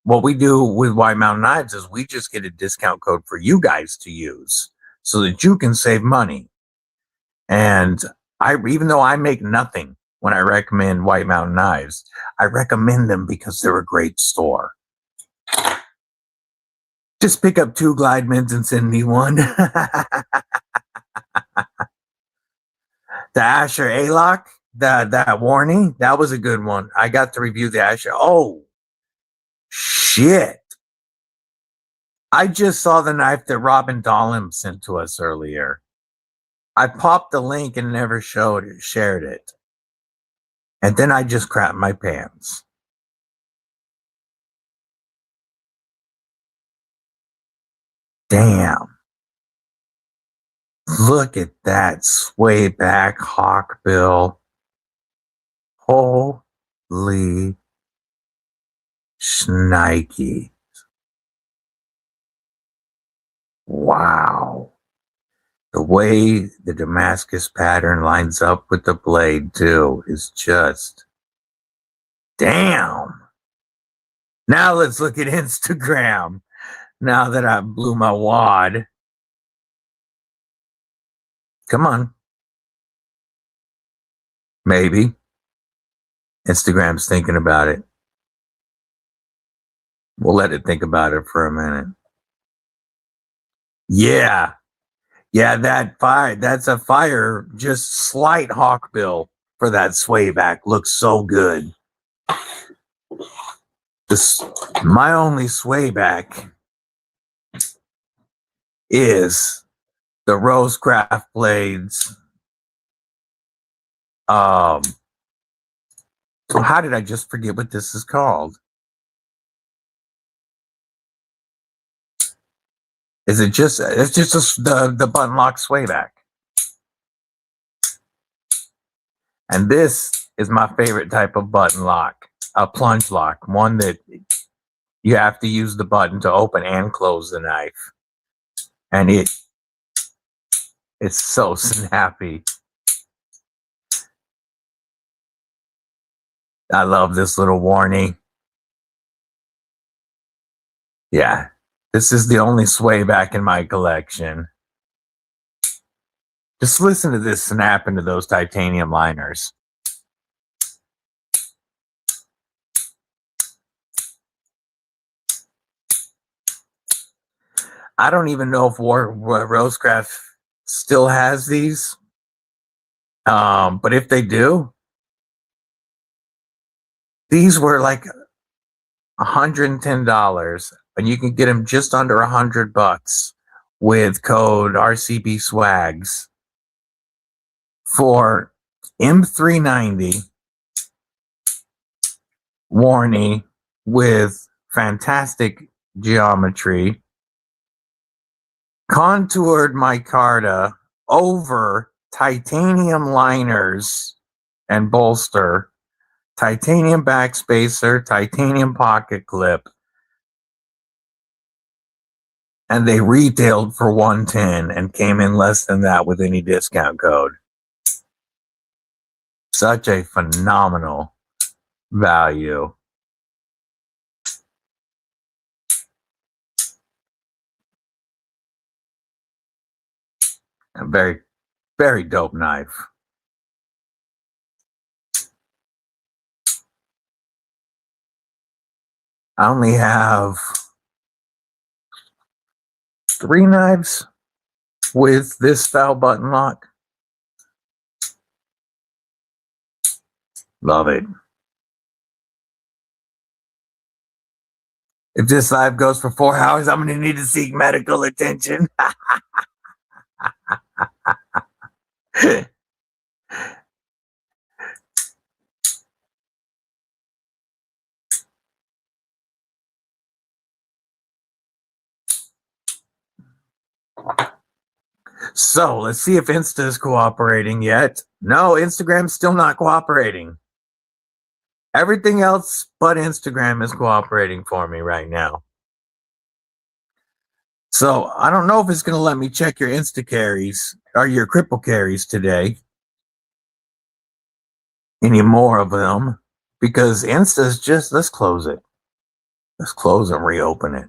A: What we do with White Mountain Knives is we just get a discount code for you guys to use so that you can save money. And even though I make nothing when I recommend White Mountain Knives, I recommend them because they're a great store. Just pick up 2 Glidemans and send me one. The Asher A-Lock, that warning, that was a good one. I got to review the Asher. Oh, shit. I just saw the knife that Robin Dahlem sent to us earlier. I popped the link and never shared it. And then I just crapped my pants. Damn. Look at that sway back hawkbill. Holy shnikey. Wow. The way the Damascus pattern lines up with the blade too is just damn. Now let's look at Instagram. Now that I blew my wad. Come on. Maybe. Instagram's thinking about it. We'll let it think about it for a minute. Yeah. Yeah, that's a fire, just slight hawkbill for that sway back. Looks so good. My only sway back is the Rosecraft blades. So how did I just forget what this is called? Is it just, it's just the button lock sway back. And this is my favorite type of button lock, a plunge lock, one that you have to use the button to open and close the knife. And it's so snappy. I love this little warning. Yeah, this is the only sway back in my collection. Just listen to this snap into those titanium liners. I don't even know if Rosecraft still has these. But if they do, these were like $110, and you can get them just under $100 with code RCB Swags for M390 Warney with fantastic geometry, contoured micarta over titanium liners and bolster, titanium backspacer, titanium pocket clip, and they retailed for $110 and came in less than that with any discount code. Such a phenomenal value. A very, very dope knife. I only have 3 knives with this style button lock. Love it. If this live goes for 4 hours, I'm going to need to seek medical attention. So let's see if Insta is cooperating yet. No, Instagram's still not cooperating. Everything else but Instagram is cooperating for me right now. So I don't know if it's going to let me check your Insta carries or your Kripple carries today. Any more of them, because Insta's just, let's close it. Let's close and reopen it.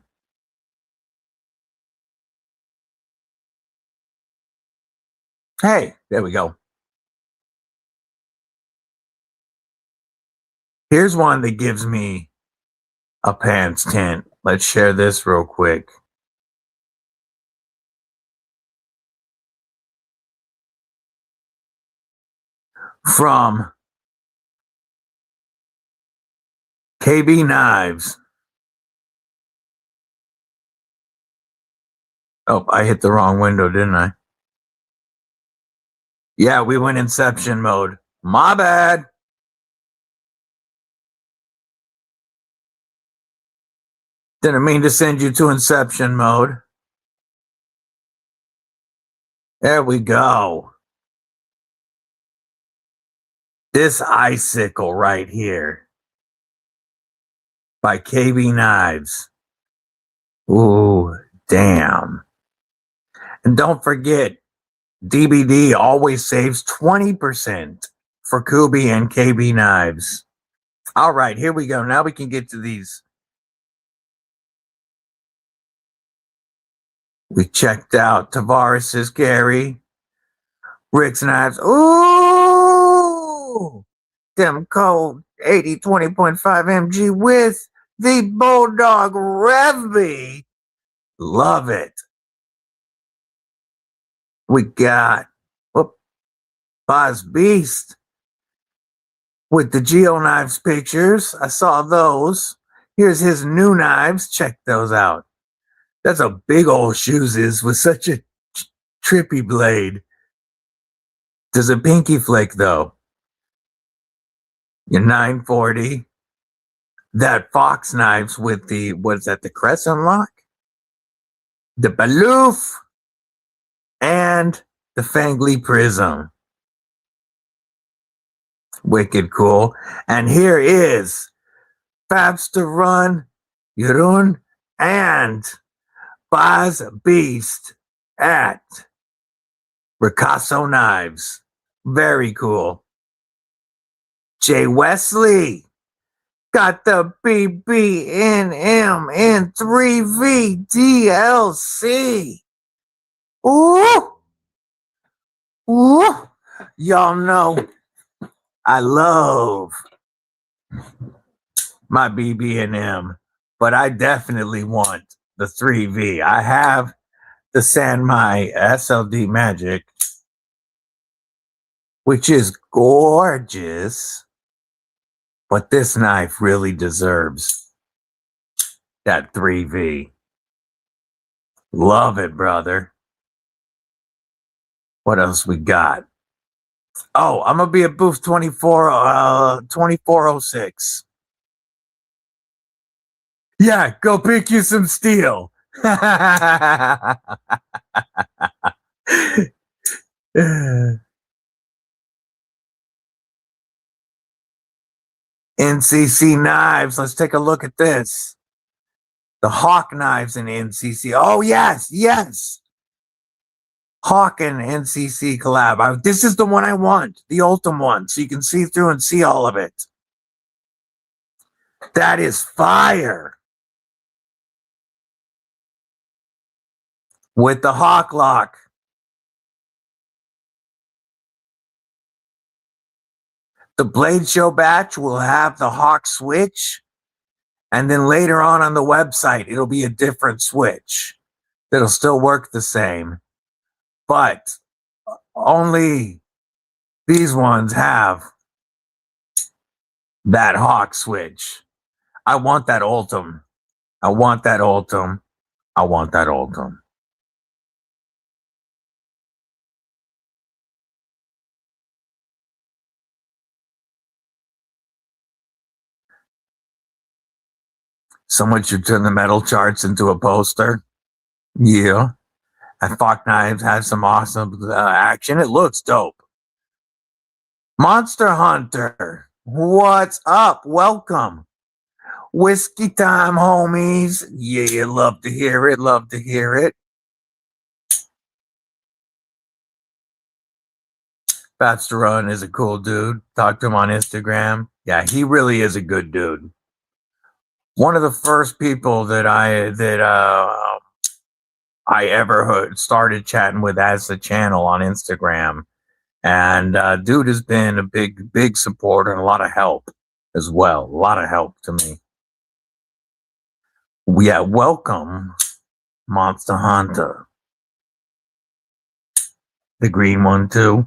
A: Hey, there we go. Here's one that gives me a pants tint. Let's share this real quick. From KB Knives. Oh, I hit the wrong window, didn't I? Yeah, we went Inception mode. My bad. Didn't mean to send you to Inception mode. There we go. This icicle right here by KB Knives. Ooh, damn. And don't forget, DBD always saves 20% for Kubi and KB Knives. All right, here we go. Now we can get to these. We checked out Tavares's Gary, Rick's Knives. Ooh, them cold 80 20.5 mg with the Bulldog Revy. Love it. We got Boz Beast with the Geo Knives pictures. I saw those. Here's his new knives. Check those out. That's a big old shoes with such a trippy blade. Does a pinky flick though? Your 940. That Fox Knives with the, what's that, the Crescent Lock? The Baloof. And the Fangly Prism. Wicked cool. And here is Fabster Run, Yurun, and Boz Beast at Ricasso Knives. Very cool. Jay Wesley got the BBNM in 3V DLC. Ooh! Ooh! Y'all know I love my BB&M, but I definitely want the 3V. I have the Sanmai SLD Magic, which is gorgeous, but this knife really deserves that 3V. Love it, brother. What else we got? Oh, I'm gonna be at booth 2406. Yeah, go pick you some steel. NCC knives. Let's take a look at this. The Hawk knives in NCC. Oh, yes, yes. Hawk and NCC collab. This is the one I want, the Ultim one, so you can see through and see all of it. That is fire. With the Hawk lock. The Blade Show batch will have the Hawk switch, and then later on the website, it'll be a different switch that'll still work the same, but only these ones have that Hawk switch. I want that Ultim. I want that Ultim. I want that Ultim. Someone should turn the metal charts into a poster. Yeah. And Hawk Knives has some awesome action. It looks dope. Monster Hunter. What's up? Welcome. Whiskey time, homies. Yeah, love to hear it. Love to hear it. Bats to Run is a cool dude. Talk to him on Instagram. Yeah, he really is a good dude. One of the first people that I ever started chatting with as the channel on Instagram, and dude has been a big supporter and a lot of help as well. A lot of help to me. Yeah, welcome, Monster Hunter. The green one too.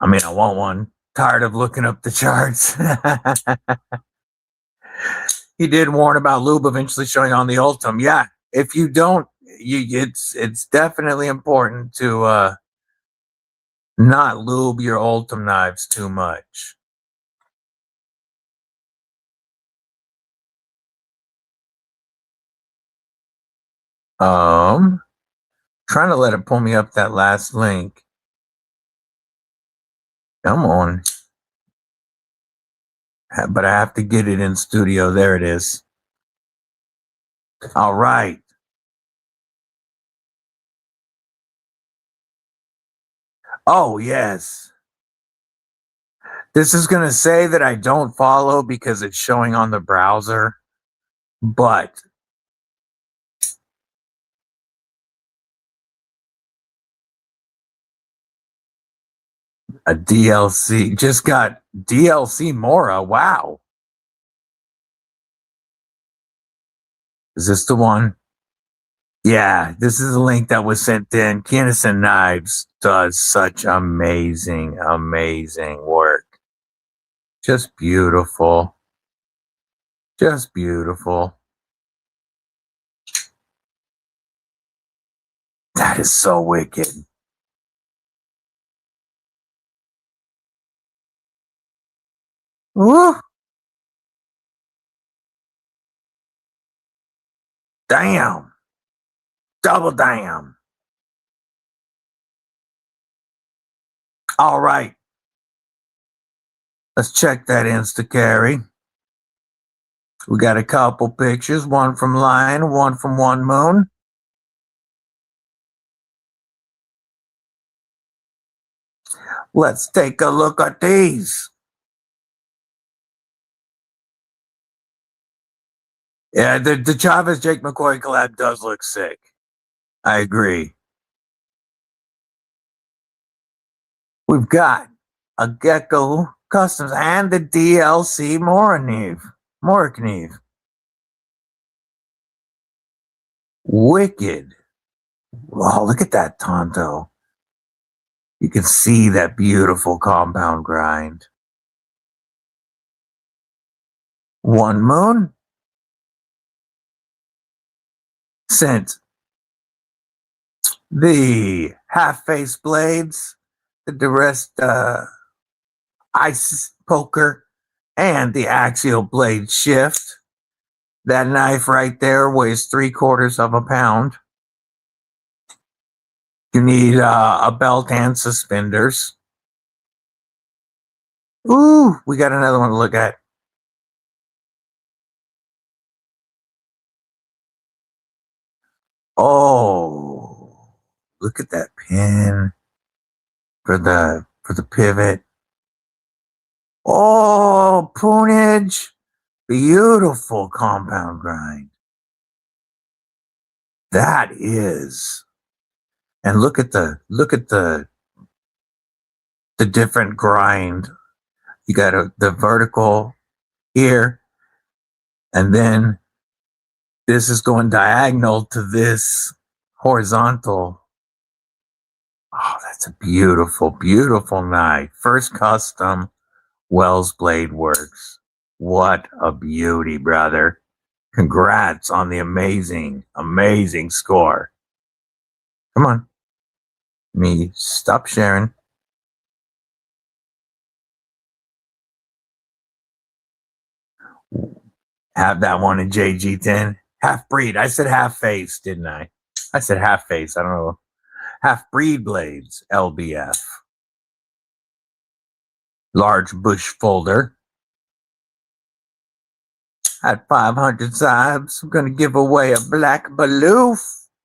A: I mean, I want one. Tired of looking up the charts. He did warn about lube eventually showing on the Ultim. Yeah, if you don't, it's definitely important to not lube your Ultim knives too much. Trying to let it pull me up that last link. Come on. But I have to get it in studio. There it is. All right. Oh, yes. This is going to say that I don't follow because it's showing on the browser, but a DLC. Just got DLC Mora. Wow. Is this the one? Yeah, this is a link that was sent in. KNIFEWORKS Knives does such amazing work. Just beautiful. Just beautiful. That is so wicked. Woo! Damn. Double damn. All right. Let's check that Insta carry. We got a couple pictures, one from Lion, one from One Moon. Let's take a look at these. Yeah, the Chavez Jake McCoy collab does look sick. I agree. We've got a Gecko Customs and the DLC Mora Knife. Wicked. Wow, look at that Tonto. You can see that beautiful compound grind. One Moon sent the half-face blades, the duress ice poker, and the axial blade shift. That knife right there weighs 3/4 of a pound. You need a belt and suspenders. Ooh, we got another one to look at. Oh, look at that pin for the pivot. Oh, poonage. Beautiful compound grind. That is. And look at the different grind. You got the vertical here, and then this is going diagonal to this horizontal. Oh, that's a beautiful, beautiful knife. First custom Wells Blade Works. What a beauty, brother. Congrats on the amazing, amazing score. Come on. Me, stop sharing. Have that one in JG10. Half breed. I said half face, didn't I? I said half face. I don't know. Half breed blades, LBF. Large bush folder. At 500 subs, I'm going to give away a black baloof.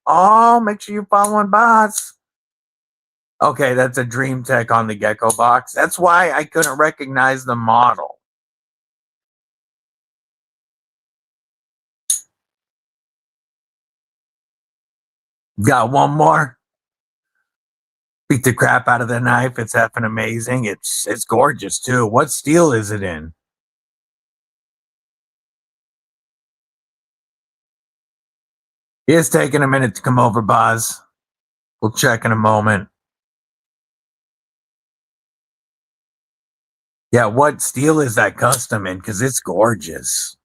A: Oh, make sure you follow on boss. Okay, that's a Dream Tech on the Gecko box. That's why I couldn't recognize the model. Got one more. Beat the crap out of the knife. It's effing amazing. It's gorgeous too. What steel is it in? He is taking a minute to come over, Boz. We'll check in a moment. Yeah, what steel is that custom in? Because it's gorgeous.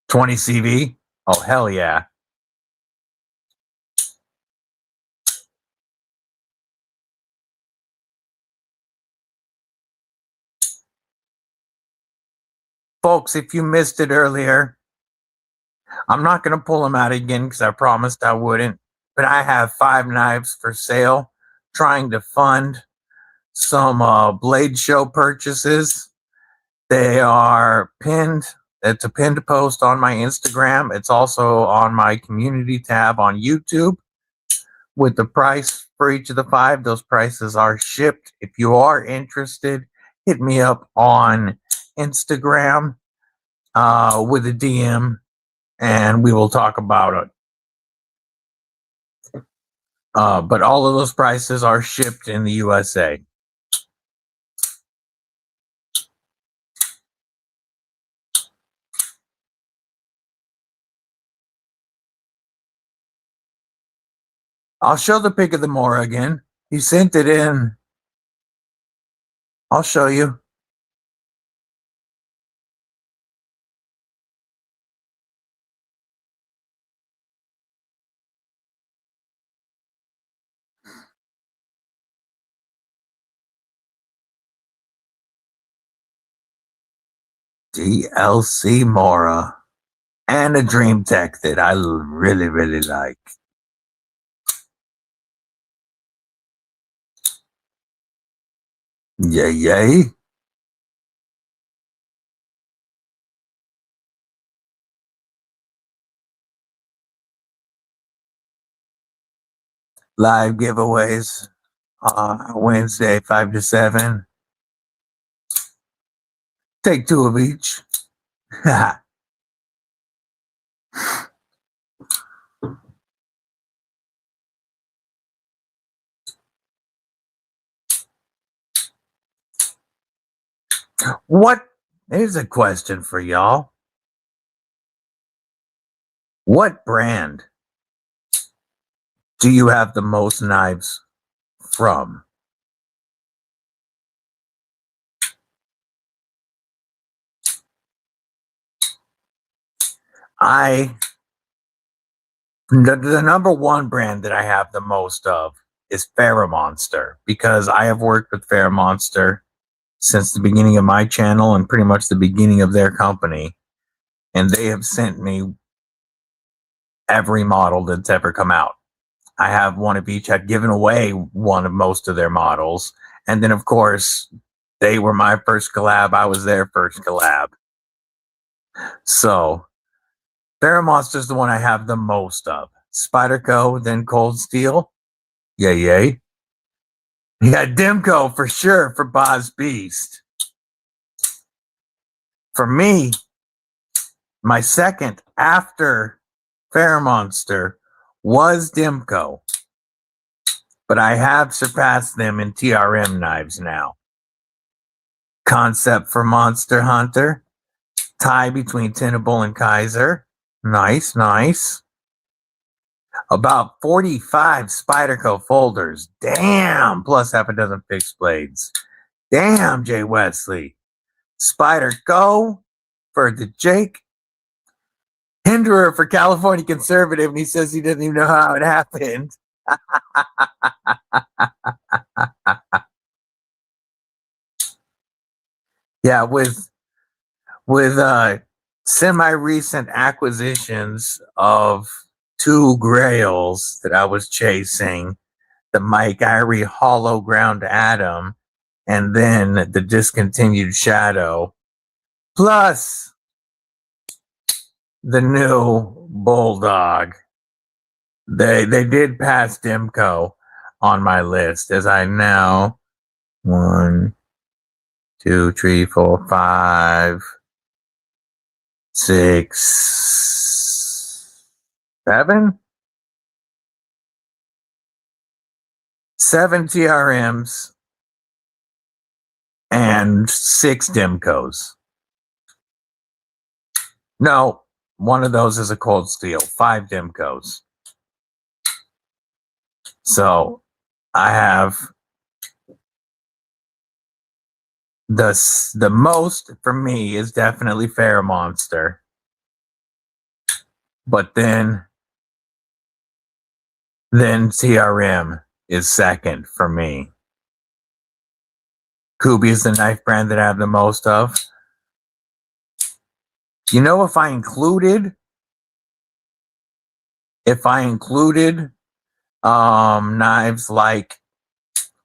A: 20 CV? Oh, hell yeah. Folks, if you missed it earlier, I'm not going to pull them out again because I promised I wouldn't. But I have 5 knives for sale, trying to fund some blade show purchases. They are pinned. It's a pinned post on my Instagram. It's also on my community tab on YouTube with the price for each of the 5. Those prices are shipped. If you are interested, hit me up on Instagram with a DM and we will talk about it. But all of those prices are shipped in the USA. I'll show the pic of the Mora again. He sent it in. I'll show you. DLC Mora. And a Dream Tech that I really, really like. Yay, yay. Live giveaways Wednesday, 5 to 7. Take 2 of each. What? Here's a question for y'all. What brand do you have the most knives from? The number one brand that I have the most of is FerraMonster, because I have worked with FerraMonster since the beginning of my channel and pretty much the beginning of their company. And they have sent me every model that's ever come out. I have one of each. I've given away one of most of their models. And then, of course, they were my first collab. I was their first collab. So, FerraMonster is the one I have the most of. Spyderco, then Cold Steel. Yay. Yeah, N.U.M.B for sure for Boz Beast. For me, my second after FerraMonster was N.U.M.B, but I have surpassed them in TRM knives now. Concept for Monster Hunter. Tie between Tenable and Kaiser. Nice, nice. About 45 Spyderco folders. Damn! Plus half a dozen fixed blades. Damn, Jay Wesley. Spyderco for the Jake. Hinderer for California Conservative, and he says he doesn't even know how it happened. Yeah, with semi-recent acquisitions of two grails that I was chasing, the Mike Irie Hollow Ground Atom, and then the discontinued Shadow, plus the new Bulldog. They did pass N.U.M.B on my list, as I now 1, 2, 3, 4, 5, 6, 7 TRMs and 6 N.U.M.B.s. No, one of those is a Cold Steel. 5 N.U.M.B.s. So I have the most for me is definitely FerraMonster, but then TRM is second for me. Kubi is the knife brand that I have the most of. You know, if I included knives like,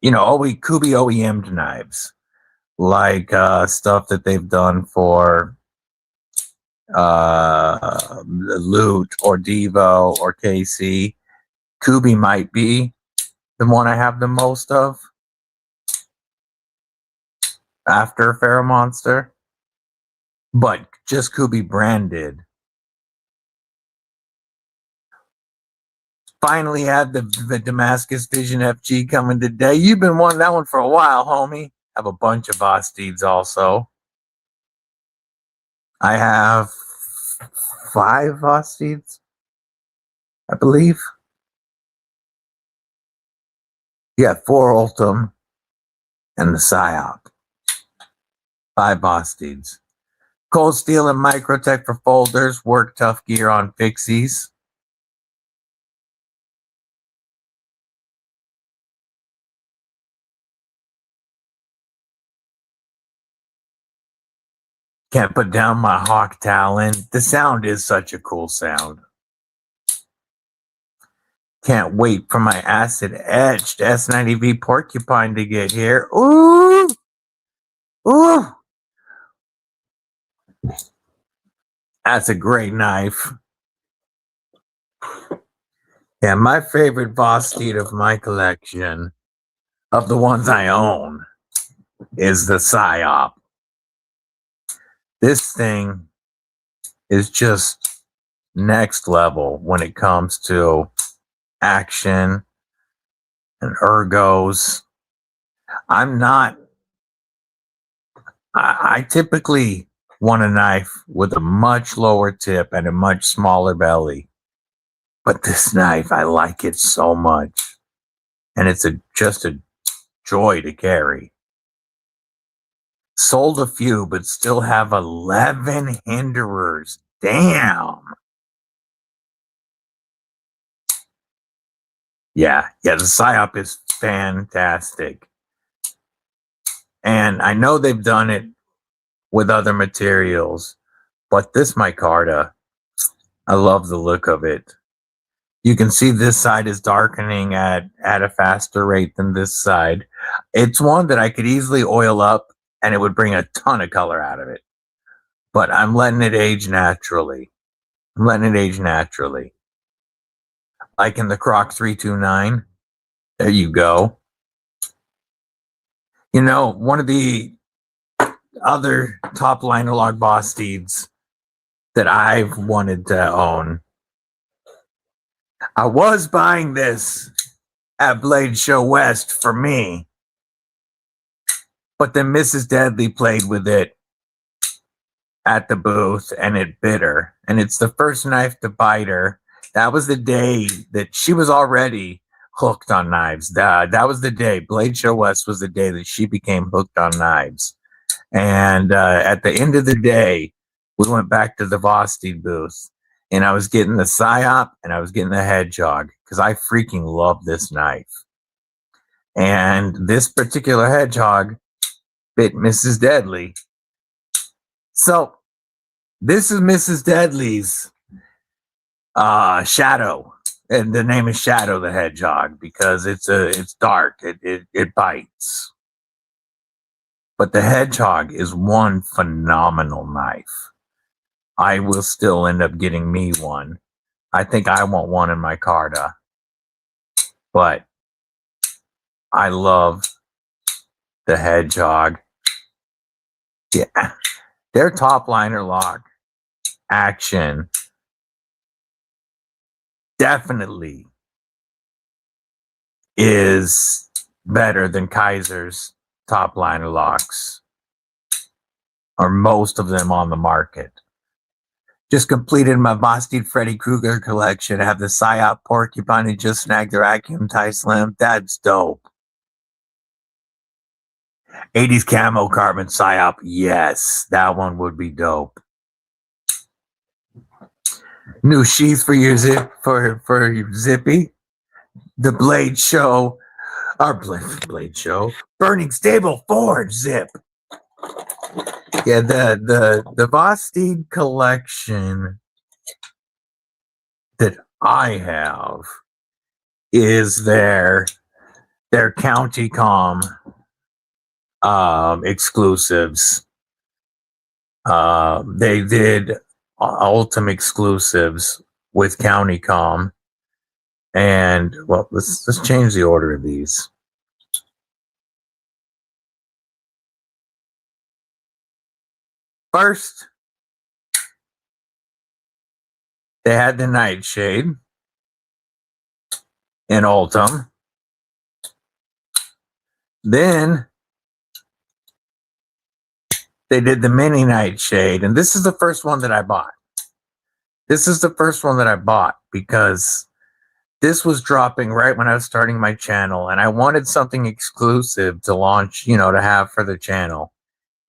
A: you know, Kubi OEM'd knives, like stuff that they've done for Loot or Devo or KC, Kubi might be the one I have the most of after FerraMonster, but just Kubi branded. Finally had the Damascus Vision FG coming today. You've been wanting that one for a while, homie. Have a bunch of Vosteeds also. I have 5 Vosteeds, I believe. Yeah, 4 Ultim and the Psyop. 5 Vosteeds. Cold Steel and Microtech for folders. Work Tough Gear on fixies. Can't put down my Hawk Talon. The sound is such a cool sound. Can't wait for my acid etched S90V Porcupine to get here. Ooh! Ooh! That's a great knife. Yeah, my favorite Vosteed of my collection, of the ones I own, is the Psyop. This thing is just next level when it comes to action and ergos. I typically want a knife with a much lower tip and a much smaller belly. But this knife, I like it so much. And it's just a joy to carry. Sold a few, but still have 11 hinderers. Damn. Yeah, the PSYOP is fantastic. And I know they've done it with other materials, but this micarta, I love the look of it. You can see this side is darkening at a faster rate than this side. It's one that I could easily oil up and it would bring a ton of color out of it. But I'm letting it age naturally. Like in the Croc 329. There you go. You know, one of the other top line log boss steeds that I've wanted to own. I was buying this at Blade Show West for me, but then Mrs. Deadly played with it at the booth and it bit her. And it's the first knife to bite her. That was the day that she was already hooked on knives. That was the day. Blade Show West was the day that she became hooked on knives. And at the end of the day, we went back to the Vosteed booth. And I was getting the PSYOP and I was getting the Hedgehog because I freaking love this knife. And this particular Hedgehog bit Mrs. Deadly. So this is Mrs. Deadly's Shadow. And the name is Shadow the Hedgehog because it's dark. It bites. But the Hedgehog is one phenomenal knife. I will still end up getting me one. I think I want one in my micarta. But I love the Hedgehog. Yeah. Their top liner lock action definitely is better than Kaiser's top liner locks. Or most of them on the market. Just completed my Vosteed Freddy Krueger collection. I have the PSYOP Porcupine and just snagged the Vacuum Tie Slim. That's dope. 80s camo carbon PSYOP. Yes, that one would be dope. New sheath for your for your Zippy. The Blade Show. Our Blade Show. Burning Stable Forge zip. Yeah, the Vosteed collection that I have is their County Com exclusives. They did Ultimate exclusives with County Com, and well, let's change the order of these. First, they had the Nightshade in Ultim. Then they did the mini Nightshade, and this is the first one that I bought. This is the first one that I bought because this was dropping right when I was starting my channel, and I wanted something exclusive to launch, you know, to have for the channel.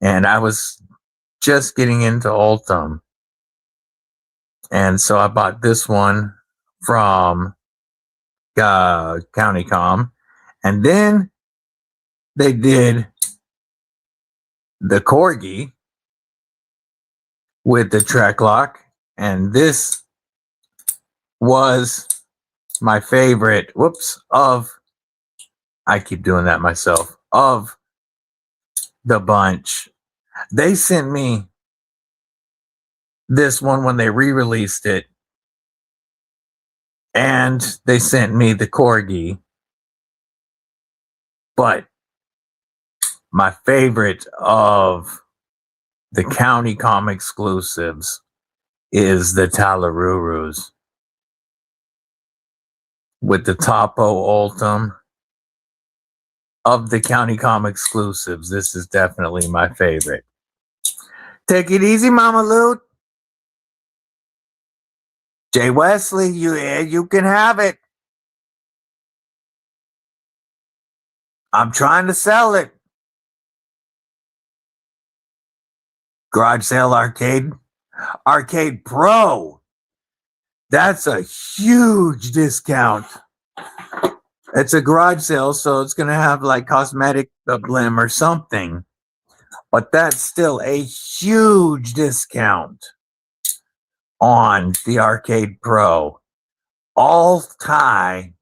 A: And I was just getting into Ultim. And so I bought this one from County Com. And then they did the Corgi with the Trek Lock. And this was my favorite, I keep doing that myself, of the bunch. They sent me this one when they re-released it. And they sent me the Corgi. But my favorite of the County Com exclusives is the Talarurus with the Topo Ultim. Of the County Com exclusives, this is definitely my favorite. Take it easy, Mama Loot. Jay Wesley, you can have it. I'm trying to sell it. Garage Sale Arcade. Arcade Pro. That's a huge discount It's a garage sale, so it's going to have like cosmetic blim or something. But that's still a huge discount on the Arcade Pro. All tie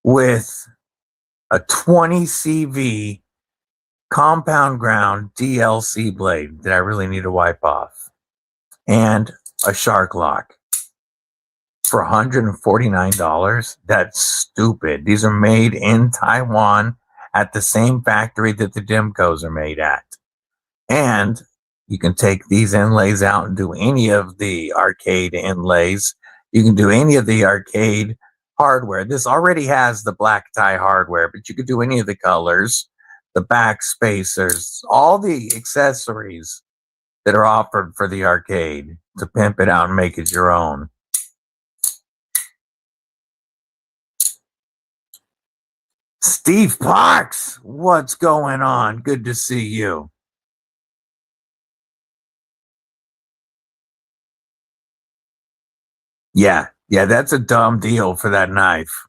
A: with a 20 CV compound ground DLC blade that I really need to wipe off, and a shark lock for $149. That's stupid. These are made in Taiwan at the same factory that the Dimcos are made at. And you can take these inlays out and do any of the arcade inlays. You can do any of the arcade hardware. This already has the black tie hardware, but you could do any of the colors, the back spacers, all the accessories that are offered for the arcade to pimp it out and make it your own. Steve Parks, what's going on? Good to see you. Yeah, that's a dumb deal for that knife.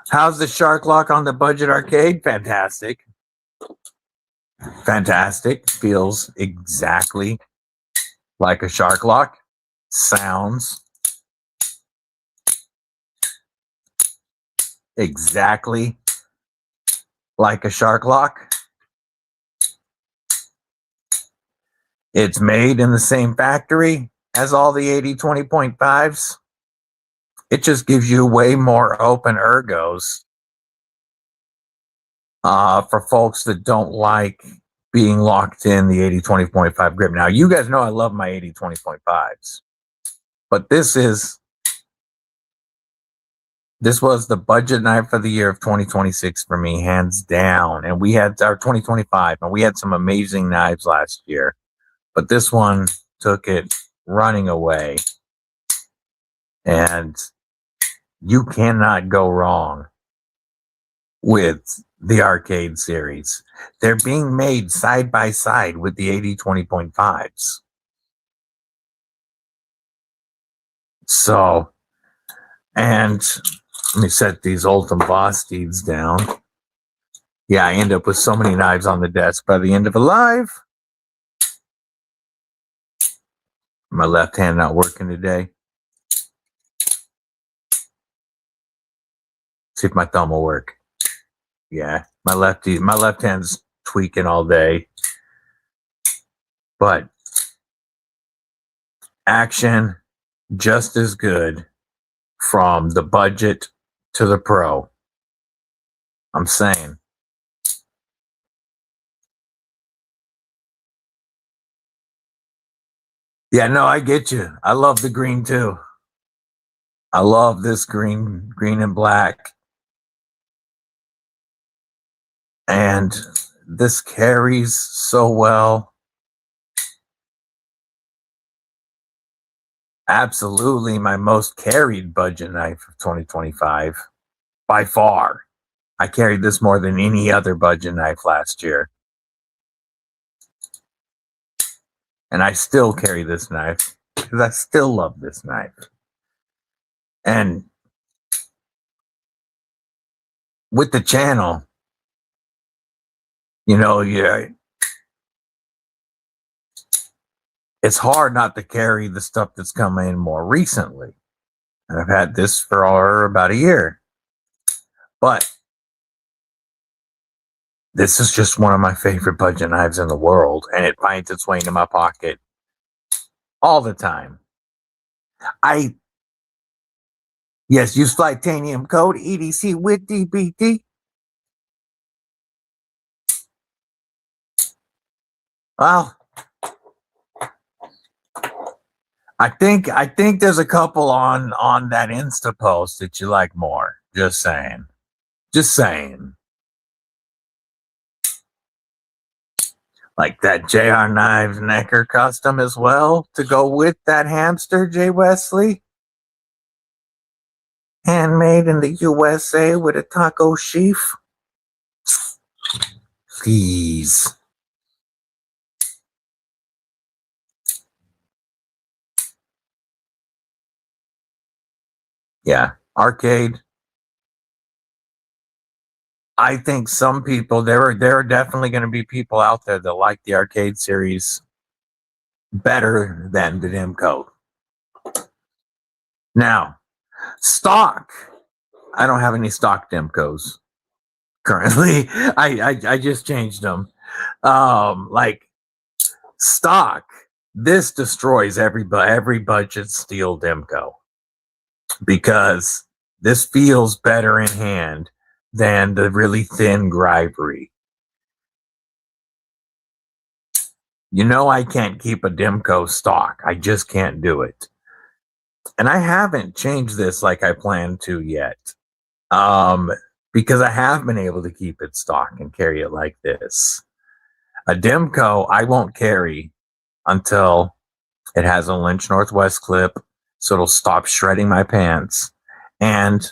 A: How's the shark lock on the budget arcade? Fantastic. Fantastic. Feels exactly like a shark lock. Sounds exactly like a shark lock. It's made in the same factory as all the 80/20.5s. It just gives you way more open ergos for folks that don't like being locked in the 80/20.5 grip. Now, you guys know I love my 80/20.5s, but this was the budget knife of the year of 2026 for me, hands down. And we had our 2025, and we had some amazing knives last year, but this one took it running away. And you cannot go wrong with the arcade series. They're being made side by side with the 80/20.5s. So, and let me set these Ultim Boss Steeds down. Yeah, I end up with so many knives on the desk by the end of a live. My left hand not working today. See if my thumb will work. Yeah, my left hand's tweaking all day. But action just as good from the budget to the pro. I'm saying. Yeah, no, I get you. I love the green too. I love this green and black. And this carries so well. Absolutely my most carried budget knife of 2025 by far. I carried this more than any other budget knife last year. And I still carry this knife because I still love this knife. And with the channel, you know, it's hard not to carry the stuff that's come in more recently. And I've had this for about a year. But this is just one of my favorite budget knives in the world, and it finds its way into my pocket all the time. Yes, use Flightanium code EDCwithDBD. Well, I think there's a couple on that Insta post that you like more. Just saying. Just saying. Like that JR Knives Necker custom as well to go with that hamster, Jay Wesley. Handmade in the USA with a taco sheath. Please. Yeah, arcade. I think some people, there are definitely going to be people out there that like the arcade series better than the N.U.M.B. Now, stock. I don't have any stock N.U.M.B. currently. I just changed them. Like stock. This destroys every budget steel N.U.M.B. because this feels better in hand than the really thin Grivery. You know, I can't keep a N.U.M.B. stock. I just can't do it. And I haven't changed this like I planned to yet. Because I have been able to keep it stock and carry it like this. A N.U.M.B. I won't carry until it has a Lynch Northwest clip, so it'll stop shredding my pants. And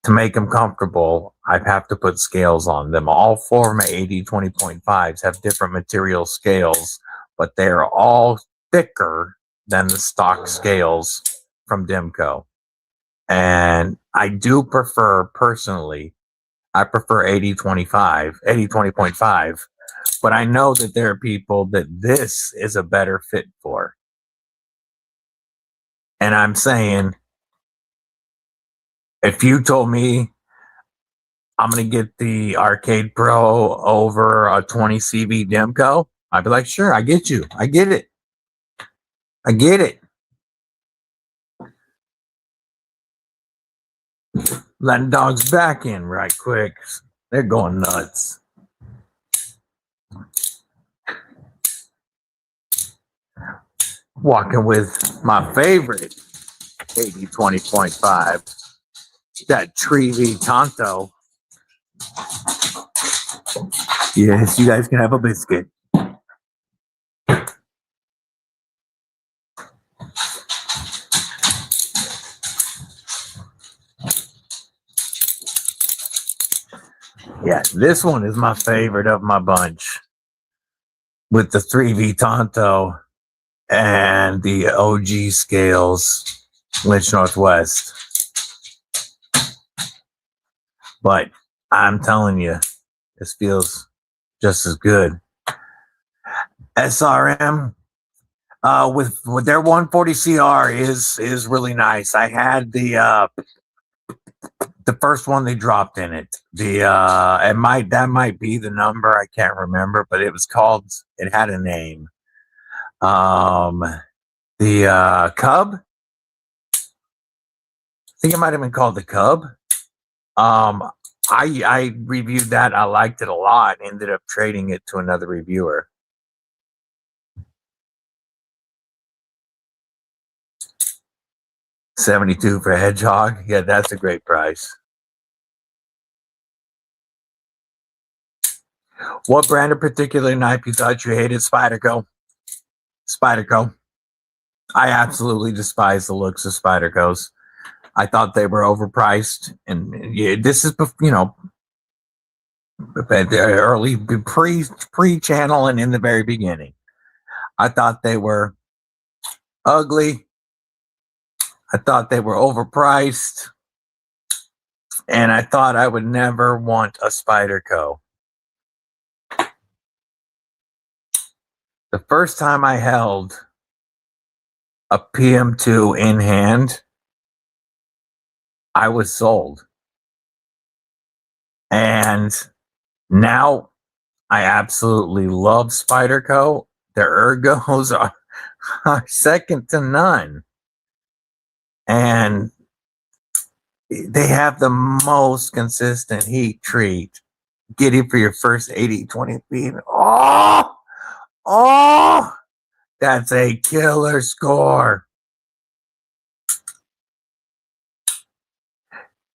A: to make them comfortable, I have to put scales on them. All four of my 80/20.5s have different material scales, but they're all thicker than the stock scales from N.U.M.B. And I do prefer, personally, I prefer 80/20.5, but I know that there are people that this is a better fit for. And I'm saying, if you told me I'm going to get the Arcade Pro over a 20 CV N.U.M.B., I'd be like, sure, I get you. I get it. I get it. Letting dogs back in right quick. They're going nuts. Walking with my favorite 80/20.5. That Trevi Tonto. Yes, you guys can have a biscuit. Yeah, this one is my favorite of my bunch. With the 3V Tonto and the OG scales, Lynch Northwest. But I'm telling you, this feels just as good. SRM with their 140 CR is really nice. I had the first one they dropped in it. That might be the number, I can't remember, but it was called, it had a name. The Cub. I think it might have been called the Cub. I reviewed that. I liked it a lot. Ended up trading it to another reviewer. $72 for Hedgehog. Yeah, that's a great price. What brand of particular knife you thought you hated? Spyderco. Spyderco. I absolutely despise the looks of Spydercos. I thought they were overpriced, and yeah, this is, you know, early pre-channel and in the very beginning. I thought they were ugly. I thought they were overpriced, and I thought I would never want a Spyderco. The first time I held a PM2 in hand, I was sold. And now I absolutely love Spyderco. Their ergos are second to none. And they have the most consistent heat treat. Get it for your first 80/20 feet. Oh, that's a killer score.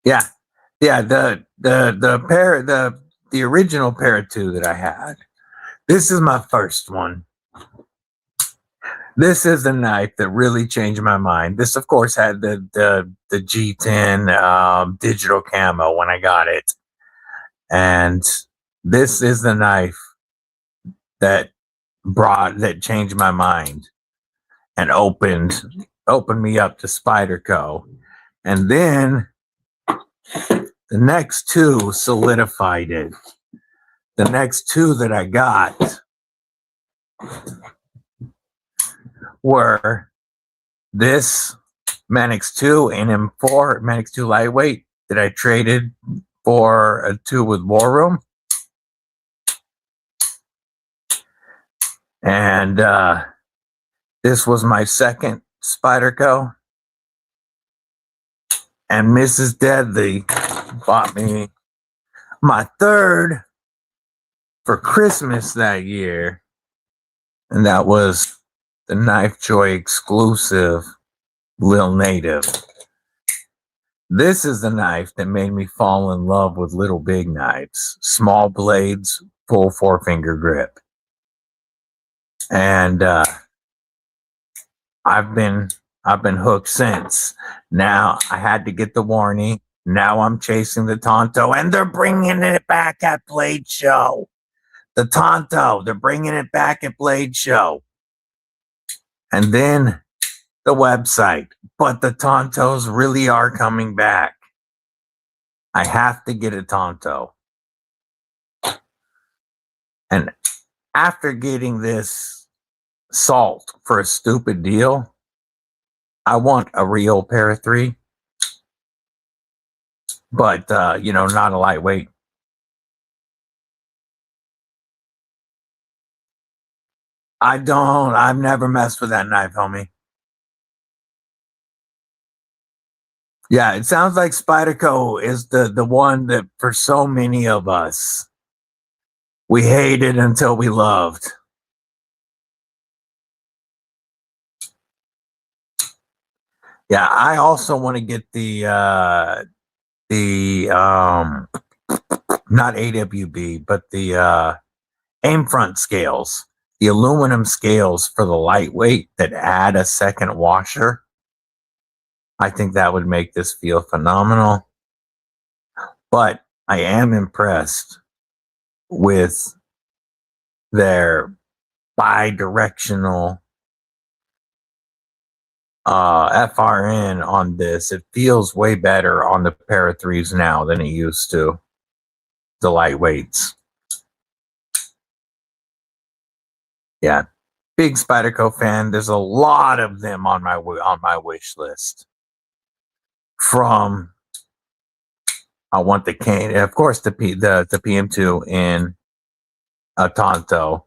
A: Yeah. The original Para 2 that I had. This is my first one. This is the knife that really changed my mind. This, of course, had the G10 digital camo when I got it. And this is the knife that changed my mind and opened me up to Spyderco. And then the next two solidified it. The next two that I got were this Manix 2 and M4 Manix 2 lightweight that I traded for a 2 with War Room. And this was my second Spyderco. And Mrs. Deadly bought me my third for Christmas that year. And that was the Knife Joy exclusive Lil Native. This is the knife that made me fall in love with little big knives. Small blades, full 4-finger grip. And I've been hooked since. Now I had to get the Warney. Now I'm chasing the Tonto, and they're bringing it back at Blade Show. The Tonto, they're bringing it back at Blade Show. And then the website. But the Tontos really are coming back. I have to get a Tonto. And after getting this Salt for a stupid deal, I want a real Para 3. But, not a lightweight. I've never messed with that knife, homie. Yeah, it sounds like Spyderco is the one that for so many of us, we hated until we loved. Yeah, I also want to get the not AWB, but the aim front scales, the aluminum scales for the lightweight that add a second washer. I think that would make this feel phenomenal. But I am impressed with their bi-directional FRN on this. It feels way better on the Para 3s now than it used to. The lightweights. Yeah, big Spyderco fan. There's a lot of them on my wish list. From I want the cane, of course, the PM2 in a Tonto,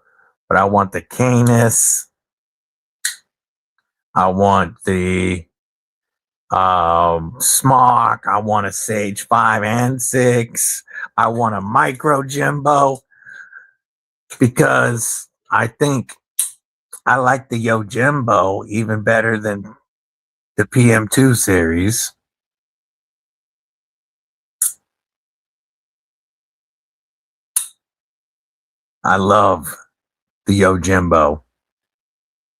A: but I want the Canis. I want the Smock. I want a Sage 5 and 6. I want a Micro Jimbo because I think I like the Yo Jimbo even better than the PM2 series. I love the Yo Jimbo.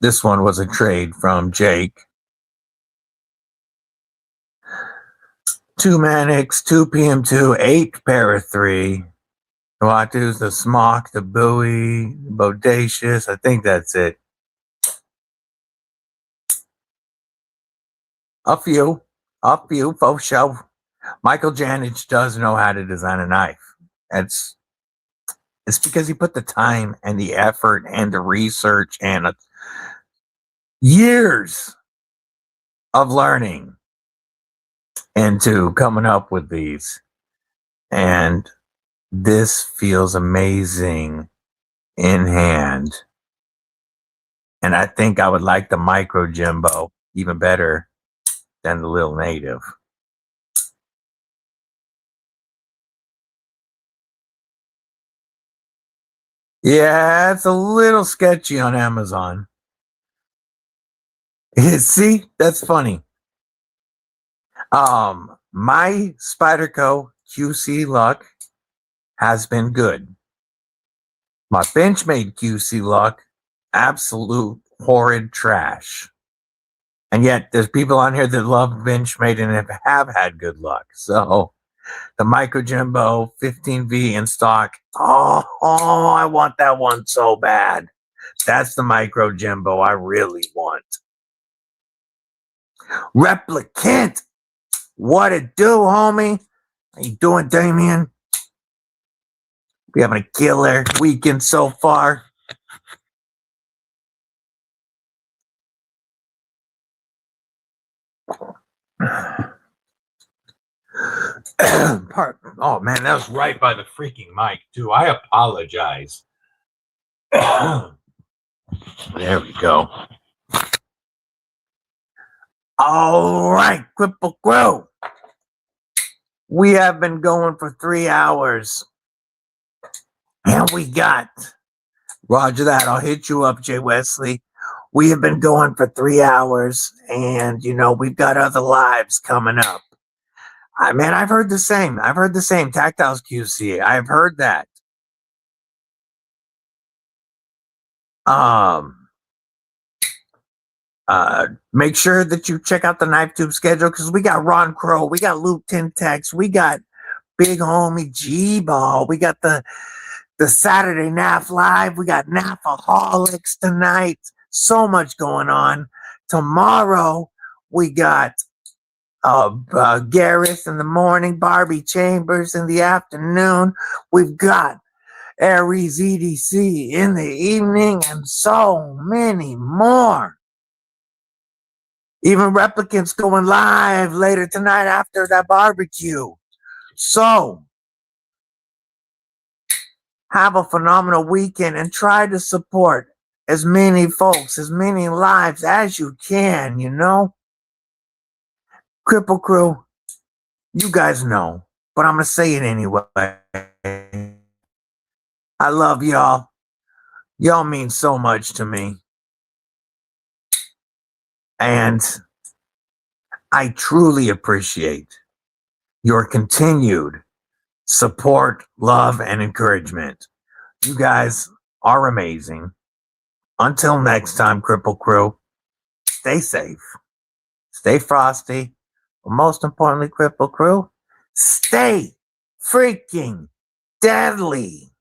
A: This one was a trade from Jake. 2 Manix, 2 PM2, 8 Para 3. Watu's the Smock, the Bowie, Bodacious. I think that's it. A few for sure. Michael Janich does know how to design a knife. It's because he put the time and the effort and the research and years of learning into coming up with these. And this feels amazing in hand. And I think I would like the Micro Jimbo even better than the Lil Native. Yeah, it's a little sketchy on Amazon. See, that's funny. My Spyderco QC luck has been good. My Benchmade QC luck, absolute horrid trash. And yet there's people on here that love Benchmade and have had good luck. So the Micro Jimbo 15V in stock. Oh, I want that one so bad. That's the Micro Jimbo I really want. Replicant. What it do, homie? How you doing, Damien? We having a killer weekend so far. Oh man, that was right by the freaking mic too. I apologize. There we go. All right, Kripple Krew. We have been going for 3 hours. And we got, Roger that, I'll hit you up, Jay Wesley. We have been going for 3 hours, and you know, we've got other lives coming up. Man, I've heard the same. Tactiles QC. I've heard that. Make sure that you check out the Knife Tube schedule because we got Ron Crow, we got Luke Tintex, we got Big Homie G-Ball, we got the Saturday NAF Live, we got NAFaholics tonight. So much going on. Tomorrow we got Gareth in the morning, Barbie Chambers in the afternoon. We've got Aries EDC in the evening, and so many more. Even Replicants going live later tonight after that barbecue. So, have a phenomenal weekend and try to support as many folks, as many lives as you can, you know? Kripple Krew, you guys know, but I'm going to say it anyway. I love y'all. Y'all mean so much to me. And I truly appreciate your continued support, love, and encouragement. You guys are amazing. Until next time, Kripple Krew, stay safe, stay frosty, but most importantly, Kripple Krew, stay freaking deadly.